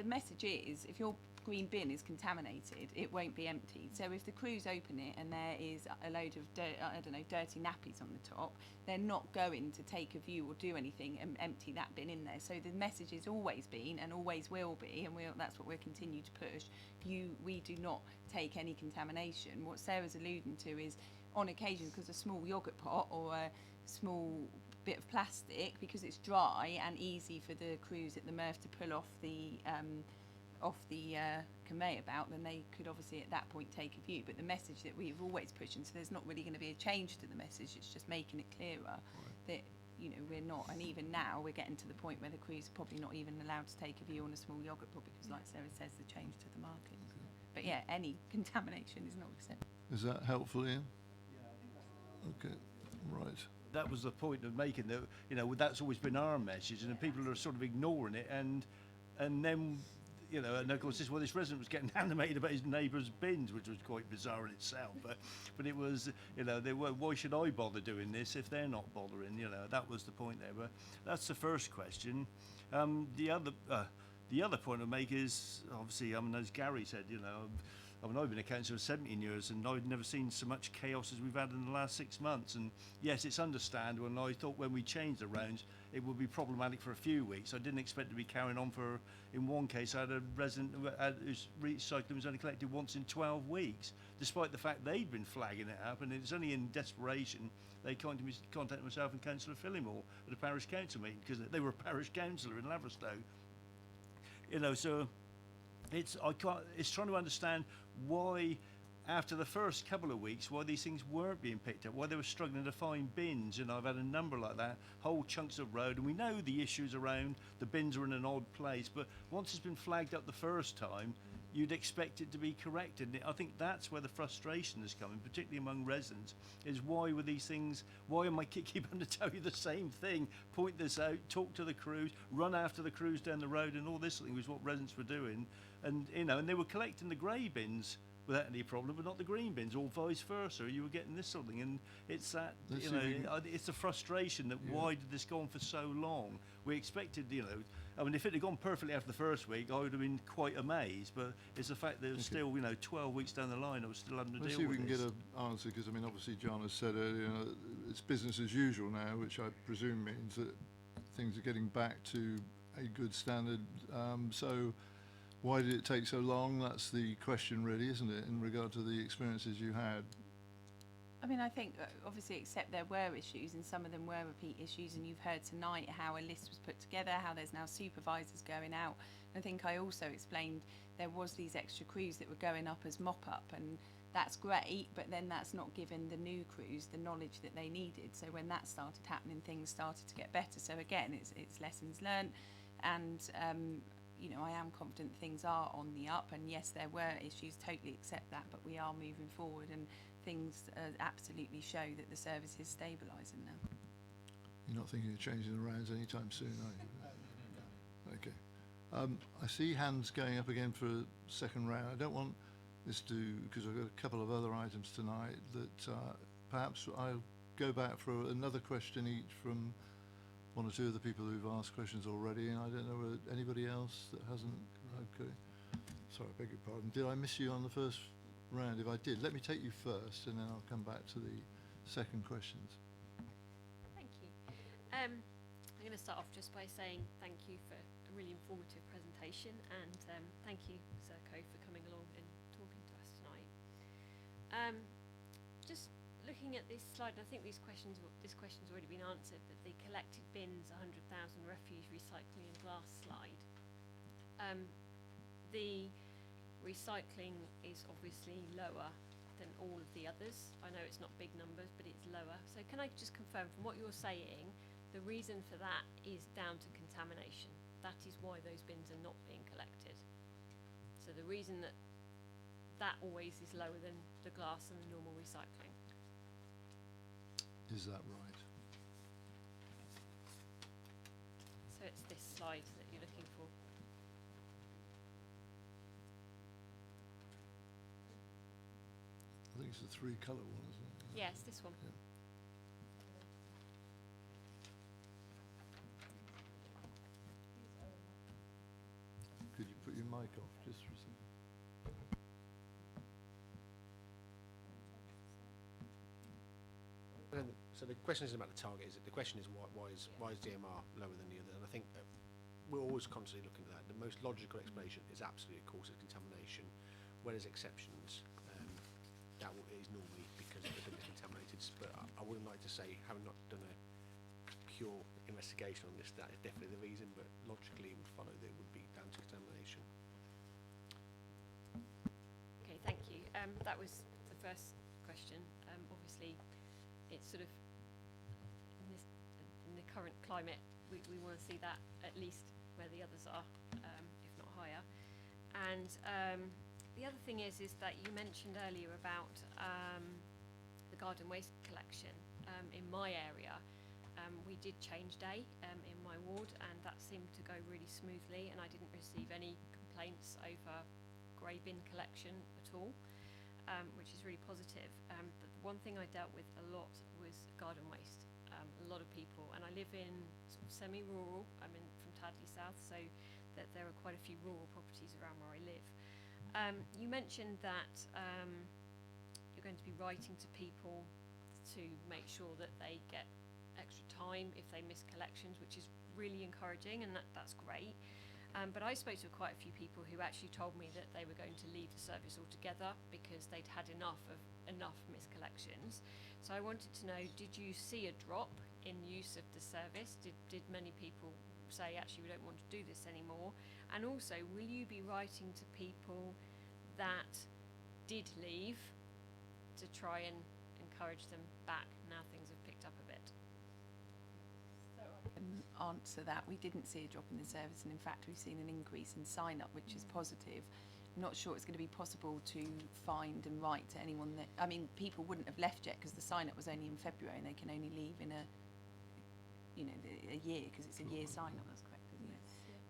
message is, if your green bin is contaminated, it won't be emptied. So if the crews open it and there is a load of dirty nappies on the top, they're not going to take a view or do anything and empty that bin in there. So the message has always been and always will be, and that's what we'll continue to push. We do not take any contamination. What Sarah's alluding to is, on occasion, because a small yogurt pot or a small bit of plastic, because it's dry and easy for the crews at the MRF to pull off the conveyor belt, then they could obviously at that point take a view. But the message that we've always pushed, and so there's not really going to be a change to the message, it's just making it clearer that, you know, we're not, and even now we're getting to the point where the crews are probably not even allowed to take a view on a small yogurt pot because, like Sarah says, the change to the market. But yeah, any contamination is not acceptable. Is that helpful, Ian? Okay, right. That was the point of making that, you know, that's always been our message, and people are sort of ignoring it, and then, you know, and of course this resident was getting animated about his neighbour's bins, which was quite bizarre in itself. But it was, you know, they were, why should I bother doing this if they're not bothering? You know, that was the point there. But that's the first question. The other point I make is, obviously, I mean, as Gary said, you know, I mean, I've been a councillor for 17 years and I've never seen so much chaos as we've had in the last 6 months. And yes, it's understandable, and I thought when we changed the rounds, it would be problematic for a few weeks. I didn't expect to be carrying on for, in one case, I had a resident whose recycling was only collected once in 12 weeks, despite the fact they'd been flagging it up, and it's only in desperation they contacted myself and Councillor Phillimore at a parish council meeting, because they were a parish councillor in Laverstow. You know, so it's trying to understand why, after the first couple of weeks, why these things weren't being picked up, why they were struggling to find bins. You know, I've had a number like that, whole chunks of road, and we know the issues around the bins are in an odd place, but once it's been flagged up the first time, you'd expect it to be corrected. And I think that's where the frustration is coming, particularly among residents, is why were these things, why am I keep having to tell you the same thing, point this out, talk to the crews, run after the crews down the road, and all this sort of thing was what residents were doing. And, you know, and they were collecting the grey bins without any problem, but not the green bins, or vice versa. You were getting this sort of thing, and it's that, you know, it's a frustration that why did this go on for so long? We expected, you know, I mean, if it had gone perfectly after the first week, I would have been quite amazed, but it's the fact that it was still, you know, 12 weeks down the line, I was still having to Let's deal see if with we this. can get an answer, because I mean, obviously John has said earlier, it's business as usual now, which I presume means that things are getting back to a good standard. So why did it take so long? That's the question really, isn't it, in regard to the experiences you had? I mean, I think obviously, except there were issues, and some of them were repeat issues, and you've heard tonight how a list was put together, how there's now supervisors going out. And I think I also explained there was these extra crews that were going up as mop-up, and that's great, but then that's not given the new crews the knowledge that they needed. So when that started happening, things started to get better. So again, it's lessons learned, and you know, I am confident things are on the up, and yes, there were issues, totally accept that, but we are moving forward, and things absolutely show that the service is stabilising now. You're not thinking of changing the rounds anytime soon, are you? Okay. I see hands going up again for a second round. I don't want is to, because I've got a couple of other items tonight, that perhaps I'll go back for another question each from one or two of the people who've asked questions already, and I don't know whether anybody else that hasn't. Okay. Sorry, I beg your pardon. Did I miss you on the first round? If I did, let me take you first, and then I'll come back to the second questions. Thank you. I'm going to start off just by saying thank you for a really informative presentation, and thank you, Serco, for coming along and talking to us tonight. Just looking at this slide, and I think this question's already been answered, but the collected bins, 100,000 refuse, recycling and glass slide. The recycling is obviously lower than all of the others. I know it's not big numbers, but it's lower. So can I just confirm from what you're saying, the reason for that is down to contamination? That is why those bins are not being collected. So the reason that always is lower than the glass and the normal recycling. Is that right? So it's this slide that you're looking for. I think it's the three-colour one, isn't it? Yes, this one. Yeah. Could you put your mic off just for a second? So the question isn't about the target, is it? The question is why is DMR lower than the others? And I think we're always constantly looking at that. The most logical explanation is absolutely, of course, it's contamination. When there's exceptions, that is normally because the bin is contaminated. But I wouldn't like to say, having not done a pure investigation on this, that is definitely the reason. But logically, it would follow that it would be down to contamination. Okay, thank you. That was the first question. Obviously, it's sort of in the current climate, we want to see that at least where the others are, if not higher. And the other thing is that you mentioned earlier about the garden waste collection. In my area, we did change day in my ward, and that seemed to go really smoothly, and I didn't receive any complaints over grey bin collection at all, which is really positive. But the one thing I dealt with a lot was garden waste. A lot of people, and I live in sort of semi-rural. I'm from Tadley South, so that there are quite a few rural properties around where I live. You mentioned that you're going to be writing to people to make sure that they get extra time if they miss collections, which is really encouraging, and that's great. But I spoke to quite a few people who actually told me that they were going to leave the service altogether because they'd had enough missed collections. So I wanted to know, did you see a drop in use of the service? Did many people say, actually, we don't want to do this anymore? And also, will you be writing to people that did leave to try and encourage them back now things have picked up a bit? Answer that. We didn't see a drop in the service, and in fact we've seen an increase in sign up, which is positive. I'm not sure it's going to be possible to find and write to anyone that, I mean, people wouldn't have left yet because the sign up was only in February, and they can only leave in a year, because it's a year sign up. That's correct, isn't it?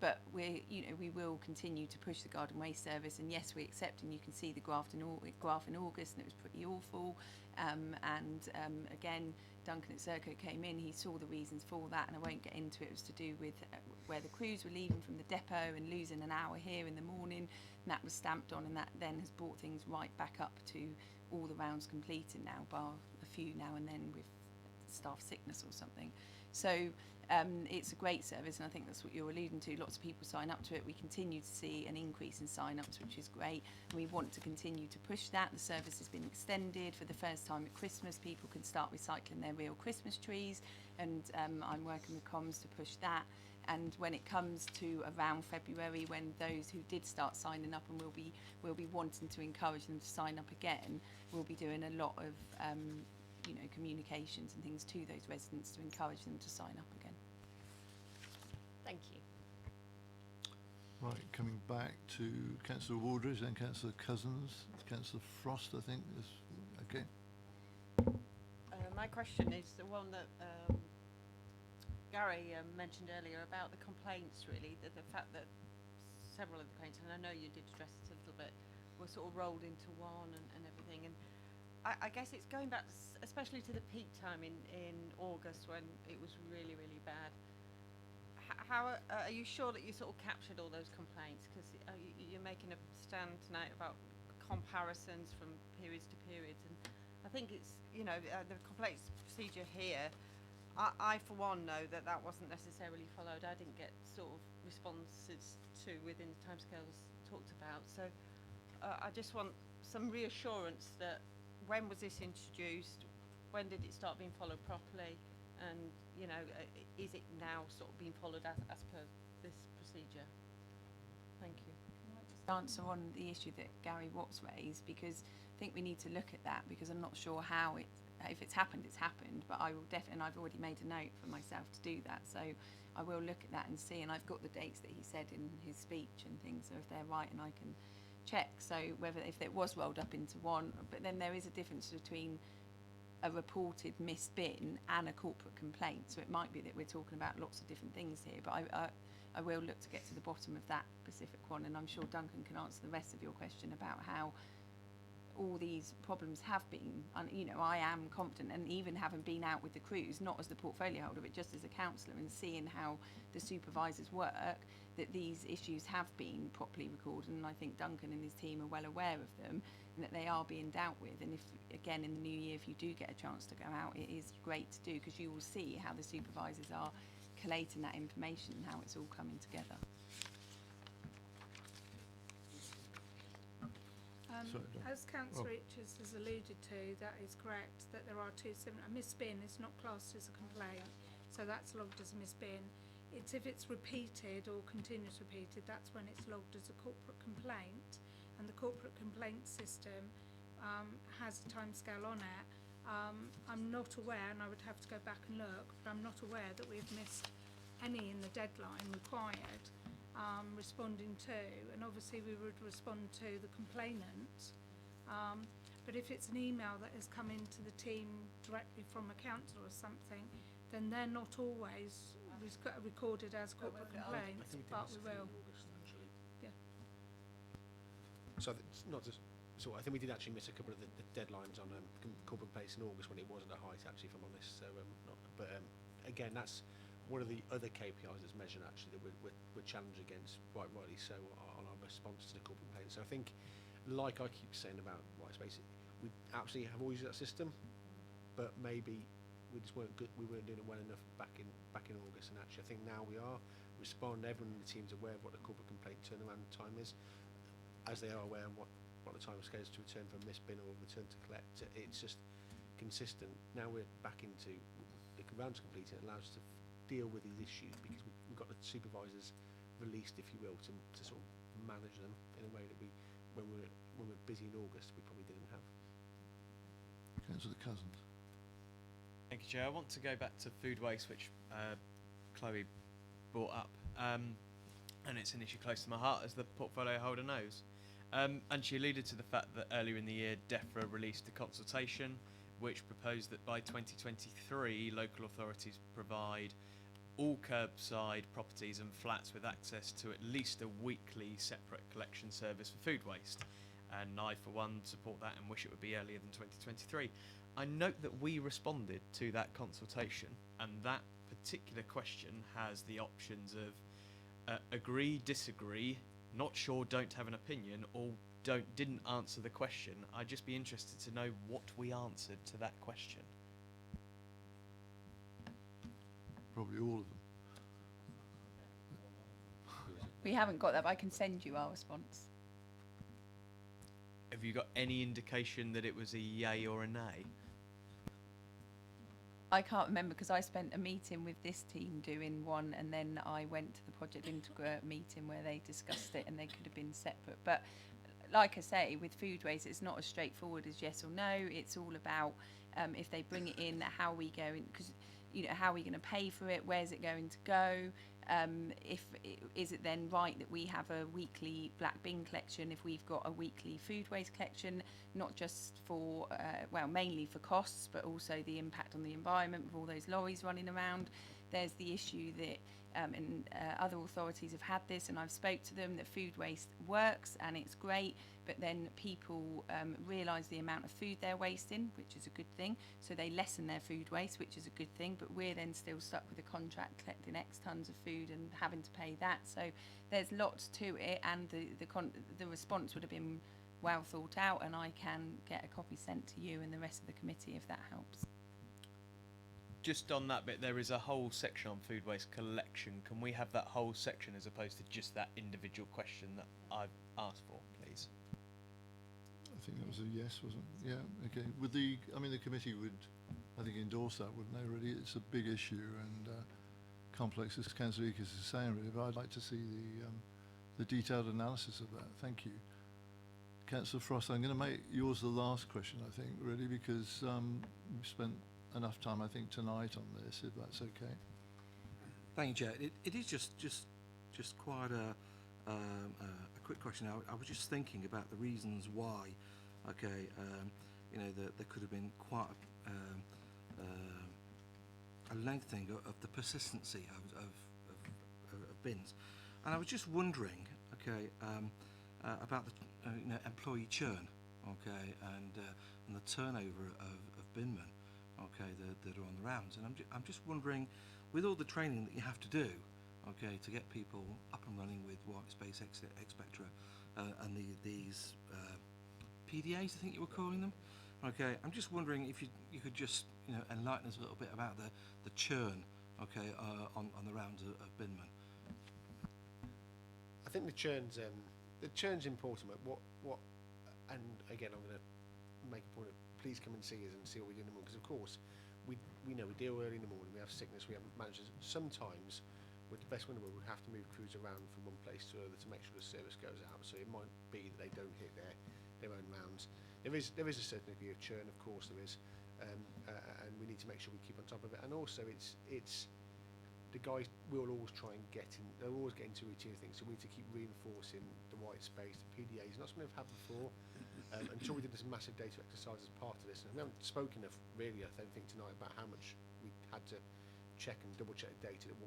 But we will continue to push the garden waste service, and yes, we accept, and you can see the graph in August, and it was pretty awful. Again, Duncan at Serco came in, he saw the reasons for that, and I won't get into it. It was to do with where the crews were leaving from the depot and losing an hour here in the morning, and that was stamped on, and that then has brought things right back up to all the rounds completed now, bar a few now and then with staff sickness or something. So it's a great service, and I think that's what you're alluding to. Lots of people sign up to it. We continue to see an increase in sign-ups, which is great. And we want to continue to push that. The service has been extended. For the first time at Christmas, people can start recycling their real Christmas trees, and I'm working with comms to push that. And when it comes to around February, when those who did start signing up, and we'll be wanting to encourage them to sign up again, we'll be doing a lot of communications and things to those residents to encourage them to sign up again. Thank you. Right, coming back to Councillor Wardridge, then Councillor Cousins, Councillor Frost, I think is okay. My question is the one that Gary mentioned earlier about the complaints, really, the fact that several of the complaints, and I know you did address it a little bit, were sort of rolled into one and everything. And I guess it's going back, especially to the peak time in August when it was really, really bad. How are you sure that you sort of captured all those complaints? Because you're making a stand tonight about comparisons from periods to periods, and I think it's, you know, the complaints procedure here, I for one know that wasn't necessarily followed. I didn't get sort of responses to within the timescales talked about. So I just want some reassurance that when was this introduced, when did it start being followed properly, and, you know, is it now sort of being followed as per this procedure? Thank you. Answer on the issue that Gary Watts raised, because I think we need to look at that, because I'm not sure how if it's happened, it's happened, but I will definitely, and I've already made a note for myself to do that, so I will look at that and see, and I've got the dates that he said in his speech and things, so if they're right, and I can check, so whether if it was rolled up into one, but then there is a difference between a reported missed bin and a corporate complaint, so it might be that we're talking about lots of different things here, but I will look to get to the bottom of that specific one, and I'm sure Duncan can answer the rest of your question about how all these problems have been, and, you know, I am confident, and even having been out with the crews, not as the portfolio holder, but just as a councillor, and seeing how the supervisors work, that these issues have been properly recorded, and I think Duncan and his team are well aware of them, and that they are being dealt with. And if, again, in the new year, if you do get a chance to go out, it is great to do, because you will see how the supervisors are collating that information and how it's all coming together. As Councillor Richards has alluded to, that is correct, that there are two similar. A missed bin is not classed as a complaint, so that's logged as a missed bin. It's if it's repeated or continuous repeated, that's when it's logged as a corporate complaint, and the corporate complaint system has a timescale on it. I'm not aware, and I would have to go back and look, but I'm not aware that we've missed any in the deadline required. Responding to, and obviously we would respond to the complainant, but if it's an email that has come into the team directly from a council or something, then they're not always recorded as corporate complaints, but we will. Yeah. So it's not just, so I think we did actually miss a couple of the deadlines on corporate complaints in August when it wasn't at height, actually, if I'm honest. So, again, that's one of the other KPIs that's measured, actually, that we're challenged against, rightly so, on our response to the corporate complaint. So I think, like I keep saying about white space, we absolutely have always used that system, but maybe we just weren't good. We weren't doing it well enough back in August. And actually, I think now we are responding. Everyone in the team's aware of what the corporate complaint turnaround time is, as they are aware of what the time scale is to return from missed bin or return to collect. It's just consistent. Now we're back into the round's completed. It allows us to deal with these issues, because we've got the supervisors released, if you will, to sort of manage them in a way that when we're busy in August, we probably didn't have. Councillor Cousins. Thank you, Chair. I want to go back to food waste, which Chloe brought up, and it's an issue close to my heart, as the portfolio holder knows. And she alluded to the fact that earlier in the year, DEFRA released a consultation which proposed that by 2023, local authorities provide all curbside properties and flats with access to at least a weekly separate collection service for food waste. And I, for one, support that and wish it would be earlier than 2023. I note that we responded to that consultation, and that particular question has the options of agree, disagree, not sure, don't have an opinion, or didn't answer the question. I'd just be interested to know what we answered to that question. Probably all of them. We haven't got that, but I can send you our response. Have you got any indication that it was a yay or a nay? I can't remember, because I spent a meeting with this team doing one, and then I went to the Project Integra meeting where they discussed it, and they could have been separate. But like I say, with food waste, it's not as straightforward as yes or no. It's all about if they bring it in, how we go in, because, you know, how are we going to pay for it? Where's it going to go? Is it then right that we have a weekly black bin collection if we've got a weekly food waste collection, not just for, well, mainly for costs, but also the impact on the environment with all those lorries running around? there's the issue that and other authorities have had this, and I've spoke to them, that food waste works and it's great, but then people realise the amount of food they're wasting, which is a good thing, so they lessen their food waste, which is a good thing, but we're then still stuck with a contract collecting X tons of food and having to pay that. So there's lots to it, and the response would have been well thought out, and I can get a copy sent to you and the rest of the committee if that helps. Just on that bit, there is a whole section on food waste collection. Can we have that whole section as opposed to just that individual question that I've asked for, please? I think that was a yes, wasn't it? Yeah, okay. Would the committee would, I think, endorse that, wouldn't they, really? It's a big issue and complex, as Councillor Eakes is saying, really, but I'd like to see the detailed analysis of that. Thank you. Councillor Frost, I'm going to make yours the last question, I think, really, because we've spent enough time, I think, tonight on this, if that's okay. Thank you, Chair. It is just quite a quick question. I was just thinking about the reasons why, okay, there could have been quite a lengthening of the persistency of bins. And I was just wondering, okay, about the employee churn, okay, and the turnover of binmen, okay, that are on the rounds. And I'm just wondering, with all the training that you have to do, okay, to get people up and running with white space, etc., and these PDAs, I think you were calling them, okay, I'm just wondering if you could just enlighten us a little bit about the churn, okay, on the rounds of binmen. I think the churn's important, but what and again I'm going to make a point of please come and see us and see what we do in the morning, because of course we deal early in the morning, we have sickness, we have managers. Sometimes with the best one in the world we have to move crews around from one place to another to make sure the service goes out, so it might be that they don't hit their own rounds. There is a certain degree of churn, of course there is, and we need to make sure we keep on top of it. And also it's the guys will always try and they'll always get into routine things, so we need to keep reinforcing the white space, the PDAs, not something we've had before. Until we did this massive data exercise as part of this, and we haven't spoken enough really, I don't think, tonight about how much we had to check and double check the data that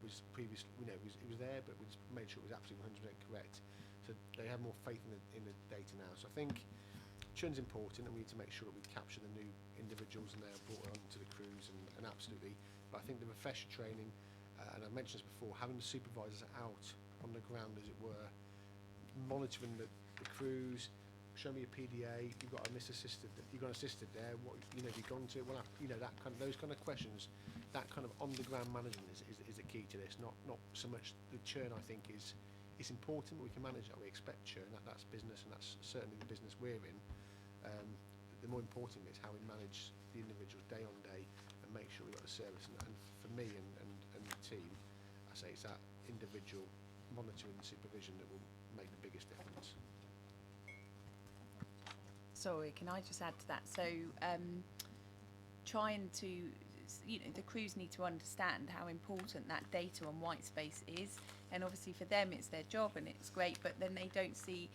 was previously, it was there, but we just made sure it was absolutely 100% correct. So they have more faith in the data now. So I think churn's important, and we need to make sure that we capture the new individuals and they are brought onto the crews, and absolutely. But I think the refresher training, and I've mentioned this before, having the supervisors out on the ground, as it were, monitoring the crews. Show me a PDA. You've got an assisted there. What have you gone to? Well, those kind of questions. That kind of on the ground management is the key to this. Not so much the churn. I think is important, but we can manage that. We expect churn. That's business, and that's certainly the business we're in. The more important bit is how we manage the individuals day on day and make sure we've got the service. And for me and the team, I say it's that individual monitoring and supervision that will make the biggest difference. Sorry, can I just add to that? So, trying to, the crews need to understand how important that data on white space is, and obviously for them it's their job and it's great, but then they don't see,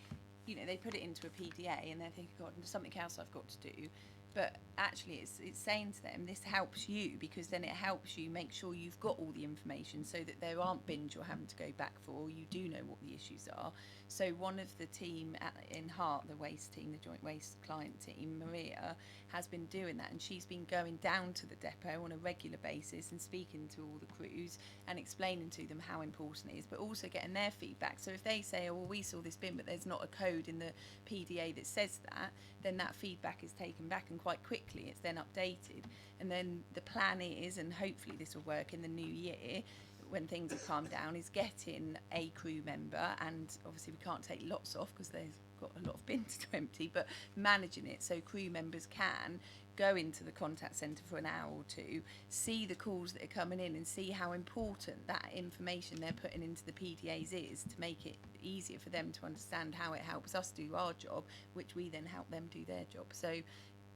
they put it into a PDA and they're thinking, God, there's something else I've got to do. But actually it's saying to them, this helps you, because then it helps you make sure you've got all the information so that there aren't bins you're having to go back for, you do know what the issues are. So one of the team in Hart, the waste team, the joint waste client team, Maria, has been doing that, and she's been going down to the depot on a regular basis and speaking to all the crews and explaining to them how important it is, but also getting their feedback. So if they say, oh, well, we saw this bin but there's not a code in the PDA that says that, then that feedback is taken back, and quite quickly it's then updated. And then the plan is, and hopefully this will work in the new year when things have calmed down, is getting a crew member, and obviously we can't take lots off because they've got a lot of bins to empty, but managing it so crew members can go into the contact centre for an hour or two, see the calls that are coming in and see how important that information they're putting into the PDAs is, to make it easier for them to understand how it helps us do our job, which we then help them do their job. So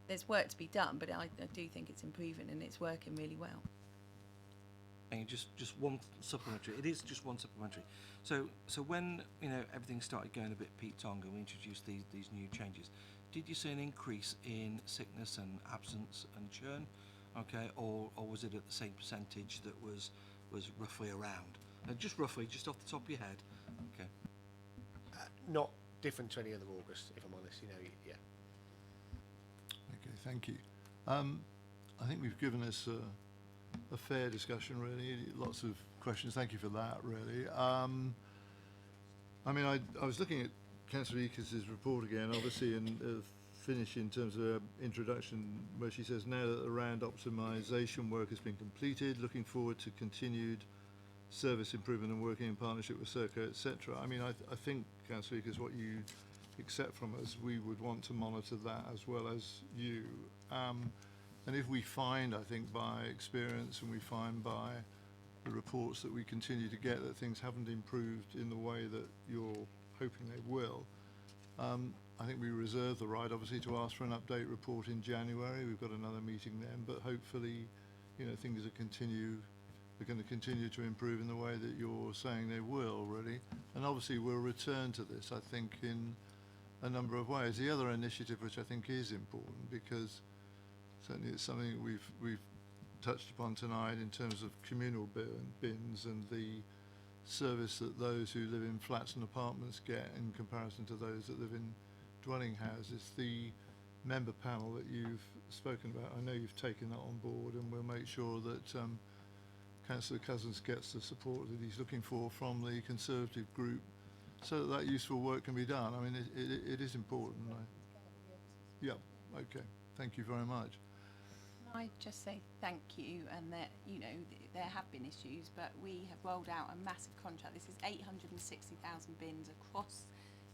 there's work to be done, but I do think it's improving and it's working really well. And just one supplementary. It is just one supplementary. So when everything started going a bit Pete Tong and we introduced these new changes, did you see an increase in sickness and absence and churn okay, or was it at the same percentage that was roughly around? Just roughly, just off the top of your head. Okay. Not different to any other August, if I'm honest. Yeah. Okay, thank you. I think we've given us a fair discussion, really. Lots of questions. Thank you for that, really. I mean, I was looking at Councillor Eakes' report again, obviously, and finish in terms of her introduction, where she says, now that the round optimisation work has been completed, looking forward to continued service improvement and working in partnership with Serco, etc. I mean, I think, Councillor Eakes, what you accept from us, we would want to monitor that as well as you. And if we find, I think, by experience, and we find by the reports that we continue to get that things haven't improved in the way that you're hoping they will, I think we reserve the right, obviously, to ask for an update report in January. We've got another meeting then, but hopefully, things are going to continue to improve in the way that you're saying they will, really. And obviously, we'll return to this, I think, in a number of ways. The other initiative, which I think is important, because certainly it's something that we've touched upon tonight in terms of communal bins and the service that those who live in flats and apartments get in comparison to those that live in dwelling houses. The member panel that you've spoken about, I know you've taken that on board, and we'll make sure that Councillor Cousins gets the support that he's looking for from the Conservative group, so that useful work can be done. I mean, it is important. Yeah, okay. Thank you very much. Can I just say thank you, and that, there have been issues, but we have rolled out a massive contract. This is 860,000 bins across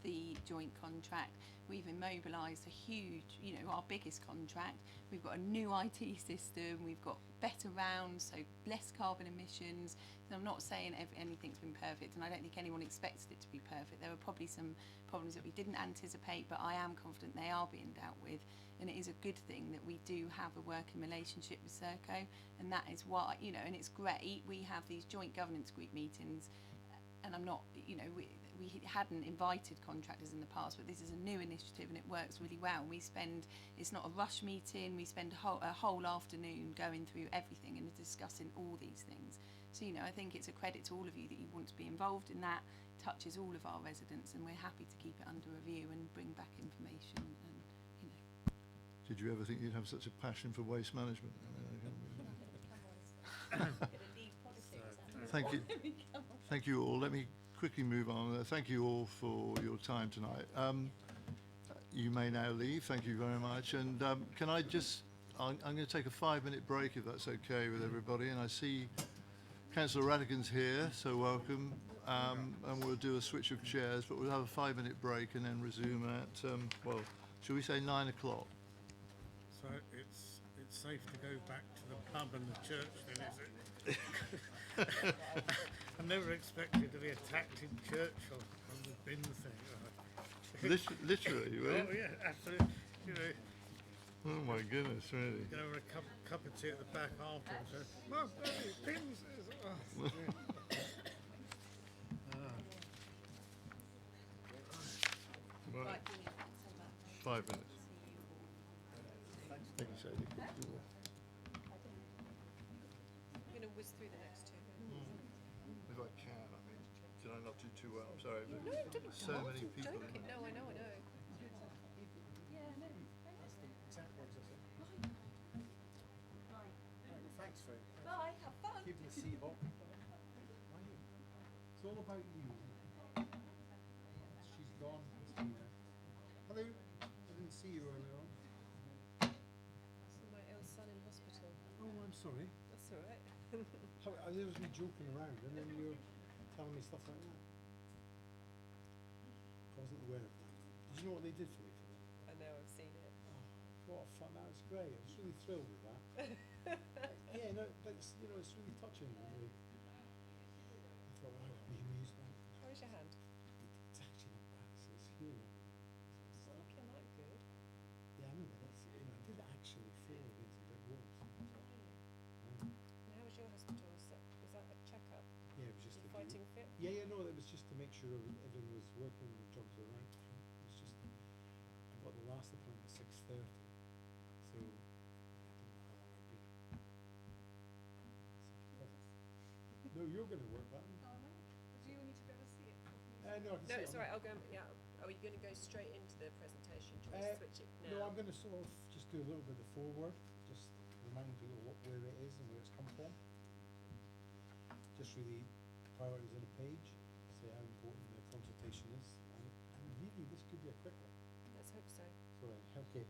the joint contract. We've immobilised a huge, our biggest contract. We've got a new IT system, we've got better rounds, so less carbon emissions. And I'm not saying anything's been perfect, and I don't think anyone expected it to be perfect. There were probably some problems that we didn't anticipate, but I am confident they are being dealt with. And it is a good thing that we do have a working relationship with Serco, and that is why, and it's great. We have these joint governance group meetings, and I'm not, we hadn't invited contractors in the past, but this is a new initiative and it works really well. It's not a rush meeting, we spend a whole afternoon going through everything and discussing all these things. So, I think it's a credit to all of you that you want to be involved in that. It touches all of our residents, and we're happy to keep it under review and bring back information. And, Did you ever think you'd have such a passion for waste management? Thank you. Thank you all. Let me quickly move on. Thank you all for your time tonight. You may now leave. Thank you very much. And can I just, I'm going to take a 5-minute break, if that's okay with everybody. And I see Councillor Radigan's here, so welcome. And we'll do a switch of chairs, but we'll have a 5-minute break and then resume at, well, shall we say 9 o'clock? So it's safe to go back to the pub and the church then, is it? I never expected to be attacked in church on the bin thing. Literally, really? Oh yeah, absolutely. Oh my goodness, really. Go over a cup of tea at the back afterwards. Well, bins. Oh, Right. 5 minutes. Thank you, Sadie. I'm going to whiz through the next two. If I can, I mean, did I not do too well? I'm sorry. But No, don't so many people. joking. No, I know. Yeah, no. Thanks for Bye, have fun. keeping the seat up. It's all about you. She's gone. Hello. I didn't see you earlier on. So my ill son in hospital. Oh, I'm sorry. That's all right. I was me joking around, and then you're telling me stuff like that. I wasn't aware of that. Did you know what they did for me for that? I know, I've seen it. Oh, what fun! That was great. I was really thrilled with that. Yeah, no, it's it's really touching. Really. I thought I would be amused by it. How is your hand? It's actually not bad. It's healing. It's not looking that good. Yeah, I know that. I did actually fall against a brick wall. And how was your hospital? Was that a checkup? Yeah, it was just You to fighting fit? Yeah, no, it was just to make sure everything was working, the drugs were right. It was just, I got the last appointment at 6:30, so I don't know how long I'd be. No, you're going to work that. Oh, no. Do you need to be able to see it? No, I can No, see it's it on alright, I'll go, yeah, are you going to go straight into the presentation? Do you want to switch it now? No, I'm going to sort of just do a little bit of forward, just reminding people where it is and where it's come from. Just really priorities on a page, say how important the consultation is, and really this could be a quick one. Let's hope so. Sorry, okay,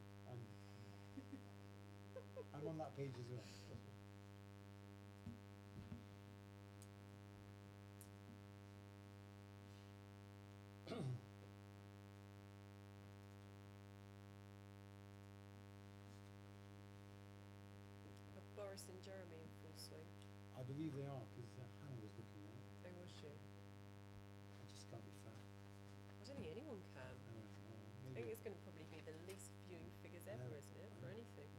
I'm on that page as well. Are Boris and Jeremy in full swing? I believe they are, because Hannah was looking at it. Oh, was she? I just can't be fair. I don't think anyone can. I think it's going to probably be the least viewing figures ever, isn't it, for anything?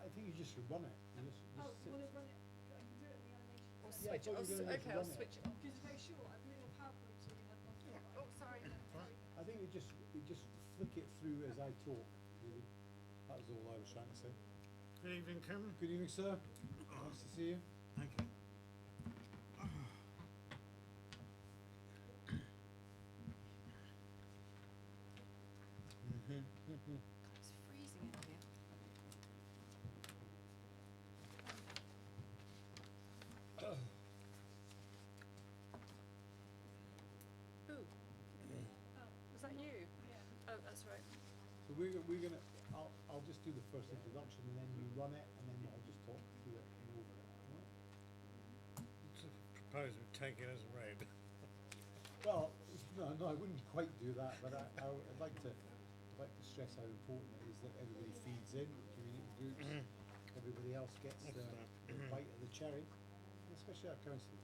I think you just should run it. You just Oh, sit. you want to run it? I can do it in the animation. Or Yeah, I switch thought it. you were gonna Okay, run I'll it. switch it off. Because it's very short. I've been in a PowerPoint, so we had one. Oh, sorry. I think we just flick it through as I talk, really. That was all I was trying to say. Good evening, Cameron. Good evening, sir. Nice to see you. Thank you. It's freezing in here. Ooh. Was that you? Yeah. Oh, that's right. So we're gonna, I'll just do the first introduction and then you run it and then I'll just talk through it and over it. All right? Propose we take it as read. Well, no, I wouldn't quite do that, but I'd like to stress how important it is that everybody feeds in, community groups, everybody else gets the bite of the cherry, and especially our councillors.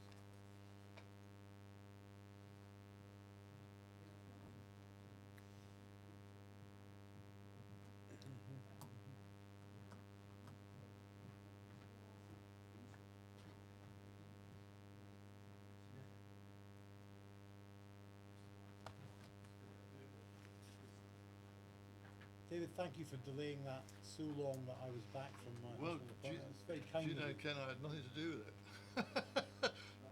David, thank you for delaying that so long that I was back from my Well, hospital do you, appointment. It's very kind do you of know, you. Ken, I had nothing to do with it.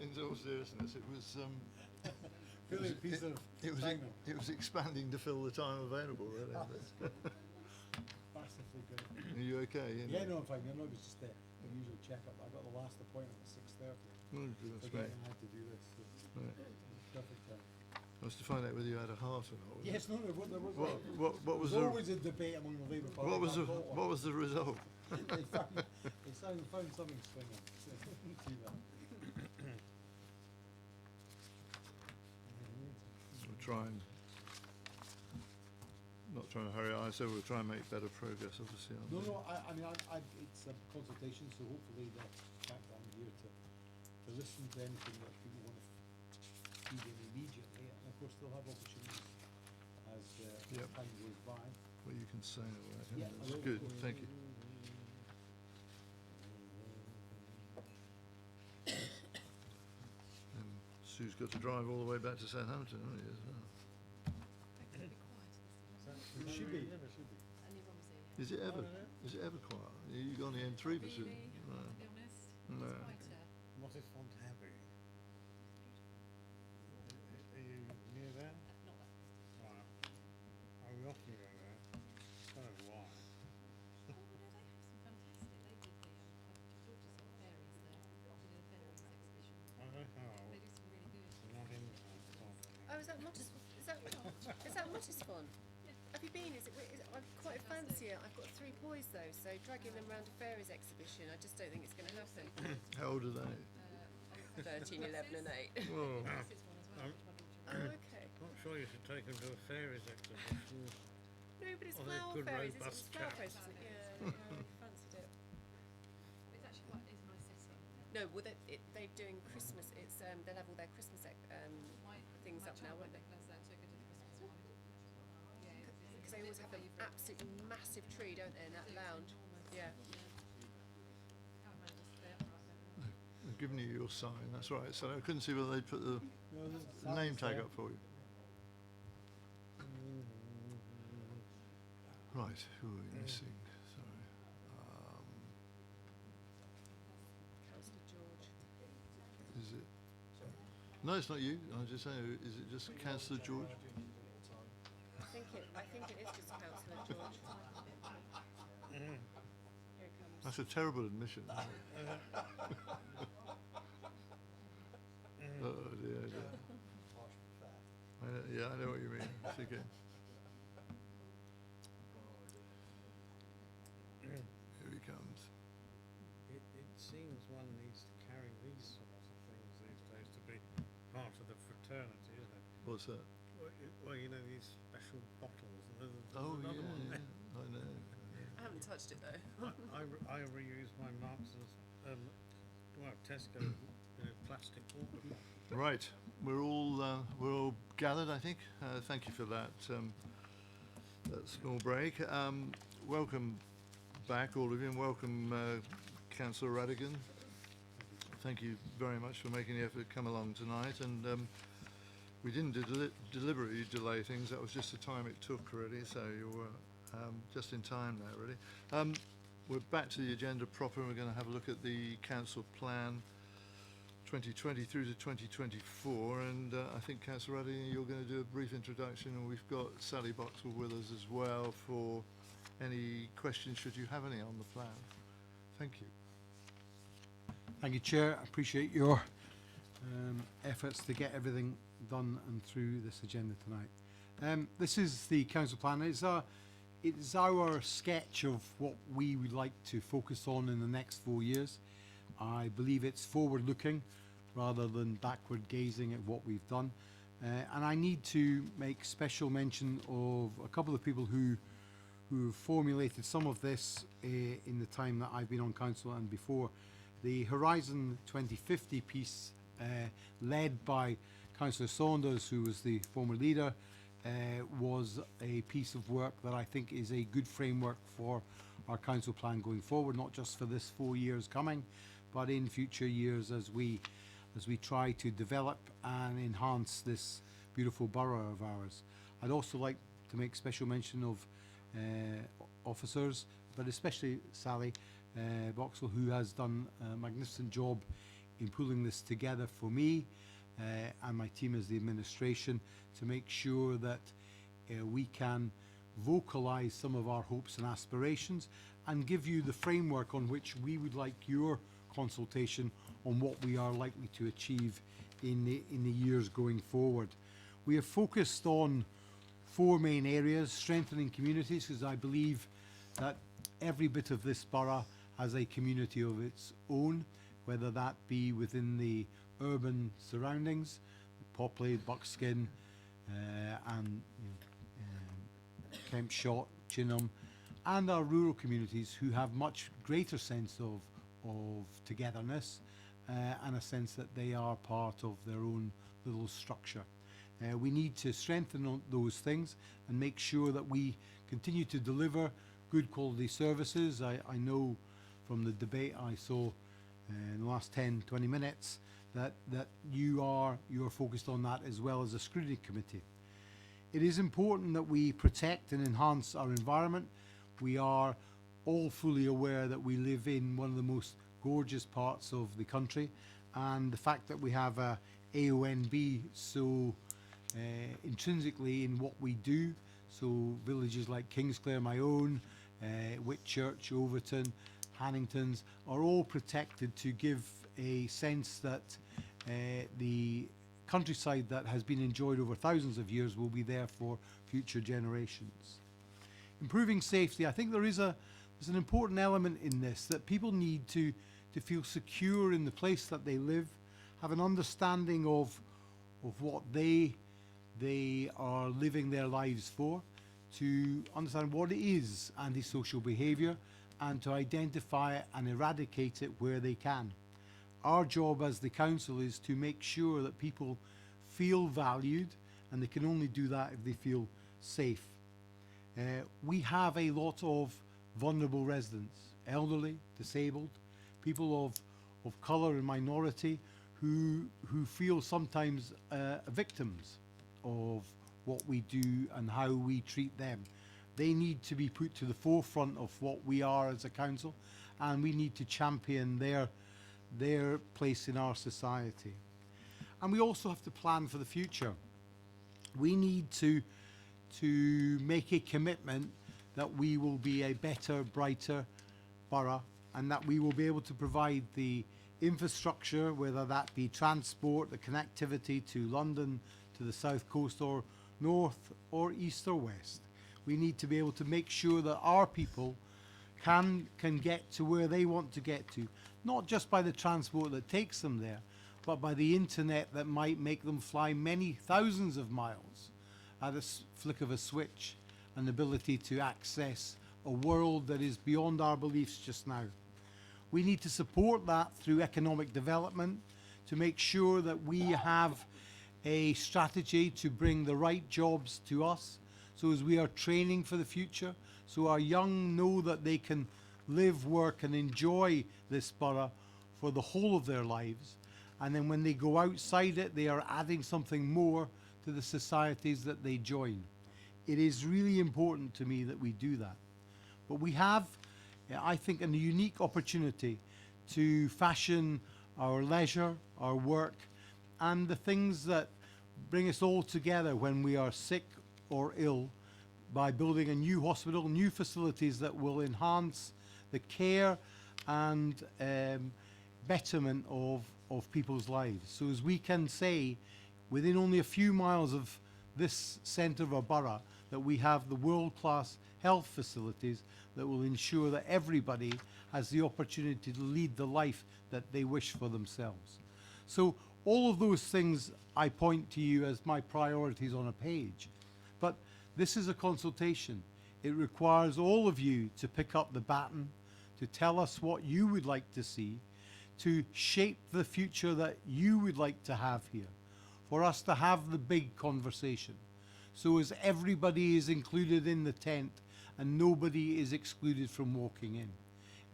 In all seriousness, it was Really a piece of timing. it was expanding to fill the time available, really. Massively good. Are you okay? Yeah, no, I'm fine. No, it was just the usual checkup. I got the last appointment at 6:30. Oh, goodness me. Forgetting I had to do this. So Right. perfect time. I was to find out whether you had a heart or not. Yes, no, there was. What was There's the always a debate among the Labour Party. what was the about what was the result? they found something swinging. So see that. We'll try and not trying to hurry. I said we'll try and make better progress. Obviously. On No, the- no. I mean, it's a consultation, so hopefully the fact that I'm here to listen to anything that people want to feed in immediately, and of course they'll have opportunities as Yep. time goes by. Well, you can say all that. Yeah, That's I will. good. Thank you. Sue's got to drive all the way back to Southampton, hasn't he, as well? It should be. Is it ever quiet? You go on the M3, but Really, no. to be honest. No. It's quite What is Font Abbey? Are you near there? not that close. Right. I we often go there. I don't know why. Oh, no, they have some fantastic. They did the, I've talked to some fairies there. They did a fairies exhibition. I don't know. They do some really good. Not in Oh, is that Mottisfont? Have you been? I quite fancy it. I've got 3 boys though, so dragging them around a fairies exhibition, I just don't think it's going to happen. How old are they? 13, 11 and 8. Well, I'm Oh, okay. not sure you should take them to a fairies exhibition. nobody's Well, they're flower good, fairies. It's robust flower cats. fairies, isn't it? Yeah, fancied it. It's actually quite, it's a nice setting. No, well, they're doing Christmas. It's they'll have all their Christmas things up now, won't they? Took her to the Christmas one. Yeah, Because they always have an absolutely massive tree, don't they, in that lounge? Yeah. I've given you your sign, that's right. So I couldn't see whether they'd put the name tag up for you. Right, who are we missing? Sorry. Councillor George. Is it? No, it's not you. I was just saying, is it just Councillor George? I think it is just Councillor George. Here it comes. That's a terrible admission. Isn't it? Oh dear, dear. Yeah, I know what you mean. It's okay. Here he comes. It seems one needs to carry these sorts of things these days to be part of the fraternity, isn't it? What's that? Well, you know, these special bottles. And there's Oh another one yeah, there. I know. I haven't touched it though. I reuse my Marks's, Tesco, plastic water bottle. Right, we're all gathered, I think. Thank you for that small break. Welcome back, all of you, and welcome Councillor Radigan. Thank you very much for making the effort to come along tonight. And we didn't deliberately delay things. That was just the time it took, really. So you were just in time there, really. We're back to the agenda proper, and we're going to have a look at the council plan 2020 through to 2024, and I think Councillor Radigan, you're going to do a brief introduction, and we've got Sally Boxall with us as well for any questions, should you have any on the plan. Thank you. Thank you, Chair. I appreciate your efforts to get everything done and through this agenda tonight. This is the council plan. It's our sketch of what we would like to focus on in the next 4 years. I believe it's forward-looking rather than backward-gazing at what we've done. And I need to make special mention of a couple of people who formulated some of this in the time that I've been on council and before. The Horizon 2050 piece, led by Councillor Saunders, who was the former leader, was a piece of work that I think is a good framework for our council plan going forward, not just for this 4 years coming, but in future years as we try to develop and enhance this beautiful borough of ours. I'd also like to make special mention of officers, but especially Sally Boxall, who has done a magnificent job in pulling this together for me and my team as the administration to make sure that we can vocalise some of our hopes and aspirations and give you the framework on which we would like your consultation on what we are likely to achieve in the years going forward. We have focused on 4 main areas: strengthening communities, because I believe that every bit of this borough has a community of its own, whether that be within the urban surroundings, Popley, Buckskin, and Kemp Shot, Chinham, and our rural communities who have much greater sense of togetherness and a sense that they are part of their own little structure. We need to strengthen those things and make sure that we continue to deliver good quality services. I know from the debate I saw in the last 10-20 minutes that you are focused on that as well as a scrutiny committee. It is important that we protect and enhance our environment. We are all fully aware that we live in one of the most gorgeous parts of the country, and the fact that we have a AONB so intrinsically in what we do, so villages like Kingsclere, my own, Whitchurch, Overton, Hanningtons are all protected to give a sense that the countryside that has been enjoyed over thousands of years will be there for future generations. Improving safety, I think there's an important element in this, that people need to feel secure in the place that they live, have an understanding of what they are living their lives for, to understand what is antisocial behaviour and to identify it and eradicate it where they can. Our job as the council is to make sure that people feel valued, and they can only do that if they feel safe. We have a lot of vulnerable residents, elderly, disabled, people of colour and minority who feel sometimes victims of what we do and how we treat them. They need to be put to the forefront of what we are as a council, and we need to champion their place in our society. And we also have to plan for the future. We need to make a commitment that we will be a better, brighter borough, and that we will be able to provide the infrastructure, whether that be transport, the connectivity to London, to the south coast, or north or east or west. We need to be able to make sure that our people can get to where they want to get to, not just by the transport that takes them there, but by the internet that might make them fly many thousands of miles at a flick of a switch, and the ability to access a world that is beyond our beliefs just now. We need to support that through economic development, to make sure that we have a strategy to bring the right jobs to us, so as we are training for the future, so our young know that they can live, work and enjoy this borough for the whole of their lives. And then when they go outside it, they are adding something more to the societies that they join. It is really important to me that we do that. But we have, I think, a unique opportunity to fashion our leisure, our work, and the things that bring us all together when we are sick or ill, by building a new hospital, new facilities that will enhance the care and betterment of people's lives. So as we can say, within only a few miles of this centre of our borough, that we have the world-class health facilities that will ensure that everybody has the opportunity to lead the life that they wish for themselves. So all of those things I point to you as my priorities on a page. But this is a consultation. It requires all of you to pick up the baton, to tell us what you would like to see, to shape the future that you would like to have here, for us to have the big conversation. So as everybody is included in the tent and nobody is excluded from walking in.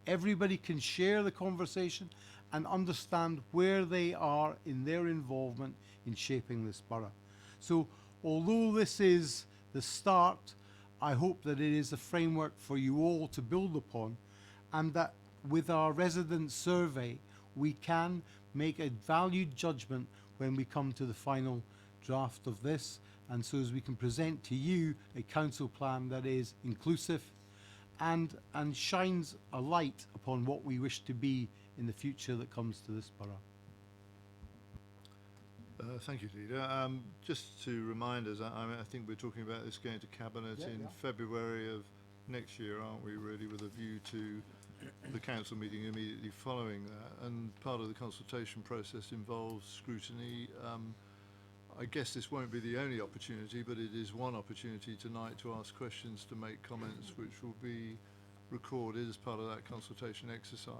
Everybody can share the conversation and understand where they are in their involvement in shaping this borough. So although this is the start, I hope that it is a framework for you all to build upon, and that with our resident survey we can make a valued judgment when we come to the final draft of this, and so as we can present to you a council plan that is inclusive and shines a light upon what we wish to be in the future that comes to this borough. Thank you, Leader. Just to remind us, I think we're talking about this going to Cabinet in February of next year, aren't we, really, with a view to the council meeting immediately following that. And part of the consultation process involves scrutiny. I guess this won't be the only opportunity, but it is one opportunity tonight to ask questions, to make comments, which will be recorded as part of that consultation exercise.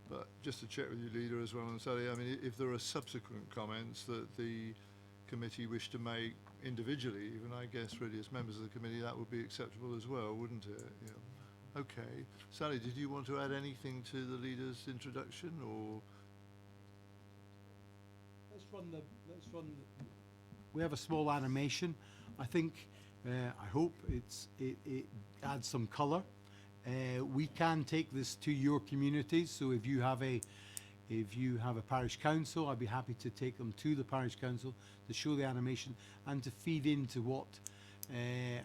But just to check with you, Leader, as well, and Sally, I mean, if there are subsequent comments that the committee wish to make individually, even I guess really as members of the committee, that would be acceptable as well, wouldn't it? Yeah. Okay. Sally, did you want to add anything to the Leader's introduction, or? We have a small animation. I think, I hope it adds some colour. We can take this to your communities. So if you have a parish council, I'd be happy to take them to the parish council to show the animation and to feed into what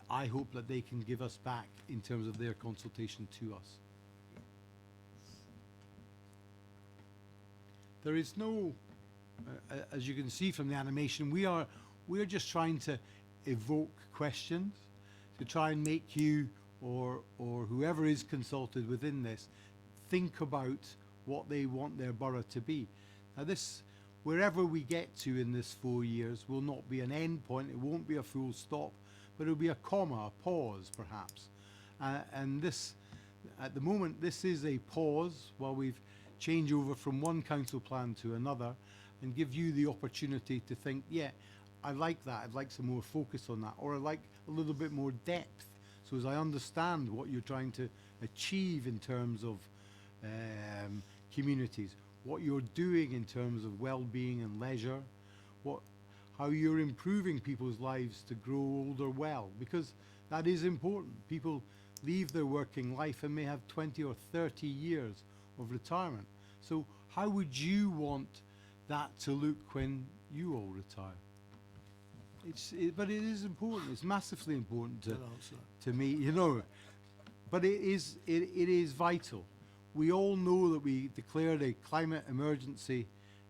I hope that they can give us back in terms of their consultation to us. There is no, as you can see from the animation, we're just trying to evoke questions to try and make you or whoever is consulted within this think about what they want their borough to be. Now this, wherever we get to in this 4 years, will not be an end point, it won't be a full stop, but it'll be a comma, a pause perhaps. And this, at the moment, this is a pause while we've changed over from one council plan to another, and give you the opportunity to think, yeah, I like that, I'd like some more focus on that, or I like a little bit more depth, so as I understand what you're trying to achieve in terms of communities, what you're doing in terms of well-being and leisure, how you're improving people's lives to grow older well, because that is important. People leave their working life and may have 20 or 30 years of retirement. So how would you want that to look when you all retire? But it is important. It's massively important to me, you know. But it is vital. We all know that we declared a climate emergency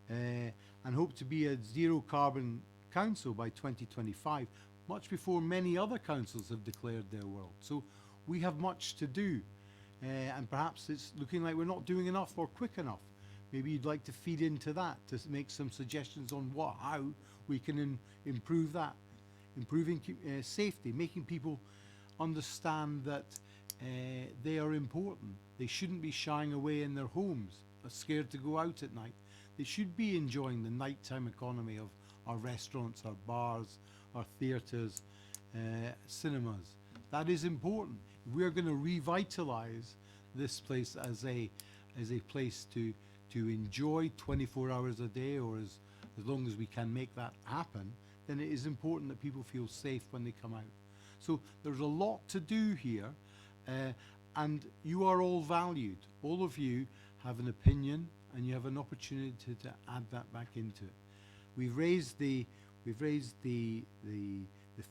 and hope to be a zero carbon council by 2025, much before many other councils have declared their world. So we have much to do, and perhaps it's looking like we're not doing enough or quick enough. Maybe you'd like to feed into that to make some suggestions on how we can improve that. Improving safety, making people understand that they are important. They shouldn't be shying away in their homes, scared to go out at night. They should be enjoying the nighttime economy of our restaurants, our bars, our theatres, cinemas. That is important. If we're going to revitalise this place as a place to enjoy 24 hours a day, or as long as we can make that happen, then it is important that people feel safe when they come out. So there's a lot to do here, and you are all valued. All of you have an opinion, and you have an opportunity to add that back into it. We've raised the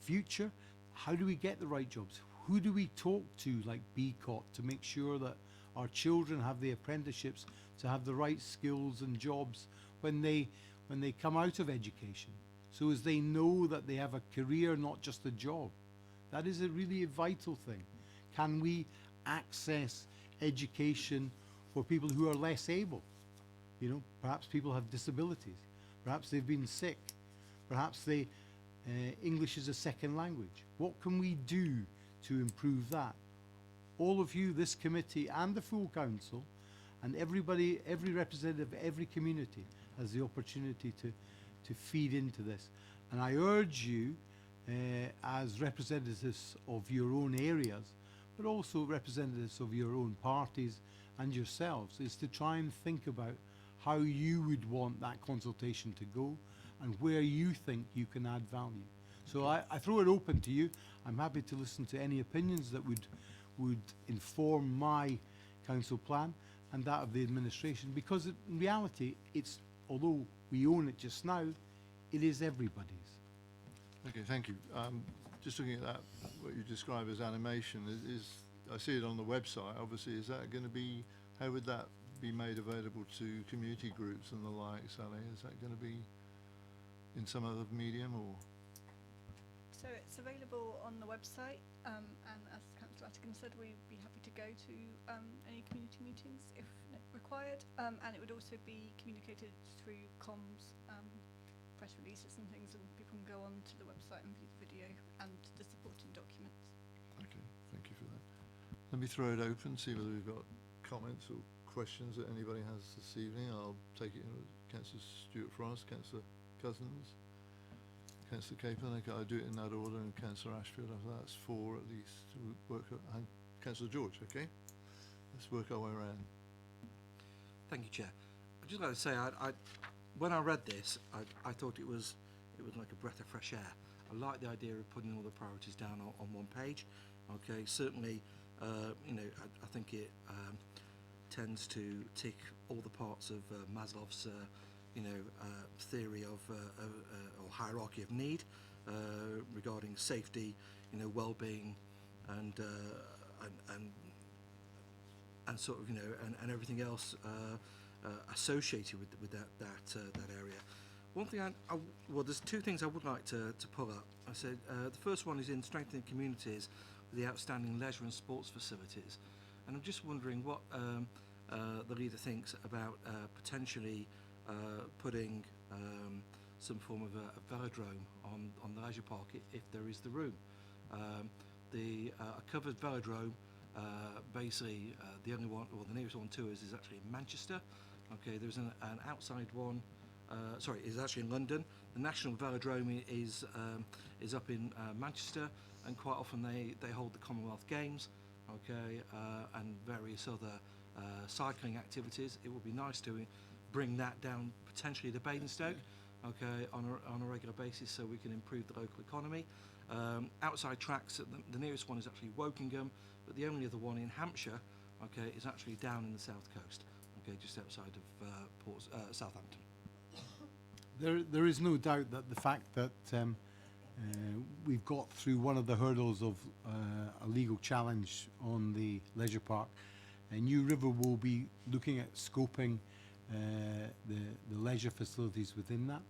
future. How do we get the right jobs? Who do we talk to, like BCOT, to make sure that our children have the apprenticeships to have the right skills and jobs when they come out of education, so as they know that they have a career, not just a job? That is a really vital thing. Can we access education for people who are less able? You know, perhaps people have disabilities, perhaps they've been sick, perhaps English is a second language. What can we do to improve that? All of you, this committee and the full council, and everybody, every representative, every community has the opportunity to feed into this. And I urge you, as representatives of your own areas, but also representatives of your own parties and yourselves, is to try and think about how you would want that consultation to go and where you think you can add value. So I throw it open to you. I'm happy to listen to any opinions that would inform my council plan and that of the administration, because in reality, although we own it just now, it is everybody's. Okay, thank you. Just looking at that, what you describe as animation, I see it on the website, obviously. Is that going to be, how would that be made available to community groups and the like, Sally? Is that going to be in some other medium, or? So it's available on the website, and as Councillor Attigan said, we'd be happy to go to any community meetings if required, and it would also be communicated through comms, press releases and things, and people can go on to the website and view the video and the supporting documents. Okay, thank you for that. Let me throw it open, see whether we've got comments or questions that anybody has this evening. I'll take it, Councillor Stuart Frost, Councillor Cousins, Councillor Capon. I'll do it in that order, and Councillor Ashfield. After that's 4 at least. And Councillor George, okay? Let's work our way around. Thank you, Chair. I'd just like to say, when I read this, I thought it was like a breath of fresh air. I like the idea of putting all the priorities down on one page. Okay, certainly, I think it tends to tick all the parts of Maslow's, theory of or hierarchy of need regarding safety, well-being, and sort of, and everything else associated with that area. One thing well, there's 2 things I would like to pull up. I said the first one is in strengthening communities with the outstanding leisure and sports facilities, and I'm just wondering what the leader thinks about potentially putting some form of a velodrome on the leisure park if there is the room. A covered velodrome, basically the only one, or the nearest one to us is actually in Manchester. Okay, there's an outside one, is actually in London. The National Velodrome is up in Manchester, and quite often they hold the Commonwealth Games, okay, and various other cycling activities. It would be nice to bring that down potentially to Basingstoke, okay, on a regular basis, so we can improve the local economy. Outside tracks, the nearest one is actually Wokingham, but the only other one in Hampshire, okay, is actually down in the south coast, okay, just outside of Southampton. There is no doubt that the fact that we've got through one of the hurdles of a legal challenge on the leisure park, and New River will be looking at scoping the leisure facilities within that.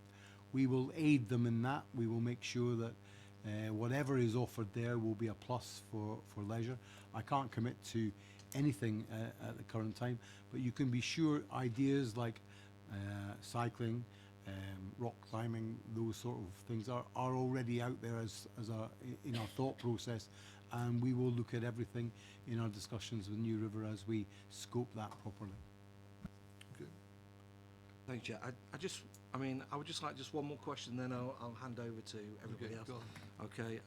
We will aid them in that. We will make sure that whatever is offered there will be a plus for leisure. I can't commit to anything at the current time, but you can be sure ideas like cycling, rock climbing, those sort of things are already out there in our thought process, and we will look at everything in our discussions with New River as we scope that properly. Good. Thank you, Chair. I would just like one more question, then I'll hand over to everybody else. Go on. Okay,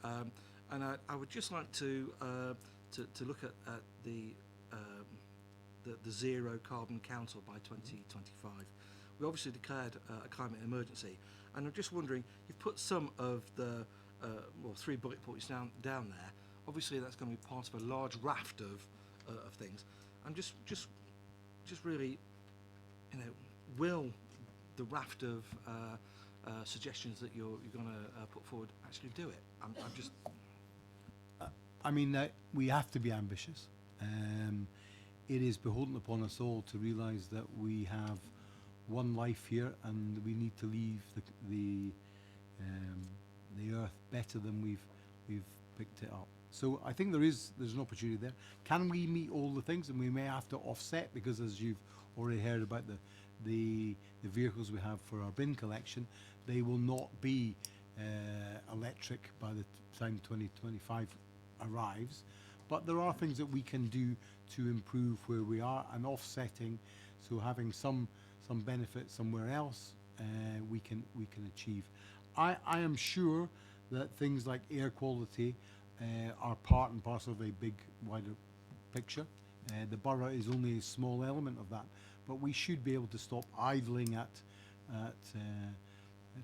and I would just like to look at the zero carbon council by 2025. We obviously declared a climate emergency, and I'm just wondering, you've put some of the 3 bullet points down there. Obviously, that's going to be part of a large raft of things. I'm just really, will the raft of suggestions that you're going to put forward actually do it? I'm just. We have to be ambitious. It is beholden upon us all to realise that we have one life here, and we need to leave the earth better than we've picked it up. So I think there's an opportunity there. Can we meet all the things? And we may have to offset, because as you've already heard about the vehicles we have for our bin collection, they will not be electric by the time 2025 arrives. But there are things that we can do to improve where we are, and offsetting, so having some benefit somewhere else, we can achieve. I am sure that things like air quality are part and parcel of a big, wider picture. The borough is only a small element of that, but we should be able to stop idling at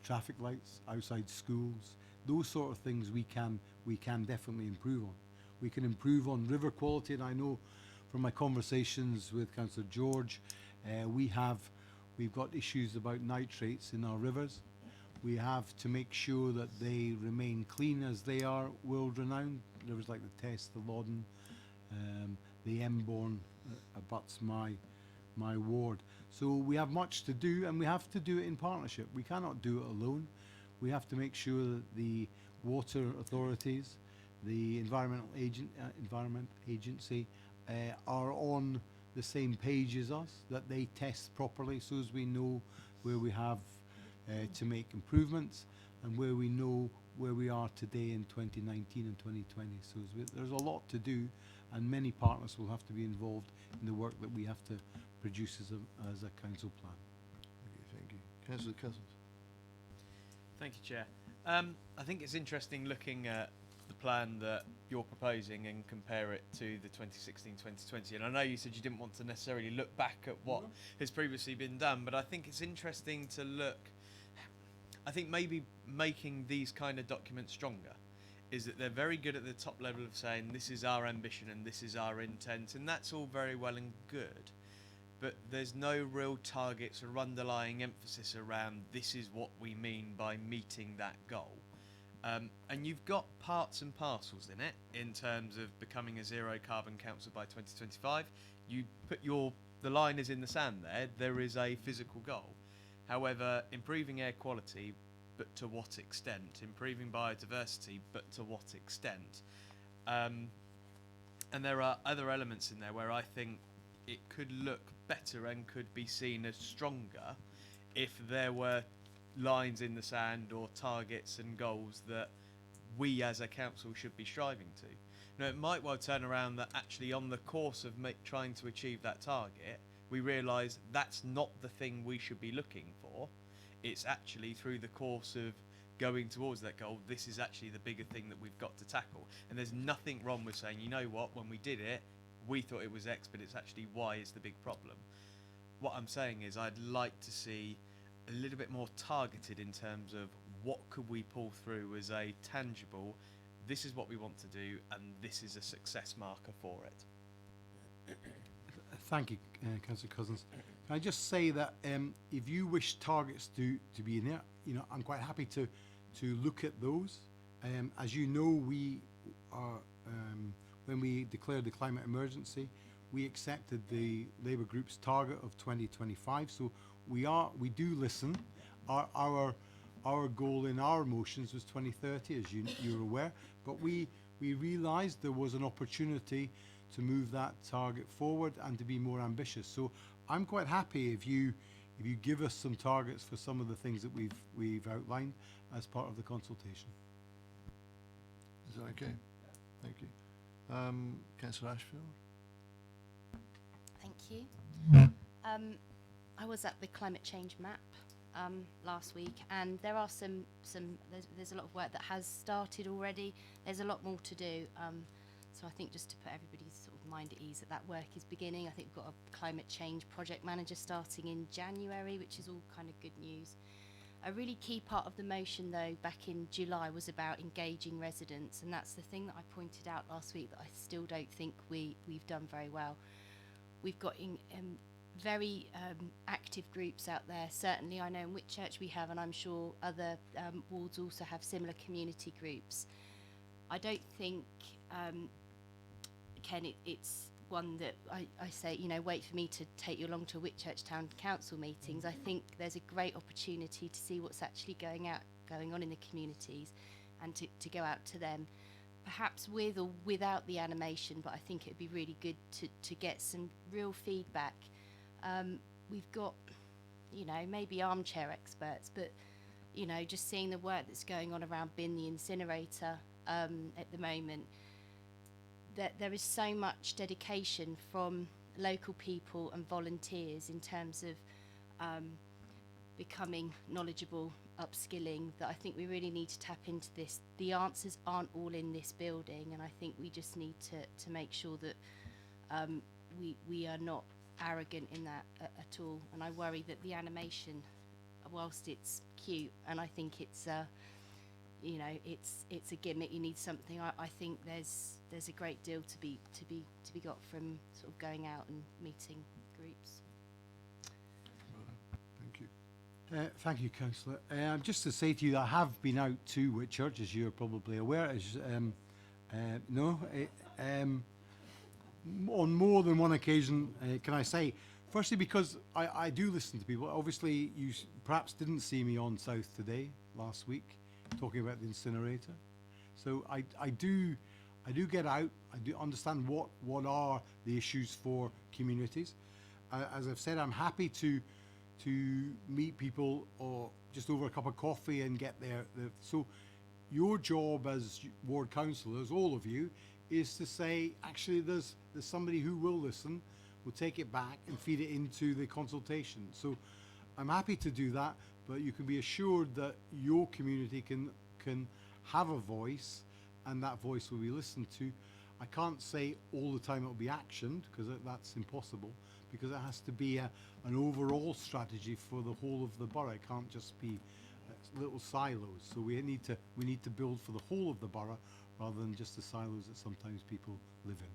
traffic lights, outside schools. Those sort of things we can definitely improve on. We can improve on river quality, and I know from my conversations with Councillor George, we've got issues about nitrates in our rivers. We have to make sure that they remain clean, as they are world renowned. Rivers like the Tess, the Loddon, the Emborn abuts my ward. So we have much to do, and we have to do it in partnership. We cannot do it alone. We have to make sure that the water authorities, the environment agency are on the same page as us, that they test properly, so as we know where we have to make improvements, and where we know where we are today in 2019 and 2020. So there's a lot to do, and many partners will have to be involved in the work that we have to produce as a council plan. Thank you. Councillor Cousins. Thank you, Chair. I think it's interesting looking at the plan that you're proposing and compare it to the 2016-2020. And I know you said you didn't want to necessarily look back at what has previously been done, but I think it's interesting to look. I think maybe making these kind of documents stronger is that they're very good at the top level of saying this is our ambition and this is our intent, and that's all very well and good, but there's no real targets or underlying emphasis around this is what we mean by meeting that goal. And you've got parts and parcels in it in terms of becoming a zero carbon council by 2025. You put the line is in the sand there. There is a physical goal. However, improving air quality, but to what extent? Improving biodiversity, but to what extent? And there are other elements in there where I think it could look better and could be seen as stronger if there were lines in the sand or targets and goals that we as a council should be striving to. Now, it might well turn around that actually on the course of trying to achieve that target, we realise that's not the thing we should be looking for. It's actually through the course of going towards that goal, this is actually the bigger thing that we've got to tackle. And there's nothing wrong with saying, you know what, when we did it, we thought it was X, but it's actually Y is the big problem. What I'm saying is I'd like to see a little bit more targeted in terms of what could we pull through as a tangible, this is what we want to do, and this is a success marker for it. Thank you, Councillor Cousins. Can I just say that if you wish targets to be in there, you know, I'm quite happy to look at those. As you know, we are when we declared the climate emergency, we accepted the Labour group's target of 2025. So we do listen. Our goal in our motions was 2030, as you're aware. But we realised there was an opportunity to move that target forward and to be more ambitious. So I'm quite happy if you give us some targets for some of the things that we've outlined as part of the consultation. Is that okay? Thank you. Councillor Ashfield? Thank you. I was at the climate change map last week, and there are there's a lot of work that has started already. There's a lot more to do. So I think just to put everybody's sort of mind at ease that work is beginning. I think we've got a climate change project manager starting in January, which is all kind of good news. A really key part of the motion, though, back in July was about engaging residents, and that's the thing that I pointed out last week that I still don't think we've done very well. We've got very active groups out there. Certainly I know in Whitchurch we have, and I'm sure other wards also have similar community groups. I don't think, Ken, it's one that I say, you know, wait for me to take you along to Whitchurch Town Council meetings. I think there's a great opportunity to see what's actually going on in the communities, and to go out to them, perhaps with or without the animation, but I think it'd be really good to get some real feedback. We've got, you know, maybe armchair experts, but, you know, just seeing the work that's going on around Bin the incinerator at the moment, that there is so much dedication from local people and volunteers in terms of becoming knowledgeable, upskilling, that I think we really need to tap into this. The answers aren't all in this building, and I think we just need to make sure that we are not arrogant in that at all. And I worry that the animation, whilst it's cute, and I think it's you know, it's a gimmick, you need something. I think there's a great deal to be got from sort of going out and meeting groups. Thank you. Thank you, Councillor. Just to say to you, I have been out to Whitchurch, as you're probably aware. On more than one occasion, can I say, firstly, because I do listen to people. Obviously, you perhaps didn't see me on South today, last week, talking about the incinerator. So I do get out. I do understand what are the issues for communities. As I've said, I'm happy to meet people or just over a cup of coffee and get there. So your job as ward councillors, all of you, is to say, actually, there's somebody who will listen, will take it back and feed it into the consultation. So I'm happy to do that, but you can be assured that your community can have a voice, and that voice will be listened to. I can't say all the time it will be actioned, because that's impossible, because it has to be an overall strategy for the whole of the borough. It can't just be little silos. So we need to build for the whole of the borough, rather than just the silos that sometimes people live in.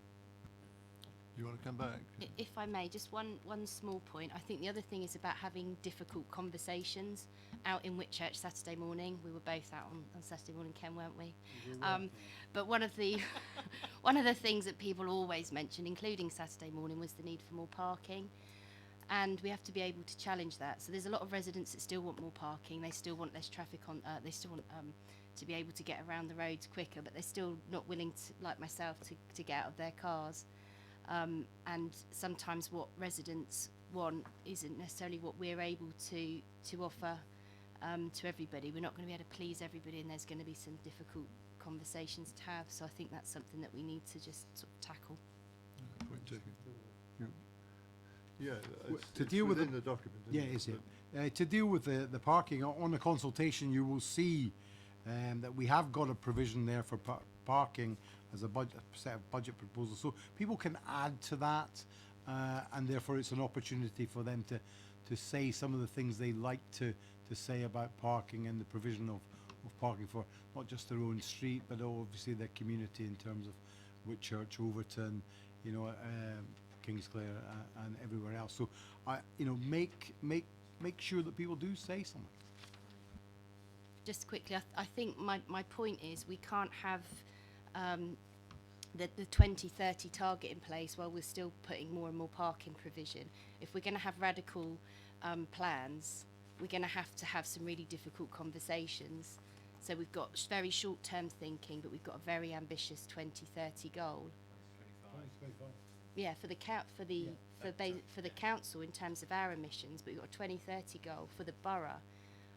You want to come back? If I may, just one small point. I think the other thing is about having difficult conversations. Out in Whitchurch Saturday morning, we were both out on Saturday morning, Ken, weren't we? But one of the things that people always mention, including Saturday morning, was the need for more parking, and we have to be able to challenge that. So there's a lot of residents that still want more parking. They still want less traffic on. They still want to be able to get around the roads quicker, but they're still not willing to, like myself, to get out of their cars. And sometimes what residents want isn't necessarily what we're able to offer to everybody. We're not going to be able to please everybody, and there's going to be some difficult conversations to have. So I think that's something that we need to just sort of tackle. Point taken. Yeah, To deal with within the document. Yeah, isn't it is, But- yeah. To deal with the parking, on the consultation, you will see that we have got a provision there for parking as a set of budget proposals. So people can add to that, and therefore it's an opportunity for them to say some of the things they like to say about parking and the provision of parking for not just their own street, but obviously their community in terms of Whitchurch, Overton, Kingsclere, and everywhere else. So, make sure that people do say something. Just quickly, I think my point is we can't have the 2030 target in place while we're still putting more and more parking provision. If we're going to have radical plans, we're going to have some really difficult conversations. So we've got very short-term thinking, but we've got a very ambitious 2030 goal. Yeah, for the council in terms of our emissions, but we've got a 2030 goal for the borough.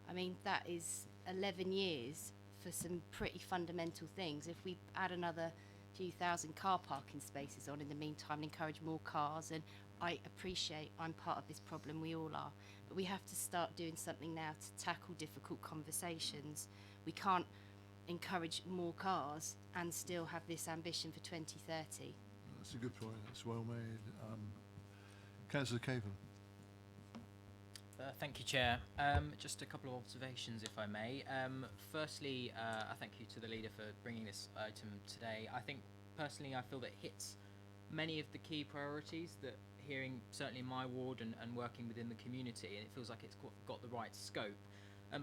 I mean, that is 11 years for some pretty fundamental things. If we add another few thousand car parking spaces on in the meantime and encourage more cars, and I appreciate I'm part of this problem, we all are, but we have to start doing something now to tackle difficult conversations. We can't encourage more cars and still have this ambition for 2030. That's a good point. That's well made. Councillor Caven. Thank you, Chair. Just a couple of observations, if I may. Firstly, I thank you to the leader for bringing this item today. I think, personally, I feel that it hits many of the key priorities that hearing, certainly in my ward and working within the community, and it feels like it's got the right scope.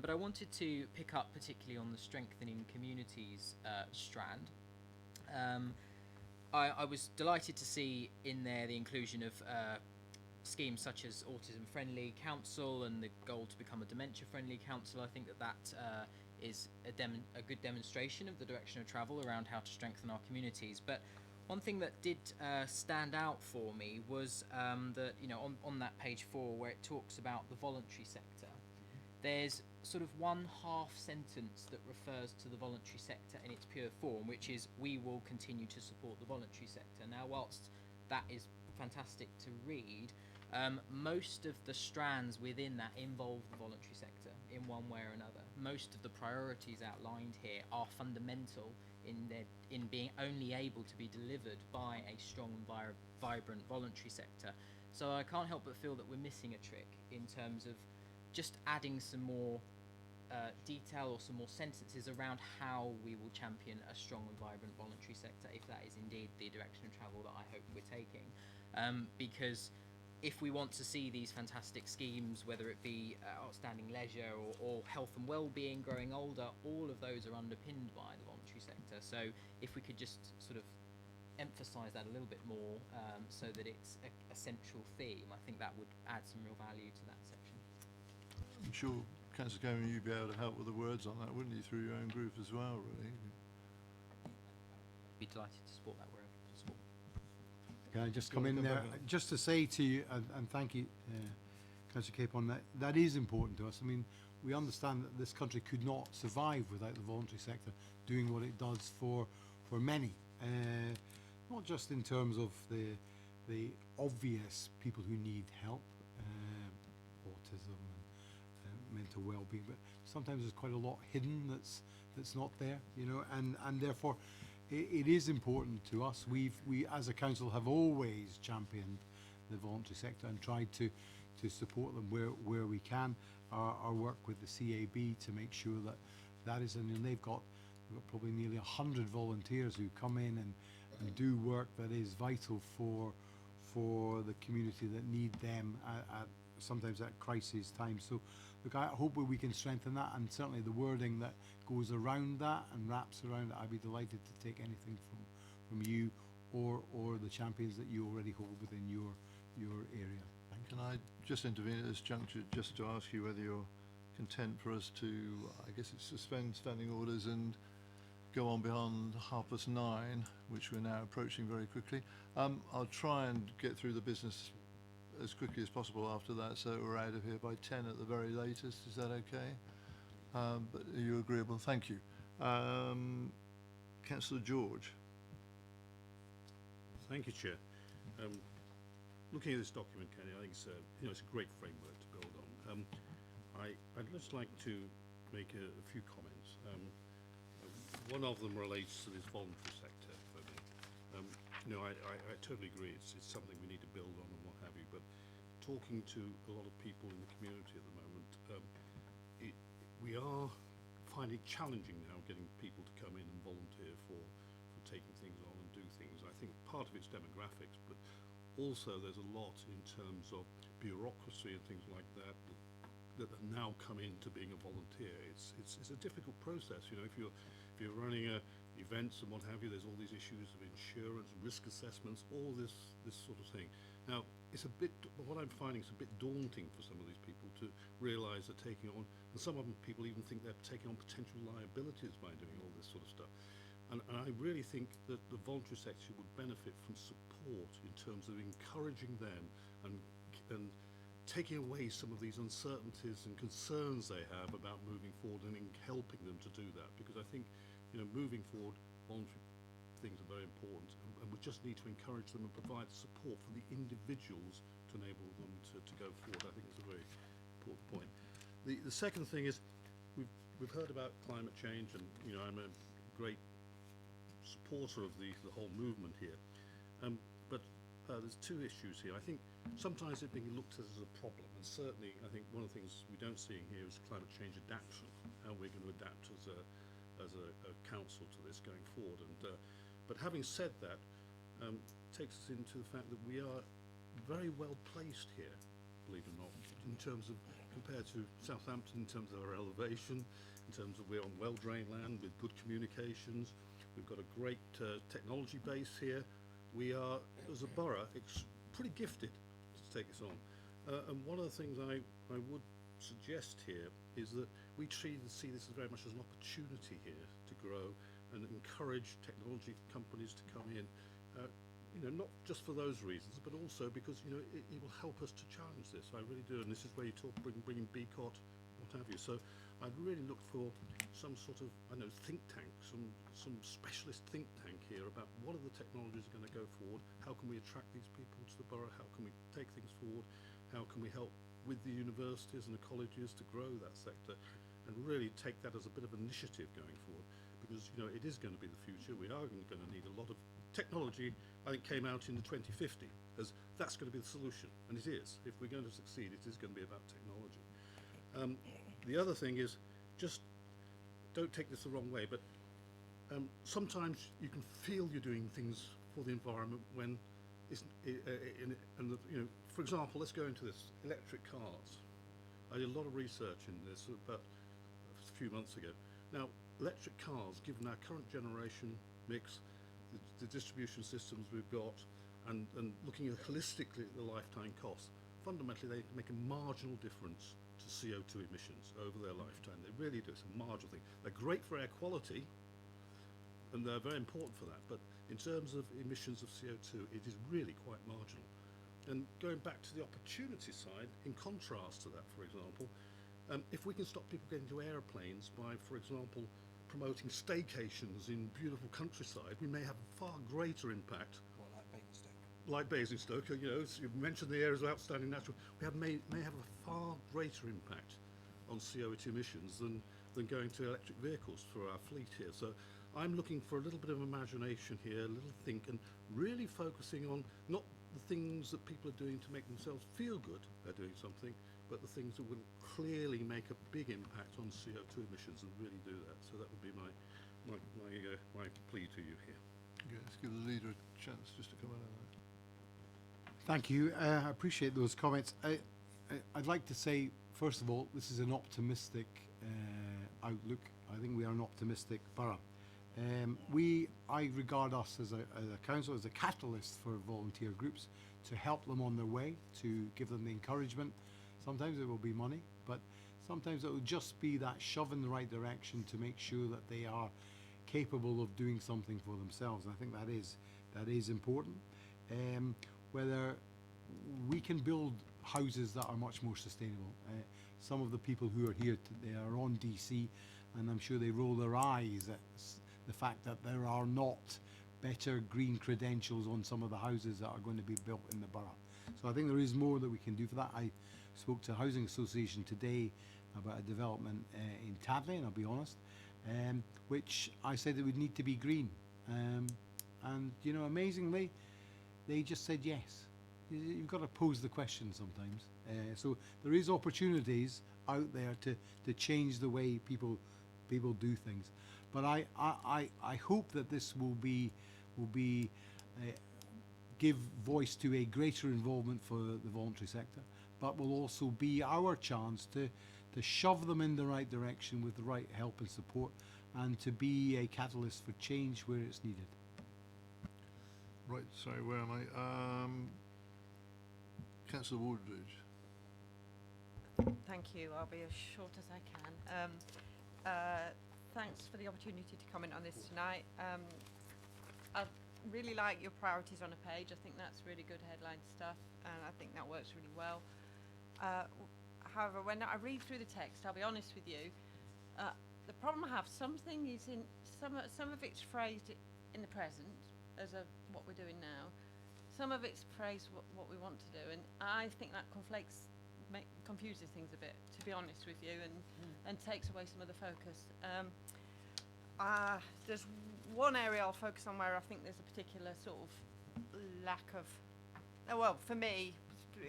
But I wanted to pick up particularly on the strengthening communities strand. I was delighted to see in there the inclusion of schemes such as Autism Friendly Council and the goal to become a Dementia Friendly Council. I think that is a good demonstration of the direction of travel around how to strengthen our communities. But one thing that did stand out for me was that, on that page 4 where it talks about the voluntary sector, there's sort of one half sentence that refers to the voluntary sector in its pure form, which is, we will continue to support the voluntary sector. Now, whilst that is fantastic to read, most of the strands within that involve the voluntary sector in one way or another. Most of the priorities outlined here are fundamental in being only able to be delivered by a strong and vibrant voluntary sector. So I can't help but feel that we're missing a trick in terms of just adding some more detail or some more sentences around how we will champion a strong and vibrant voluntary sector, if that is indeed the direction of travel that I hope we're taking. Because if we want to see these fantastic schemes, whether it be outstanding leisure or health and well-being, growing older, all of those are underpinned by the voluntary sector. So if we could just sort of emphasise that a little bit more, so that it's a central theme, I think that would add some real value to that section. I'm sure, Councillor Cameron, you'd be able to help with the words on that, wouldn't you, through your own group as well, really? Be delighted to support that wherever possible. Can I just come in there, just to say to you, and thank you, Councillor Cape, on that, that is important to us. I mean, we understand that this country could not survive without the voluntary sector doing what it does for many, not just in terms of the obvious people who need help, autism and mental well-being, but sometimes there's quite a lot hidden that's not there, and therefore it is important to us. We as a council have always championed the voluntary sector and tried to support them where we can. Our work with the CAB to make sure that is, and they've got probably nearly 100 volunteers who come in and do work that is vital for the community that need them at sometimes at crisis times. So look, I hope we can strengthen that, and certainly the wording that goes around that and wraps around it. I'd be delighted to take anything from you or the champions that you already hold within your area. Thank you. Can I just intervene at this juncture just to ask you whether you're content for us to, I guess it's suspend standing orders and go on beyond 9:30, which we're now approaching very quickly. I'll try and get through the business as quickly as possible after that, so we're out of here by 10 at the very latest. Is that okay? But are you agreeable? Thank you. Councillor George. Thank you, Chair. Looking at this document, Kenny, I think it's it's a great framework to build on. I'd just like to make a few comments. One of them relates to this voluntary sector for me. I totally agree. It's something we need to build on and what have you. But talking to a lot of people in the community at the moment, we are finding it challenging now getting people to come in and volunteer for taking things on and do things. I think part of it's demographics, but also there's a lot in terms of bureaucracy and things like that that have now come into being a volunteer. It's a difficult process. If you're running events and what have you, there's all these issues of insurance, risk assessments, all this sort of thing. Now, what I'm finding is a bit daunting for some of these people to realise they're taking on, and some of them people even think they're taking on potential liabilities by doing all this sort of stuff. And I really think that the voluntary sector would benefit from support in terms of encouraging them and taking away some of these uncertainties and concerns they have about moving forward and in helping them to do that. Because I think, moving forward, voluntary things are very important, and we just need to encourage them and provide support for the individuals to enable them to go forward. I think it's a very important point. The second thing is we've heard about climate change, and I'm a great supporter of the whole movement here, but there's two issues here. I think sometimes it's being looked at as a problem, and certainly I think one of the things we don't see in here is climate change adaptation, how we're going to adapt as a council to this going forward. But having said that, takes us into the fact that we are very well placed here, believe it or not, in terms of compared to Southampton, in terms of our elevation, in terms of we're on well-drained land with good communications. We've got a great technology base here. We are, as a borough, pretty gifted to take this on. And one of the things I would suggest here is that we see this as very much as an opportunity here to grow and encourage technology companies to come in, not just for those reasons, but also because it will help us to challenge this. I really do, and this is where you talk bringing BCOT, what have you. So I'd really look for some sort of, think tank, some specialist think tank here about what are the technologies that are going to go forward, how can we attract these people to the borough, how can we take things forward, how can we help with the universities and the colleges to grow that sector, and really take that as a bit of initiative going forward, because it is going to be the future. We are going to need a lot of technology. I think came out in the 2050 as that's going to be the solution, and it is. If we're going to succeed, it is going to be about technology. The other thing is, just don't take this the wrong way, but sometimes you can feel you're doing things for the environment when it's for example, let's go into this electric cars. I did a lot of research in this about a few months ago. Now, electric cars, given our current generation mix, the distribution systems we've got, and looking at holistically at the lifetime costs, fundamentally they make a marginal difference to CO2 emissions over their lifetime. They really do. It's a marginal thing. They're great for air quality, and they're very important for that, but in terms of emissions of CO2, it is really quite marginal. And going back to the opportunity side, in contrast to that, for example, if we can stop people getting into aeroplanes by, for example, promoting staycations in beautiful countryside, we may have a far greater impact. Like Basingstoke, you mentioned the areas of outstanding natural. We may have a far greater impact on CO2 emissions than going to electric vehicles for our fleet here. So I'm looking for a little bit of imagination here, a little think, and really focusing on not the things that people are doing to make themselves feel good they're doing something, but the things that will clearly make a big impact on CO2 emissions and really do that. So that would be my plea to you here. Okay, let's give the leader a chance just to come in on that. Thank you. I appreciate those comments. I'd like to say, first of all, this is an optimistic outlook. I think we are an optimistic borough. I regard us as a council as a catalyst for volunteer groups to help them on their way, to give them the encouragement. Sometimes it will be money, but sometimes it will just be that shove in the right direction to make sure that they are capable of doing something for themselves. And I think that is important. Whether we can build houses that are much more sustainable. some of the people who are here today are on DC, and I'm sure they roll their eyes at the fact that there are not better green credentials on some of the houses that are going to be built in the borough. So I think there is more that we can do for that. I spoke to a housing association today about a development in Tadley, and I'll be honest, which I said it would need to be green. And, you know, amazingly, they just said yes. You've got to pose the question sometimes. So there is opportunities out there to change the way people do things. But I hope that this will give voice to a greater involvement for the voluntary sector, but will also be our chance to shove them in the right direction with the right help and support, and to be a catalyst for change where it's needed. Right, sorry, where am I? Councillor Woodbridge. Thank you. I'll be as short as I can. Thanks for the opportunity to comment on this tonight. I really like your priorities on a page. I think that's really good headline stuff, and I think that works really well. However, when I read through the text, I'll be honest with you, the problem I have, something is in some of it's phrased in the present as what we're doing now. Some of it's phrased what we want to do, and I think that confuses things a bit, to be honest with you, and takes away some of the focus. There's one area I'll focus on where I think there's a particular sort of lack of, well, for me,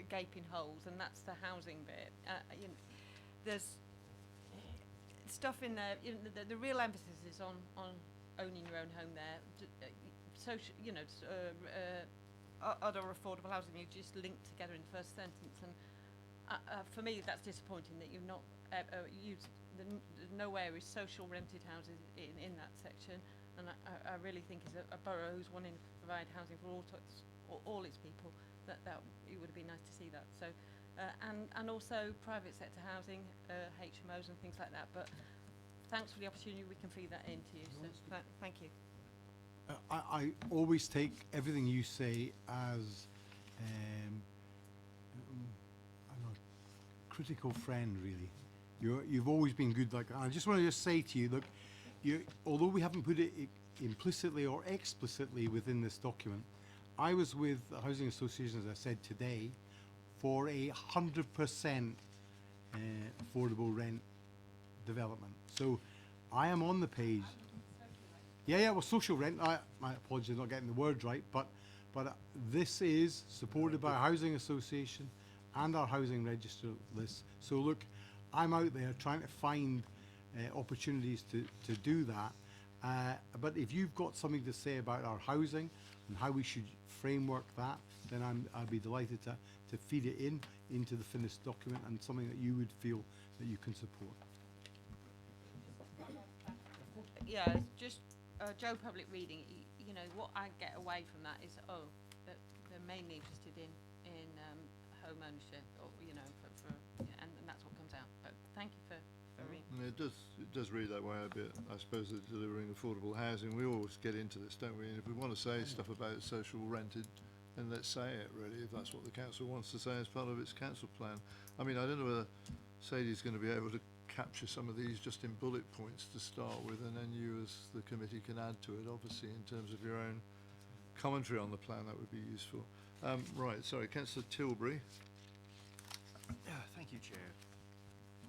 gaping holes, and that's the housing bit. You know, there's stuff in there. You know, the real emphasis is on owning your own home there. Social, you know, other affordable housing you just linked together in the first sentence, and for me that's disappointing that you've not used nowhere is social rented houses in that section, and I really think as a borough who's wanting to provide housing for all its people, that it would have been nice to see that. So and also private sector housing, HMOs and things like that, but thanks for the opportunity we can feed that into you, so thank you. I always take everything you say as a critical friend, really. You've always been good like that. I just want to say to you, look, although we haven't put it implicitly or explicitly within this document, I was with the housing association, as I said today, for 100% affordable rent development. So I am on the page. Yeah, well, social rent, my apologies for not getting the word right, but this is supported by a housing association and our housing register list. So look, I'm out there trying to find opportunities to do that. But if you've got something to say about our housing and how we should framework that, then I'd be delighted to feed it into the finished document, and something that you would feel that you can support. Yeah, it's just Joe Public reading. You know, what I get away from that is that they're mainly interested in home ownership, or you know, and that's what comes out. But thank you for reading. It does read that way a bit. I suppose that delivering affordable housing, we always get into this, don't we? And if we want to say stuff about social rented, then let's say it, really, if that's what the council wants to say as part of its council plan. I mean, I don't know whether Sadie's going to be able to capture some of these just in bullet points to start with, and then you as the committee can add to it, obviously, in terms of your own commentary on the plan. That would be useful. Right, sorry, Councillor Tilbury. Yeah, thank you, Chair.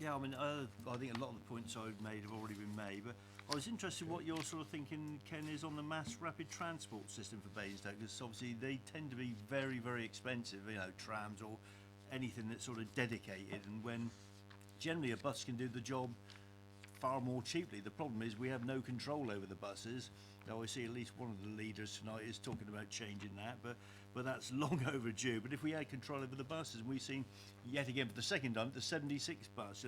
Yeah, I mean, I think a lot of the points I've made have already been made, but I was interested what you're sort of thinking, Ken, is on the mass rapid transport system for Basingstoke, because obviously they tend to be very, very expensive, you know, trams or anything that's sort of dedicated, and when generally a bus can do the job far more cheaply. The problem is we have no control over the buses. Now I see at least one of the leaders tonight is talking about changing that, but that's long overdue. But if we had control over the buses, and we've seen yet again for the second time the 76 bus,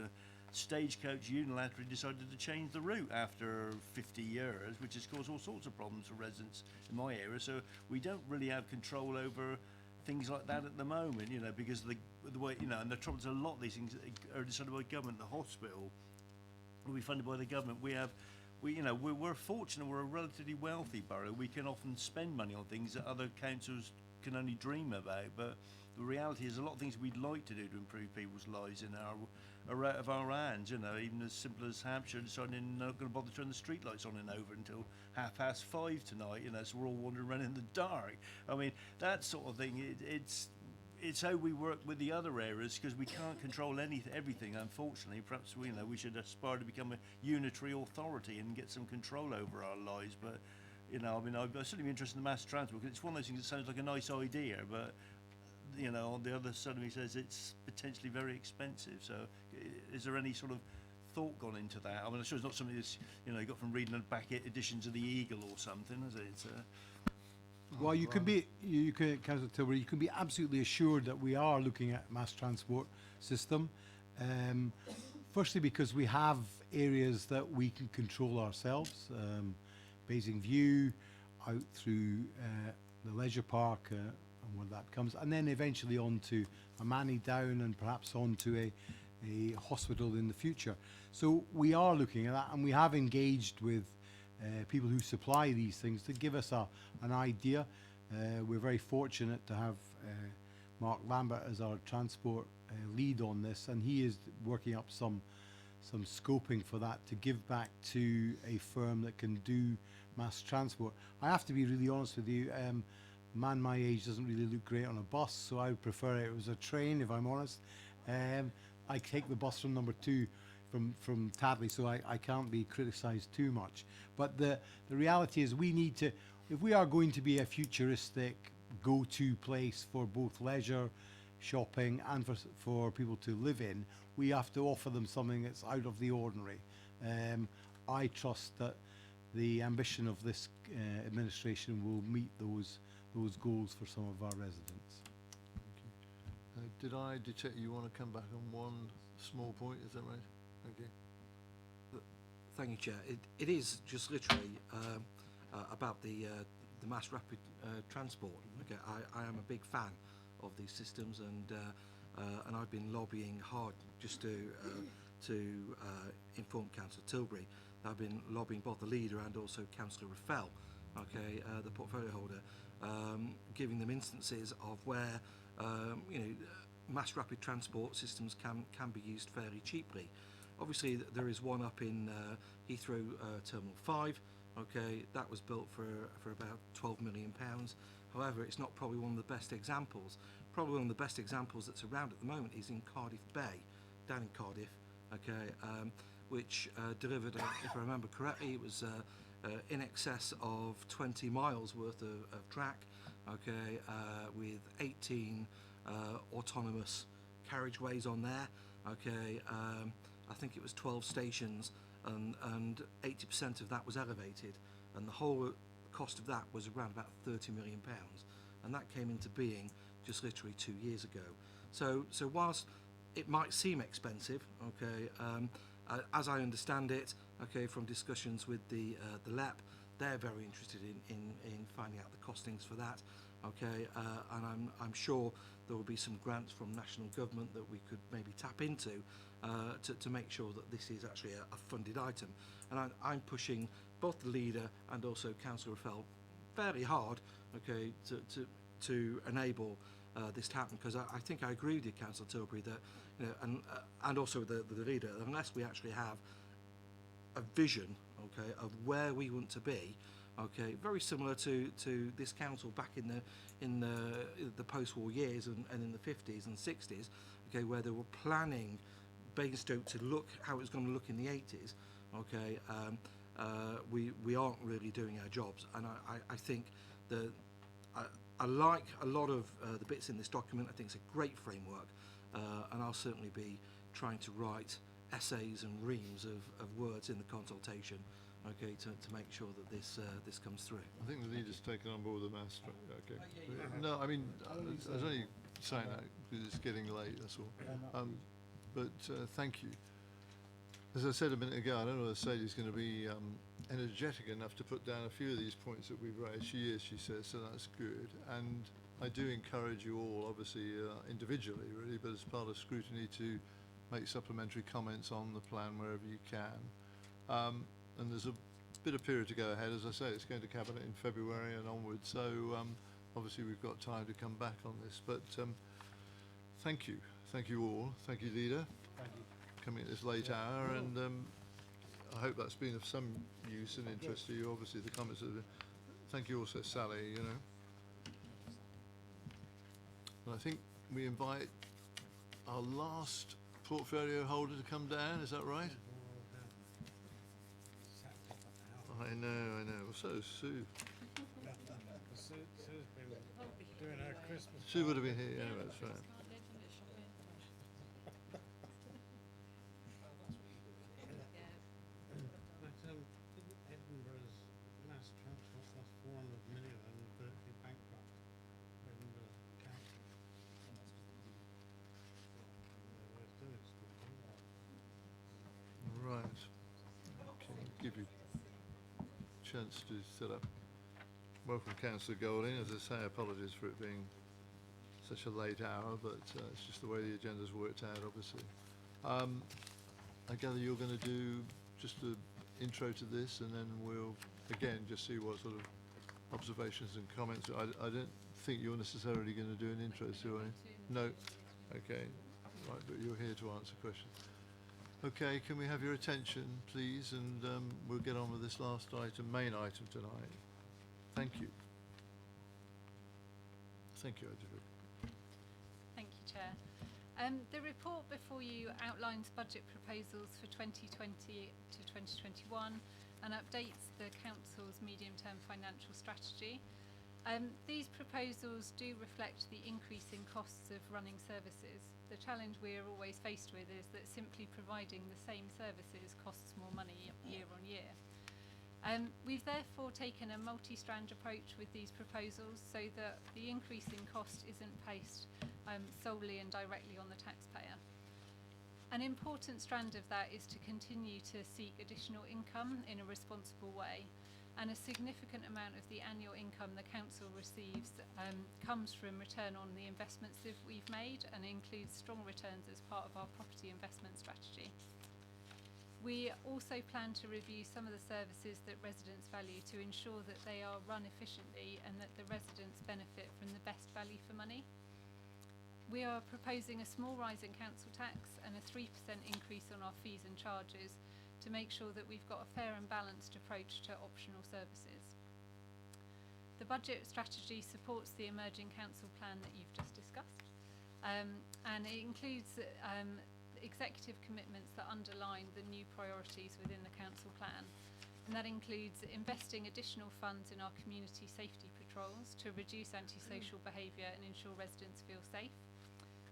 Stagecoach unilaterally decided to change the route after 50 years, which has caused all sorts of problems for residents in my area. So we don't really have control over things like that at the moment, you know, because the way, you know, and the trouble is a lot of these things are decided by government. The hospital will be funded by the government. We're fortunate, we're a relatively wealthy borough. We can often spend money on things that other councils can only dream about, but the reality is a lot of things we'd like to do to improve people's lives are out of our hands. You know, even as simple as Hampshire deciding not going to bother turning the street lights on and over until 5:30 tonight. You know, so we're all wandering around in the dark. I mean, that sort of thing. It's how we work with the other areas, because we can't control everything. Unfortunately, perhaps we should aspire to become a unitary authority and get some control over our lives. But you know, I mean, I'd certainly be interested in the mass transport, because it's one of those things that sounds like a nice idea, but you know, on the other side of me says it's potentially very expensive. So, is there any sort of thought gone into that? I mean, I'm sure it's not something that's you got from reading the back editions of the Eagle or something, is it? It's, well, you can, Councillor Tilbury, you can be absolutely assured that we are looking at mass transport system. Firstly, because we have areas that we can control ourselves, Basing View, out through the leisure park, and where that comes, and then eventually on to Amani Down, and perhaps on to a hospital in the future. So we are looking at that, and we have engaged with people who supply these things to give us an idea. We're very fortunate to have Mark Lambert as our transport lead on this, and he is working up some scoping for that to give back to a firm that can do mass transport. I have to be really honest with you, a man my age doesn't really look great on a bus, so I would prefer it was a train, if I'm honest. I take the bus from number 2 from Tadley, so I can't be criticised too much. But the reality is, we need to, if we are going to be a futuristic go-to place for both leisure, shopping, and for people to live in, we have to offer them something that's out of the ordinary. I trust that the ambition of this administration will meet those goals for some of our residents. Thank you. Did I detect you want to come back on one small point? Is that right? Thank you. Thank you, Chair. It is just literally about the mass rapid transport. Okay, I am a big fan of these systems, and I've been lobbying hard just to inform Councillor Tilbury. I've been lobbying both the leader and also Councillor Raffel, okay, the portfolio holder, giving them instances of where mass rapid transport systems can be used fairly cheaply. Obviously, there is one up in Heathrow Terminal 5. Okay, that was built for about £12 million. However, it's not probably one of the best examples. Probably one of the best examples that's around at the moment is in Cardiff Bay, down in Cardiff. Okay, which delivered, if I remember correctly, it was in excess of 20 miles worth of track. Okay, with 18 autonomous carriageways on there. Okay, I think it was 12 stations, and 80% of that was elevated, and the whole cost of that was around about £30 million, and that came into being just literally 2 years ago. So whilst it might seem expensive, okay, as I understand it, okay, from discussions with the LEP, they're very interested in finding out the costings for that. Okay, and I'm sure there will be some grants from national government that we could maybe tap into to make sure that this is actually a funded item. And I'm pushing both the leader and also Councillor Raffel fairly hard, okay, to enable this to happen, because I think I agree with you, Councillor Tilbury, that and also the leader, unless we actually have a vision, okay, of where we want to be, okay, very similar to this council back in the post-war years and in the 50s and 60s, okay, where they were planning Basingstoke to look how it was going to look in the 80s. Okay, we aren't really doing our jobs, and I think that I like a lot of the bits in this document. I think it's a great framework, and I'll certainly be trying to write essays and reams of words in the consultation, okay, to make sure that this comes through. I think the leader's taken on board the mass. Okay. No, I mean, I was only saying that because it's getting late, that's all. But thank you. As I said a minute ago, I don't know whether Sadie's going to be energetic enough to put down a few of these points that we've raised. She is, she says, so that's good. And I do encourage you all, obviously, individually, really, but as part of scrutiny, to make supplementary comments on the plan wherever you can. And there's a bit of period to go ahead. As I say, it's going to Cabinet in February and onwards, so obviously we've got time to come back on this. But thank you. Thank you all. Thank you, Leader, Thank you. coming at this late hour, and I hope that's been of some use and interest to you. Obviously, the comments of thank you also, Sally, you know. And I think we invite our last portfolio holder to come down, is that right? I know. Well, so is Sue. Sue's been doing her Christmas. Sue would have been here, yeah, that's right. But didn't Edinburgh's mass transport cost 400 million and virtually bankrupt Edinburgh Council? Right. Okay, give you a chance to set up. Welcome, Councillor Golding. As I say, apologies for it being such a late hour, but it's just the way the agenda's worked out, obviously. I gather you're going to do just an intro to this, and then we'll, again, just see what sort of observations and comments. I don't think you're necessarily going to do an intro, Sue, are you? No? Okay. Right, but you're here to answer questions. Okay, can we have your attention, please, and we'll get on with this last item, main item tonight. Thank you. Thank you, Adjuvant. Thank you, Chair. The report before you outlines budget proposals for 2020 to 2021 and updates the Council's medium-term financial strategy. These proposals do reflect the increasing costs of running services. The challenge we are always faced with is that simply providing the same services costs more money year on year. We've therefore taken a multi-strand approach with these proposals so that the increase in cost isn't placed solely and directly on the taxpayer. An important strand of that is to continue to seek additional income in a responsible way, and a significant amount of the annual income the Council receives comes from return on the investments that we've made and includes strong returns as part of our property investment strategy. We also plan to review some of the services that residents value to ensure that they are run efficiently and that the residents benefit from the best value for money. We are proposing a small rise in council tax and a 3% increase on our fees and charges to make sure that we've got a fair and balanced approach to optional services. The budget strategy supports the emerging council plan that you've just discussed, and it includes executive commitments that underline the new priorities within the council plan, and that includes investing additional funds in our community safety patrols to reduce antisocial behaviour and ensure residents feel safe,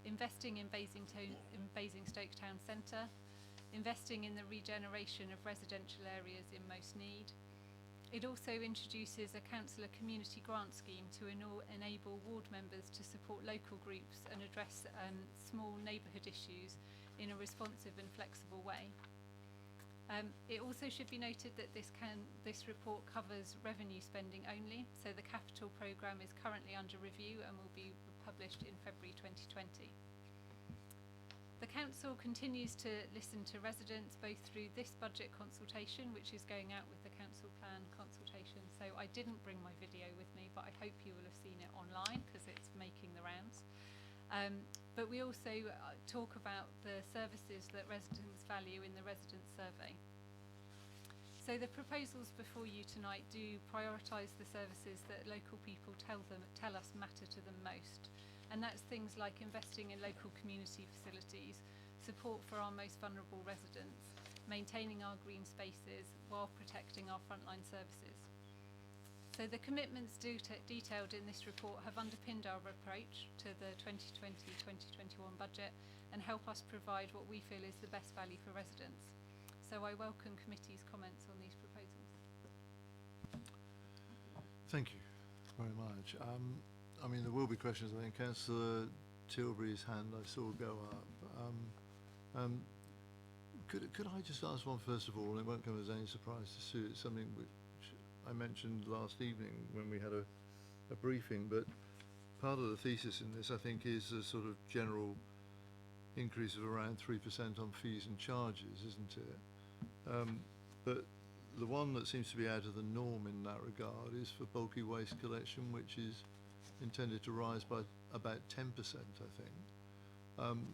investing in Basingstoke Town Centre, investing in the regeneration of residential areas in most need. It also introduces a councillor community grant scheme to enable ward members to support local groups and address small neighbourhood issues in a responsive and flexible way. It also should be noted that this report covers revenue spending only, so the capital programme is currently under review and will be published in February 2020. The Council continues to listen to residents both through this budget consultation, which is going out with the Council Plan consultation, so I didn't bring my video with me, but I hope you will have seen it online because it's making the rounds. But we also talk about the services that residents value in the resident survey. So the proposals before you tonight do prioritise the services that local people tell us matter to them most. And that's things like investing in local community facilities, support for our most vulnerable residents, maintaining our green spaces while protecting our frontline services. So the commitments detailed in this report have underpinned our approach to the 2020-2021 budget and help us provide what we feel is the best value for residents. So I welcome committee's comments on these proposals. Thank you very much. I mean, there will be questions. I think Councillor Tilbury's hand I saw go up. Could I just ask one first of all, and it won't come as any surprise to Sue, it's something which I mentioned last evening when we had a briefing, but part of the thesis in this, I think, is a sort of general increase of around 3% on fees and charges, isn't it? But the one that seems to be out of the norm in that regard is for bulky waste collection, which is intended to rise by about 10%, I think. And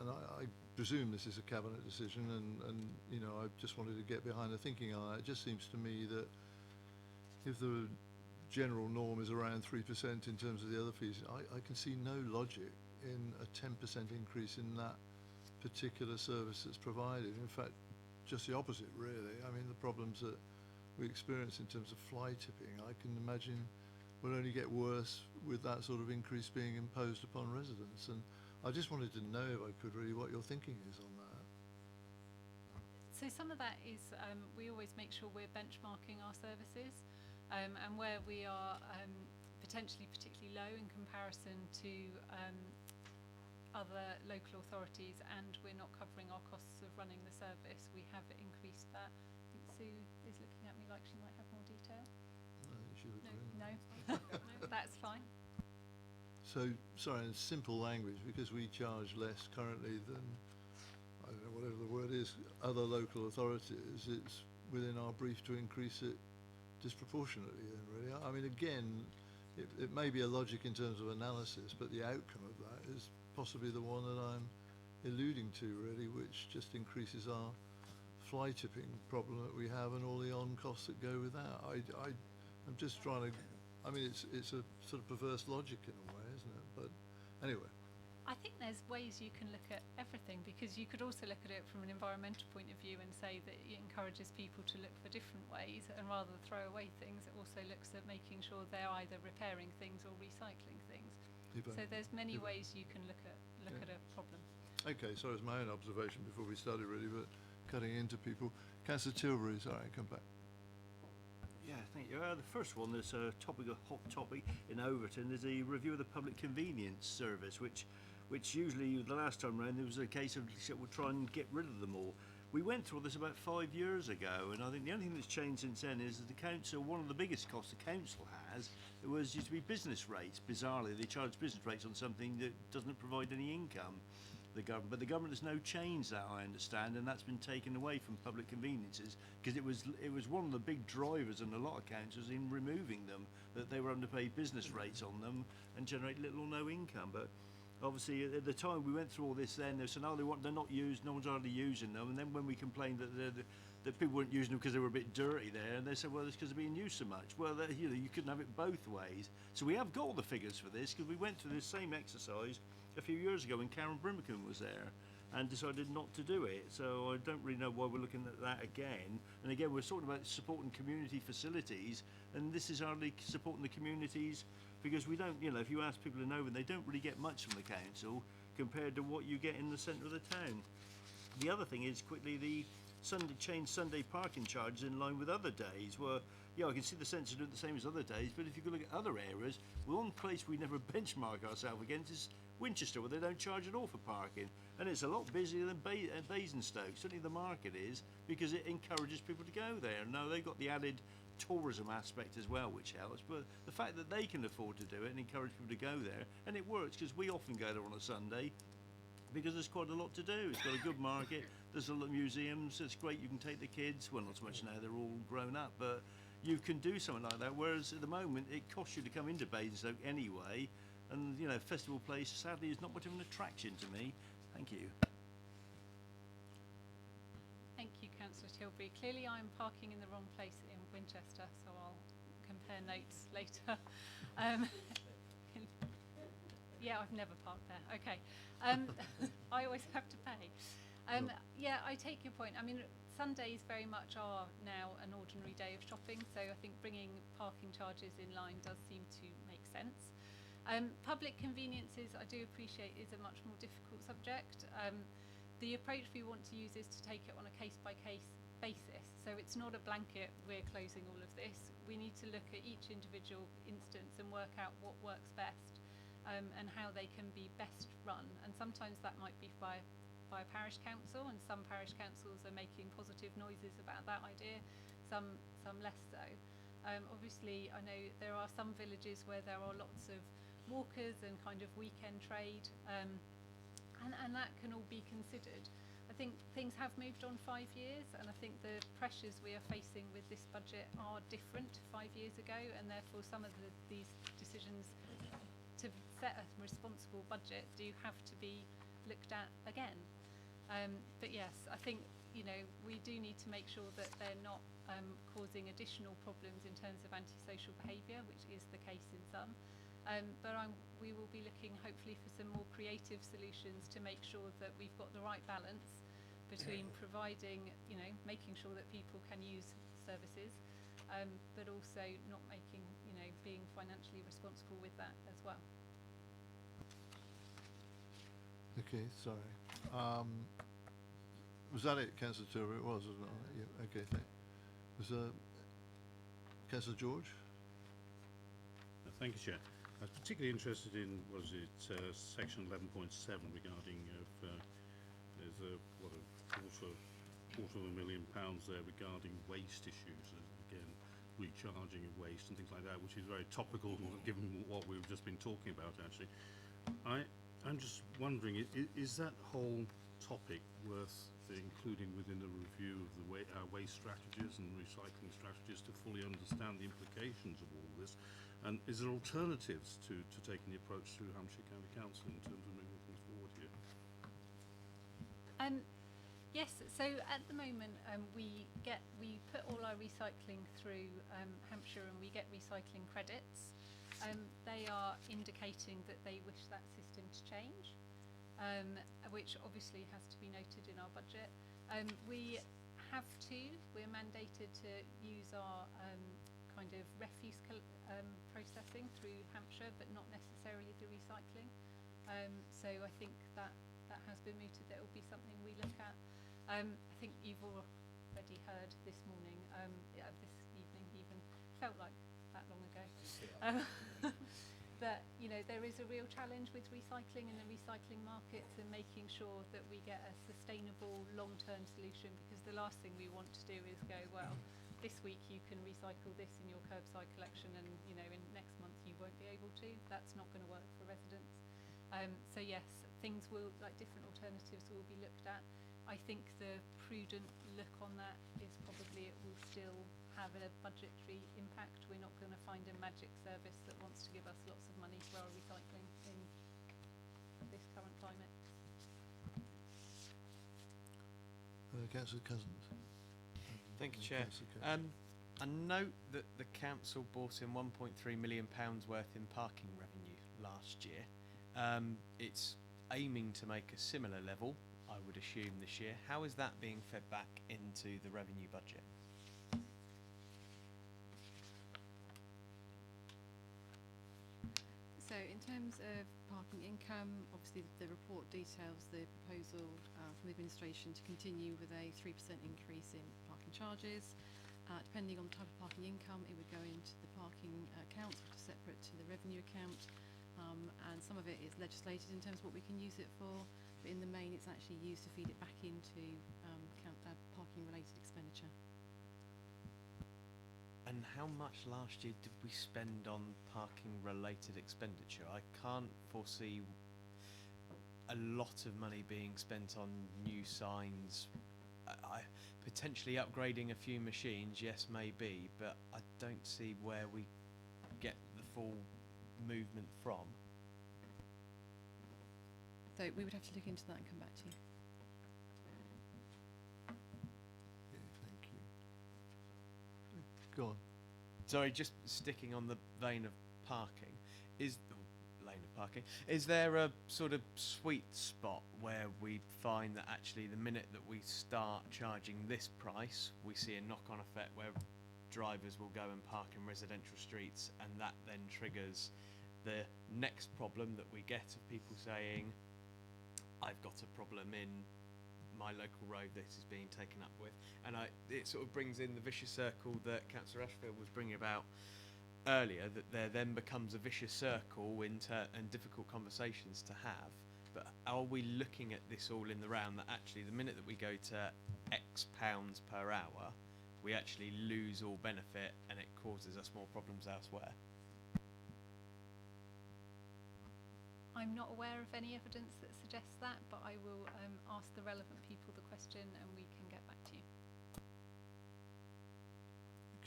I presume this is a cabinet decision, and you know, I just wanted to get behind the thinking on it. It just seems to me that if the general norm is around 3% in terms of the other fees, I can see no logic in a 10% increase in that particular service that's provided. In fact, just the opposite, really. I mean, the problems that we experience in terms of fly tipping, I can imagine will only get worse with that sort of increase being imposed upon residents. And I just wanted to know, if I could, really what your thinking is on that. So some of that is we always make sure we're benchmarking our services, and where we are potentially particularly low in comparison to other local authorities, and we're not covering our costs of running the service, we have increased that. I think Sue is looking at me like she might have more detail. No, you should agree. No, that's fine. So, sorry, in simple language, because we charge less currently than, I don't know, whatever the word is, other local authorities, it's within our brief to increase it disproportionately then, really. I mean, again, it may be a logic in terms of analysis, but the outcome of that is possibly the one that I'm alluding to, really, which just increases our fly tipping problem that we have and all the on costs that go with that. I'm just trying to, I mean, it's a sort of perverse logic in a way, isn't it? But anyway. I think there's ways you can look at everything, because you could also look at it from an environmental point of view and say that it encourages people to look for different ways, and rather than throw away things, it also looks at making sure they're either repairing things or recycling things. So there's many ways you can look at a problem. Okay, so it's my own observation before we started, really, but cutting into people. Councillor Tilbury, sorry, come back. Yeah, thank you. The first one, that's a hot topic in Overton, is a review of the public convenience service, which usually the last time round there was a case of we'll try and get rid of them all. We went through this about 5 years ago, and I think the only thing that's changed since then is that the council, one of the biggest costs the council has, it was used to be business rates. Bizarrely, they charge business rates on something that doesn't provide any income. But the government has now changed that, I understand, and that's been taken away from public conveniences, because it was one of the big drivers in a lot of councils in removing them, that they were underpaid business rates on them and generate little or no income. But obviously at the time we went through all this, then they said, no, they're not used, no one's hardly using them. And then when we complained that people weren't using them because they were a bit dirty there, and they said, well, it's because they're being used so much. Well, you couldn't have it both ways. So we have got all the figures for this, because we went through this same exercise a few years ago when Karen Brimacombe was there and decided not to do it. So I don't really know why we're looking at that again. And again, we're talking about supporting community facilities, and this is hardly supporting the communities, because we don't, if you ask people in Oban, they don't really get much from the council compared to what you get in the centre of the town. The other thing is, quickly, the Sunday parking charges in line with other days. Where, I can see the centre doing the same as other days, but if you could look at other areas, one place we never benchmark ourselves against is Winchester, where they don't charge at all for parking, and it's a lot busier than Basingstoke. Certainly the market is, because it encourages people to go there. Now they've got the added tourism aspect as well, which helps, but the fact that they can afford to do it and encourage people to go there, and it works, because we often go there on a Sunday because there's quite a lot to do. It's got a good market, there's a lot of museums, it's great, you can take the kids, well, not so much now, they're all grown up, but you can do something like that, whereas at the moment it costs you to come into Basingstoke anyway, and Festival Place sadly is not much of an attraction to me. Thank you. Thank you, Councillor Tilbury. Clearly I'm parking in the wrong place in Winchester, so I'll compare notes later. Yeah, I've never parked there. Okay. I always have to pay. Yeah, I take your point. I mean, Sundays very much are now an ordinary day of shopping, so I think bringing parking charges in line does seem to make sense. Public conveniences, I do appreciate, is a much more difficult subject. The approach we want to use is to take it on a case-by-case basis. So it's not a blanket, we're closing all of this. We need to look at each individual instance and work out what works best, and how they can be best run. And sometimes that might be by a parish council, and some parish councils are making positive noises about that idea, some less so. Obviously, I know there are some villages where there are lots of walkers and kind of weekend trade, and that can all be considered. I think things have moved on 5 years, and I think the pressures we are facing with this budget are different to 5 years ago, and therefore some of these decisions to set a responsible budget do have to be looked at again. But yes, I think, you know, we do need to make sure that they're not causing additional problems in terms of antisocial behaviour, which is the case in some. But we will be looking hopefully for some more creative solutions to make sure that we've got the right balance between providing, you know, making sure that people can use services, but also not making, you know, being financially responsible with that as well. Okay, sorry. Was that it, Councillor Turner? It was, wasn't it? Yeah, okay, was Councillor George? Thank you, Chair. I was particularly interested in, section 11.7 regarding there's a quarter of £250,000 there regarding waste issues, again, recharging of waste and things like that, which is very topical given what we've just been talking about, actually. I'm just wondering, is that whole topic worth including within a review of our waste strategies and recycling strategies to fully understand the implications of all this? And is there alternatives to taking the approach through Hampshire County Council in terms of moving things forward here? Yes, so at the moment we put all our recycling through Hampshire, and we get recycling credits. They are indicating that they wish that system to change, which obviously has to be noted in our budget. We're mandated to use our kind of refuse processing through Hampshire, but not necessarily the recycling. So I think that has been mooted. That will be something we look at. I think you've already heard this morning, this evening even, felt like that long ago, that, you know, there is a real challenge with recycling in the recycling markets and making sure that we get a sustainable long-term solution, because the last thing we want to do is go, well, this week you can recycle this in your curbside collection and, you know, in next month you won't be able to. That's not going to work for residents. So yes, things will, like different alternatives will be looked at. I think the prudent look on that is probably it will still have a budgetary impact. We're not going to find a magic service that wants to give us lots of money for our recycling in this current climate. Councillor Cousins. Thank you, Chair. I note that the council brought in £1.3 million worth in parking revenue last year. It's aiming to make a similar level, I would assume, this year. How is that being fed back into the revenue budget? So in terms of parking income, obviously the report details the proposal from the administration to continue with a 3% increase in parking charges. Depending on the type of parking income, it would go into the parking account, which is separate to the revenue account. And some of it is legislated in terms of what we can use it for, but in the main it's actually used to feed it back into parking related expenditure. And how much last year did we spend on parking related expenditure? I can't foresee a lot of money being spent on new signs. Potentially upgrading a few machines, yes, maybe, but I don't see where we get the full movement from. So we would have to look into that and come back to you. Okay, thank you. Go on. Sorry, just sticking on the vein of parking, is there a sort of sweet spot where we find that actually the minute that we start charging this price, we see a knock-on effect where drivers will go and park in residential streets, and that then triggers the next problem that we get of people saying, I've got a problem in my local road that is being taken up with, and it sort of brings in the vicious circle that Councillor Ashfield was bringing about earlier, that there then becomes a vicious circle and difficult conversations to have. But are we looking at this all in the round, that actually the minute that we go to X pounds per hour, we actually lose all benefit and it causes us more problems elsewhere? I'm not aware of any evidence that suggests that, but I will ask the relevant people the question and we can get back to you.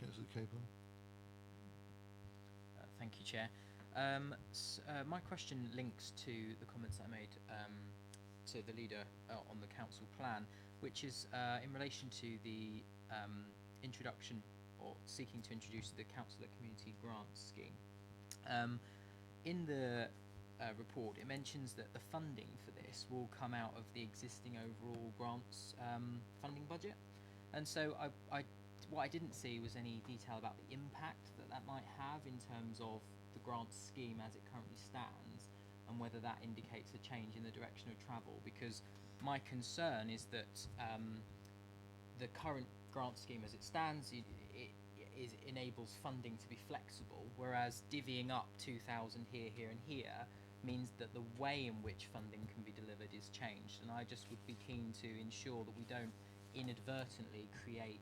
Councillor Capel. Thank you, Chair. My question links to the comments I made to the leader on the council plan, which is in relation to the introduction or seeking to introduce the councillor community grants scheme. In the report, it mentions that the funding for this will come out of the existing overall grants funding budget, and so what I didn't see was any detail about the impact that might have in terms of the grant scheme as it currently stands, and whether that indicates a change in the direction of travel, because my concern is that the current grant scheme as it stands enables funding to be flexible, whereas divvying up 2,000 here, and here means that the way in which funding can be delivered is changed, and I just would be keen to ensure that we don't inadvertently create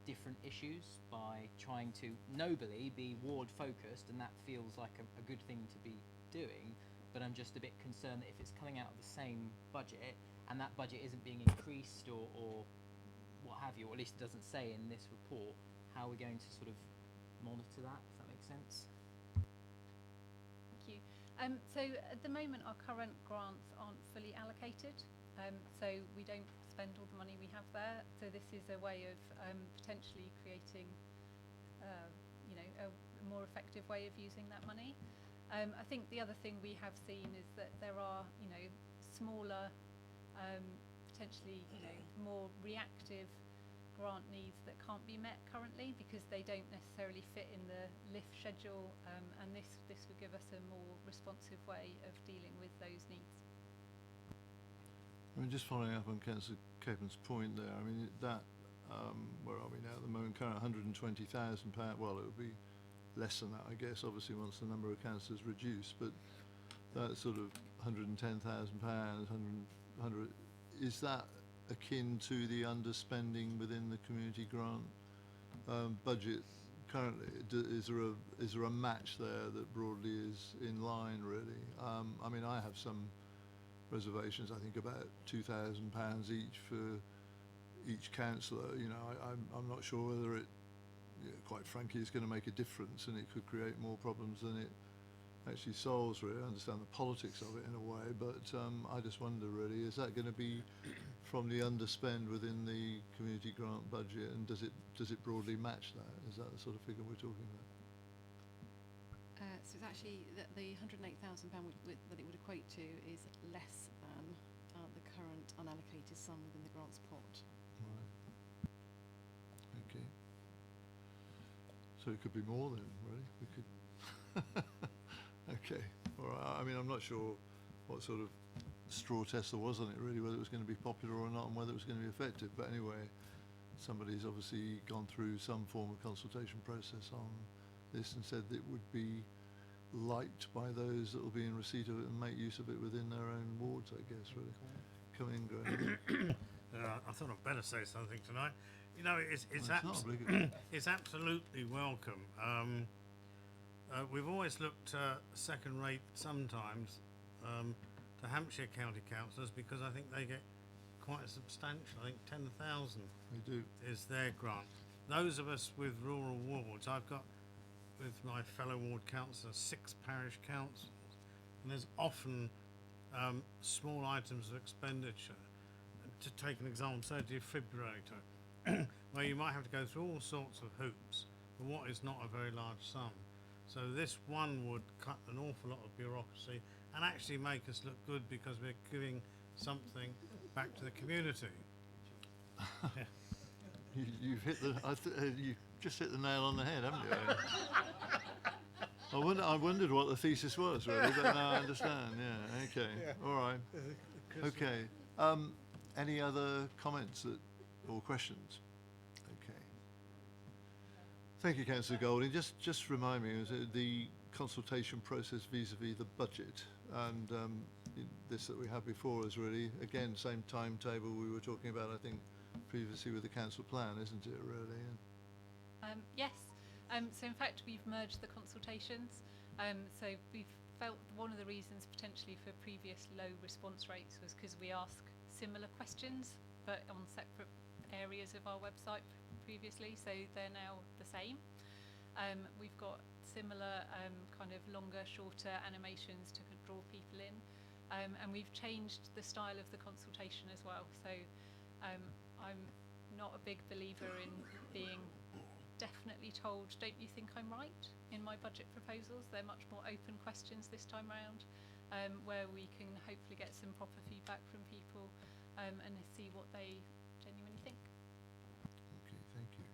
different issues by trying to nobly be ward focused, and that feels like a good thing to be doing, but I'm just a bit concerned that if it's coming out of the same budget and that budget isn't being increased or what have you, or at least it doesn't say in this report, how we're going to sort of monitor that, if that makes sense. Thank you. So at the moment our current grants aren't fully allocated, so we don't spend all the money we have there, so this is a way of potentially creating a more effective way of using that money. I think the other thing we have seen is that there are smaller potentially more reactive grant needs that can't be met currently because they don't necessarily fit in the LIFT schedule, and this would give us a more responsive way of dealing with those needs. I mean, just following up on Councillor Capen's point there, I mean, that, where are we now at the moment, current £120,000, well, it would be less than that, I guess, obviously, once the number of councillors reduced, but that sort of £110,000, 100, is that akin to the underspending within the community grant budget currently? Is there a match there that broadly is in line, really? I mean, I have some reservations, I think about £2,000 each for each councillor. I'm not sure whether it, quite frankly, is going to make a difference, and it could create more problems than it actually solves, really. I understand the politics of it in a way, but I just wonder, really, is that going to be from the underspend within the community grant budget, and does it broadly match that? Is that the sort of figure we're talking about? So it's actually the £108,000 that it would equate to is less than the current unallocated sum within the grants pot. Right. Okay. So it could be more then, really. We could. Okay. All right. I mean, I'm not sure what sort of straw test there was on it, really, whether it was going to be popular or not, and whether it was going to be effective. But anyway, somebody's obviously gone through some form of consultation process on this and said that it would be liked by those that will be in receipt of it and make use of it within their own wards, I guess, really. Come in, Graham. I thought I'd better say something tonight. It's absolutely welcome. We've always looked second rate sometimes to Hampshire County Councillors, because I think they get quite substantial. I think 10,000 they do is their grant. Those of us with rural wards, I've got with my fellow ward councillors 6 parish councils, and there's often small items of expenditure. To take an example, say a defibrillator, where you might have to go through all sorts of hoops for what is not a very large sum. So this one would cut an awful lot of bureaucracy and actually make us look good, because we're giving something back to the community. Yeah. You've hit the. You just hit the nail on the head, haven't you? I wondered what the thesis was, really, but now I understand. Yeah. Okay. Yeah. All right. Okay. Any other comments or questions? Okay. Thank you, Councillor Golding. Just remind me, was it the consultation process vis-a-vis the budget, and this that we had before is really, again, same timetable we were talking about, I think, previously with the council plan, isn't it, really? Yes. So in fact, we've merged the consultations. So we've felt one of the reasons potentially for previous low response rates was because we ask similar questions, but on separate areas of our website previously. So they're now the same. We've got similar kind of longer, shorter animations to draw people in. And we've changed the style of the consultation as well. So I'm not a big believer in being definitely told, don't you think I'm right, in my budget proposals. They're much more open questions this time round, where we can hopefully get some proper feedback from people and see what they genuinely think. Okay, thank you.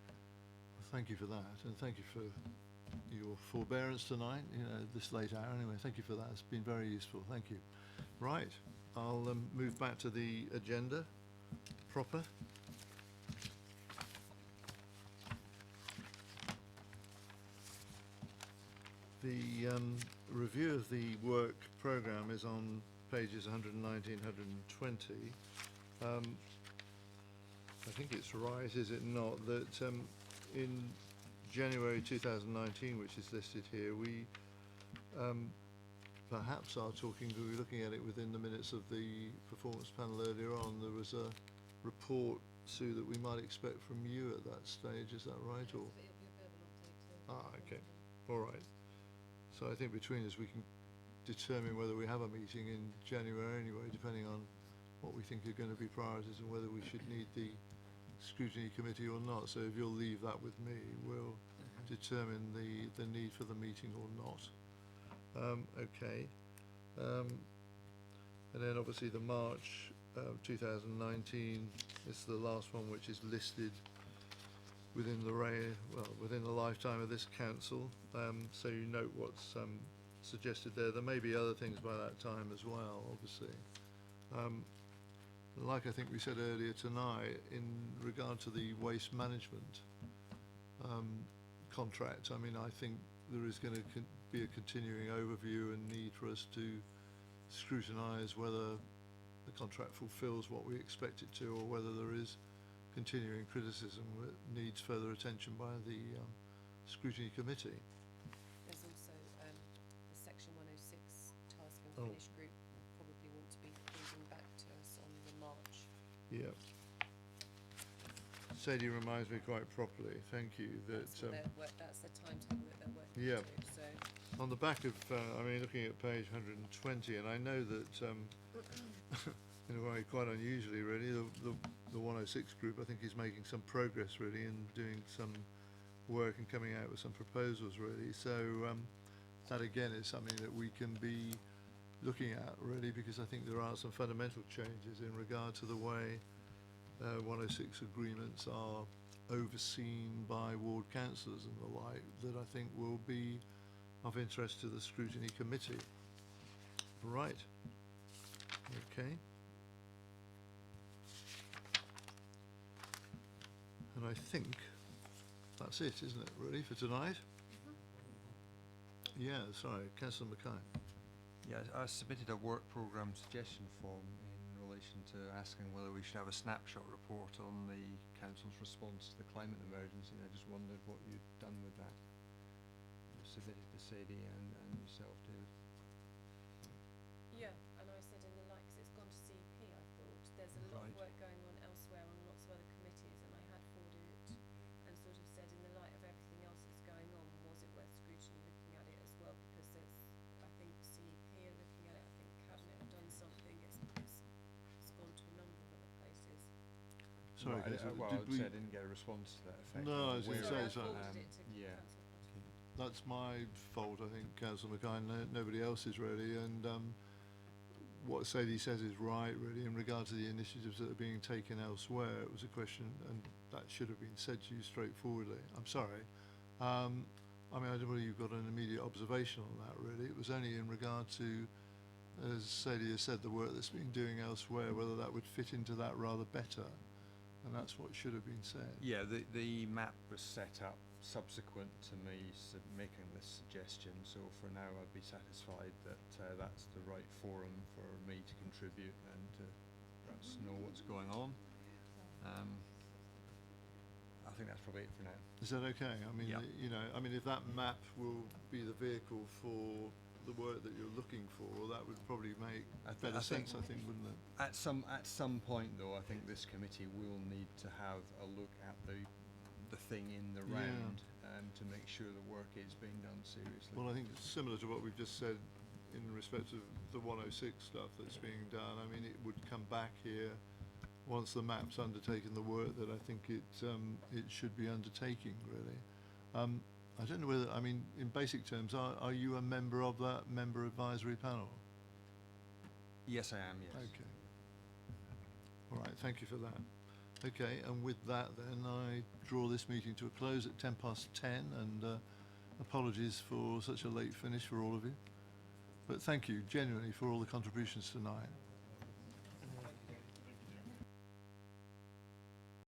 Well, thank you for that, and thank you for your forbearance tonight, this late hour anyway. Thank you for that. It's been very useful. Thank you. Right, I'll move back to the agenda proper. The review of the work programme is on pages 119, 120. I think it's right, is it not, that in January 2019, which is listed here, we perhaps are talking, we were looking at it within the minutes of the performance panel earlier on, there was a report, Sue, that we might expect from you at that stage, is that right? Or okay, all right. So I think between us we can determine whether we have a meeting in January anyway, depending on what we think are going to be priorities and whether we should need the scrutiny committee or not. So if you'll leave that with me, we'll determine the need for the meeting or not. Okay. And then obviously the March 2019 is the last one, which is listed within within the lifetime of this council. So you note what's suggested there. There may be other things by that time as well, obviously. Like I think we said earlier tonight, in regard to the waste management contract, I mean, I think there is going to be a continuing overview and need for us to scrutinise whether the contract fulfils what we expect it to, or whether there is continuing criticism that needs further attention by the scrutiny committee. There's also the Section 106 task and finish group will probably want to be feeding back to us on the March. Yeah. Sadie reminds me quite properly, thank you, that that's the timetable that they're working yeah. to. So on the back of, I mean, looking at page 120, and I know that in a way quite unusually really, the 106 group I think is making some progress really in doing some work and coming out with some proposals really. So that again is something that we can be looking at really, because I think there are some fundamental changes in regard to the way 106 agreements are overseen by ward councillors and the like, that I think will be of interest to the scrutiny committee. Right. Okay. And I think that's it, isn't it, really, for tonight? Yeah, sorry, Councillor Mackay. Yeah, I submitted a work programme suggestion form in relation to asking whether we should have a snapshot report on the council's response to the climate emergency. I just wondered what you'd done with that. I submitted to Sadie and yourself, David. yeah, and I said in the light, 'cause it's gone to CEP, I thought there's a lot of work going on elsewhere on lots of other committees, and I had forwarded it and sort of said in the light of everything else that's going on, was it worth scrutiny looking at it as well, because there's, I think CEP are looking at it, I think Cabinet have done something, it's gone to a number of other places. Sorry, Well, Councillor, I'd say I didn't get a response to that effect. No, I was going to say I so. forwarded it to yeah. Councillor Potter. That's my fault, I think, Councillor Mackay, nobody else's really, and what Sadie says is right really in regard to the initiatives that are being taken elsewhere. It was a question, and that should have been said to you straightforwardly. I'm sorry. I mean, I don't know whether you've got an immediate observation on that really. It was only in regard to, as Sadie has said, the work that's been doing elsewhere, whether that would fit into that rather better, and that's what should have been said. Yeah, the map was set up subsequent to me making this suggestion, so for now I'd be satisfied that that's the right forum for me to contribute and to perhaps know what's going on. I think that's probably it for now. Is that okay? I mean, Yeah. I mean, if that map will be the vehicle for the work that you're looking for, that would probably make better sense, I think, wouldn't it? At some point, though, I think this committee will need to have a look at the thing in the round to make sure the work is being done seriously. Well, I think it's similar to what we've just said in respect of the 106 stuff that's being done. I mean, it would come back here once the map's undertaken the work that I think it should be undertaking, really. I don't know whether, I mean, in basic terms, are you a member of that member advisory panel? Yes, I am, yes. Okay. All right, thank you for that. Okay, and with that then, I draw this meeting to a close at 10:10, and apologies for such a late finish for all of you. But thank you, genuinely, for all the contributions tonight.